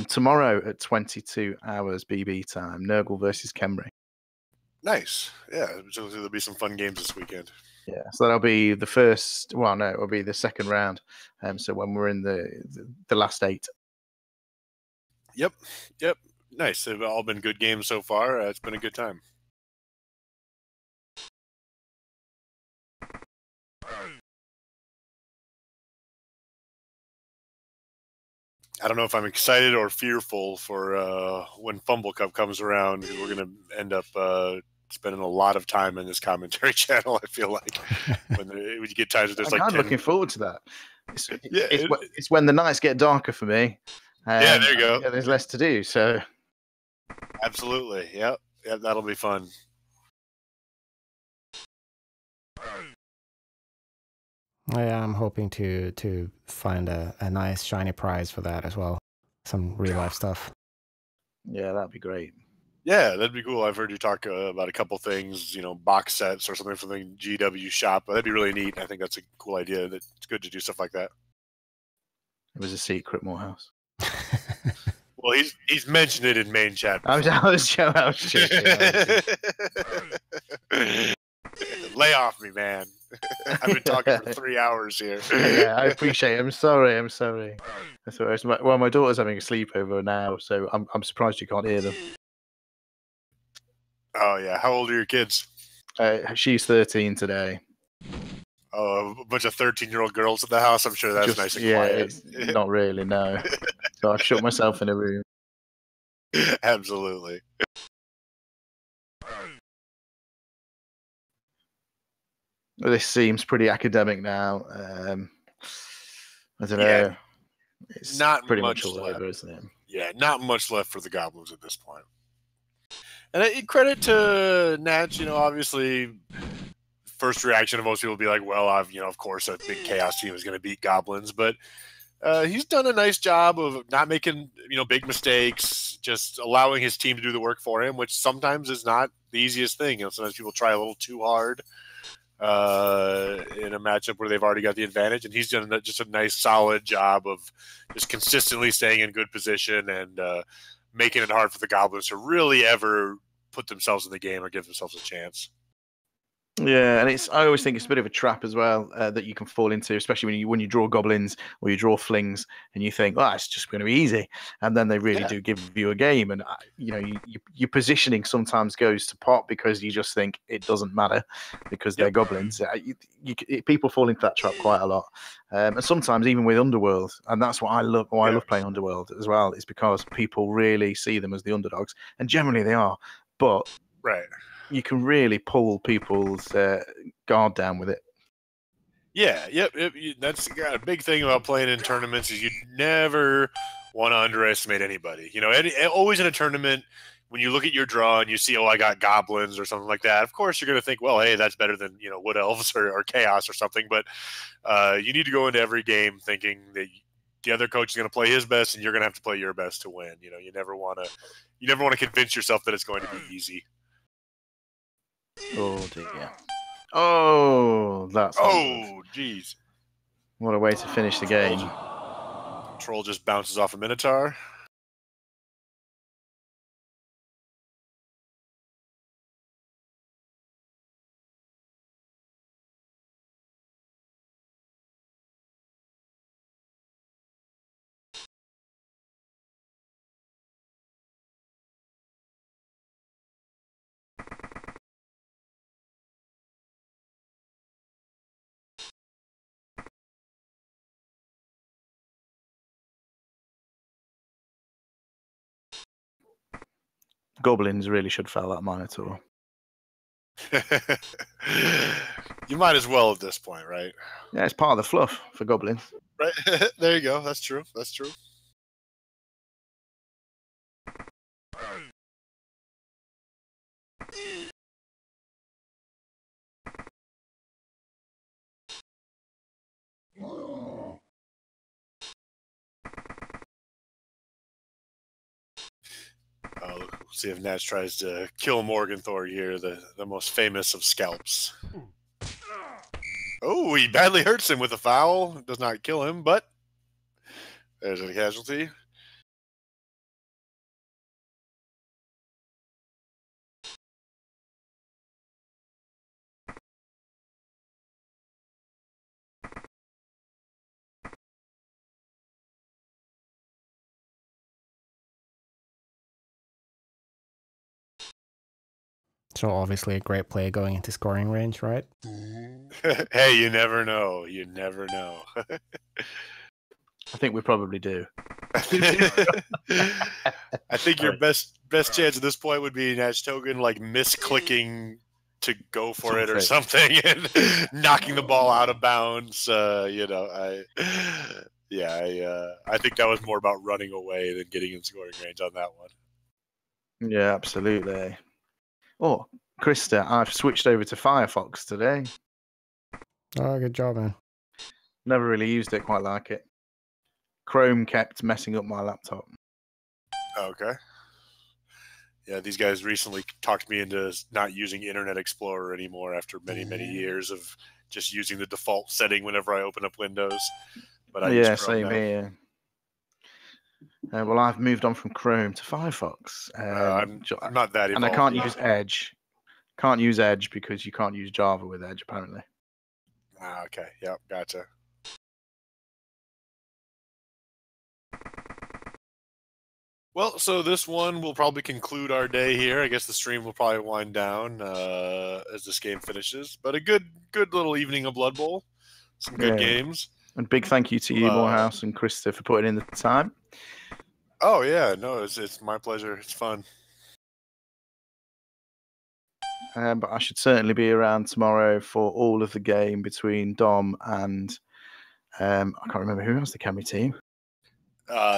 Tomorrow at 22 hours BB time. Nurgle versus Khemri. Nice. Yeah, so there'll be some fun games this weekend. Yeah, so that'll be the first. Well, no, it'll be the second round. So when we're in the last 8. Yep. Nice. They've all been good games so far. It's been a good time. I don't know if I'm excited or fearful for when Fumble Cup comes around. We're going to end up spending a lot of time in this commentary channel. I feel like when you get times where there's I'm like 10... looking forward to that. Yeah, it's when the nights get darker for me. Yeah, there you go. Yeah, there's less to do. So absolutely, yep, that'll be fun. Yeah, I'm hoping to find a nice shiny prize for that as well. Some real life stuff. Yeah, that'd be great. Yeah, that'd be cool. I've heard you talk about a couple things, box sets or something from the GW shop. That'd be really neat. I think that's a cool idea. It's good to do stuff like that. It was a secret, Morehouse. Well, he's mentioned it in main chat. I was joking. Lay off me, man. I've been talking for 3 hours here. Yeah, I appreciate it. I'm sorry. That's all right. Well, my daughter's having a sleepover now, so I'm surprised you can't hear them. Oh yeah, how old are your kids? She's 13 today. Oh, a bunch of 13-year-old girls in the house. I'm sure that's nice and quiet. Not really, no. So I've shut myself in a room. Absolutely. This seems pretty academic now. I don't know. Yeah, it's not pretty much much all left. over, isn't it? Yeah, not much left for the Goblins at this point. And credit to Natch, obviously, first reaction of most people will be like, well, of course, a big Chaos team is going to beat Goblins. But he's done a nice job of not making, big mistakes, just allowing his team to do the work for him, which sometimes is not the easiest thing. Sometimes people try a little too hard in a matchup where they've already got the advantage. And he's done just a nice, solid job of just consistently staying in good position and making it hard for the Goblins to really ever put themselves in the game or give themselves a chance. Yeah, and I always think it's a bit of a trap as well that you can fall into, especially when you draw goblins or you draw flings, and you think, it's just going to be easy, and then they really do give you a game, and your positioning sometimes goes to pot because you just think it doesn't matter because they're goblins. People fall into that trap quite a lot, and sometimes even with Underworld, and that's what I love. Why I love playing Underworld as well is because people really see them as the underdogs, and generally they are, but right. You can really pull people's guard down with it. Yeah, that's a big thing about playing in tournaments is you never want to underestimate anybody. Always in a tournament, when you look at your draw and you see, I got goblins or something like that, of course you're going to think, well, hey, that's better than, wood elves or chaos or something. But you need to go into every game thinking that the other coach is going to play his best and you're going to have to play your best to win. You never want to convince yourself that it's going to be easy. Oh dear. Oh, that's. Oh, jeez. What a way to finish the game. Troll just bounces off a Minotaur. Goblins really should fail that Minotaur. You might as well at this point, right? Yeah, it's part of the fluff for goblins. Right. There you go. That's true. We'll see if Natch tries to kill Morganthor here, the most famous of scalps. Oh, he badly hurts him with a foul. Does not kill him, but there's a casualty. So obviously a great player going into scoring range, right? Hey, you never know. You never know. I think we probably do. I think your best chance at this point would be Nashtogan like misclicking to go for it or something and knocking the ball out of bounds. I think that was more about running away than getting in scoring range on that one. Yeah, absolutely. Oh, Krista, I've switched over to Firefox today. Oh, good job, man. Never really used it quite like it. Chrome kept messing up my laptop. Okay. Yeah, these guys recently talked me into not using Internet Explorer anymore after many, many years of just using the default setting whenever I open up Windows. But I use Chrome same now. here. Well, I've moved on from Chrome to Firefox. I'm not that involved. And I can't use Edge. Can't use Edge because you can't use Java with Edge, apparently. Okay. Yep. Gotcha. Well, so this one will probably conclude our day here. I guess the stream will probably wind down as this game finishes. But a good little evening of Blood Bowl. Some good games. And big thank you to you, Morehouse and Krista, for putting in the time. Oh, yeah. No, it's my pleasure. It's fun. But I should certainly be around tomorrow for all of the game between Dom and I can't remember who else the Camry team.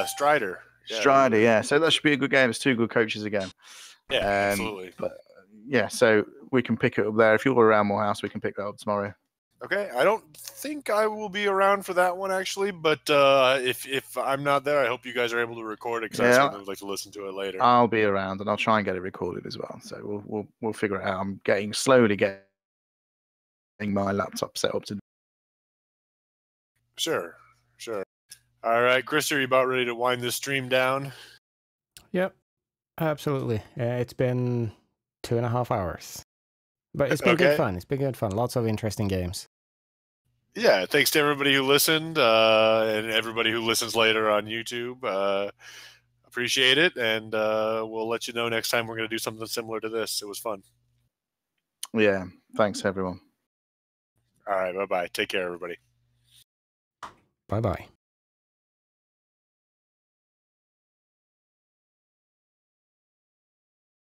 Strider. Strider, yeah. So that should be a good game. It's two good coaches again. Yeah, absolutely. But yeah, so we can pick it up there. If you're around Morehouse, we can pick that up tomorrow. Okay, I don't think I will be around for that one actually, but if I'm not there, I hope you guys are able to record it because I certainly would like to listen to it later. I'll be around and I'll try and get it recorded as well. So we'll figure it out. I'm slowly getting my laptop set up to. Sure. All right, Chris, are you about ready to wind this stream down? Yep, absolutely. It's been 2.5 hours, but it's been good fun. It's been good fun. Lots of interesting games. Yeah, thanks to everybody who listened and everybody who listens later on YouTube. Appreciate it, and we'll let you know next time we're going to do something similar to this. It was fun. Yeah, thanks everyone. All right, bye-bye. Take care, everybody. Bye-bye.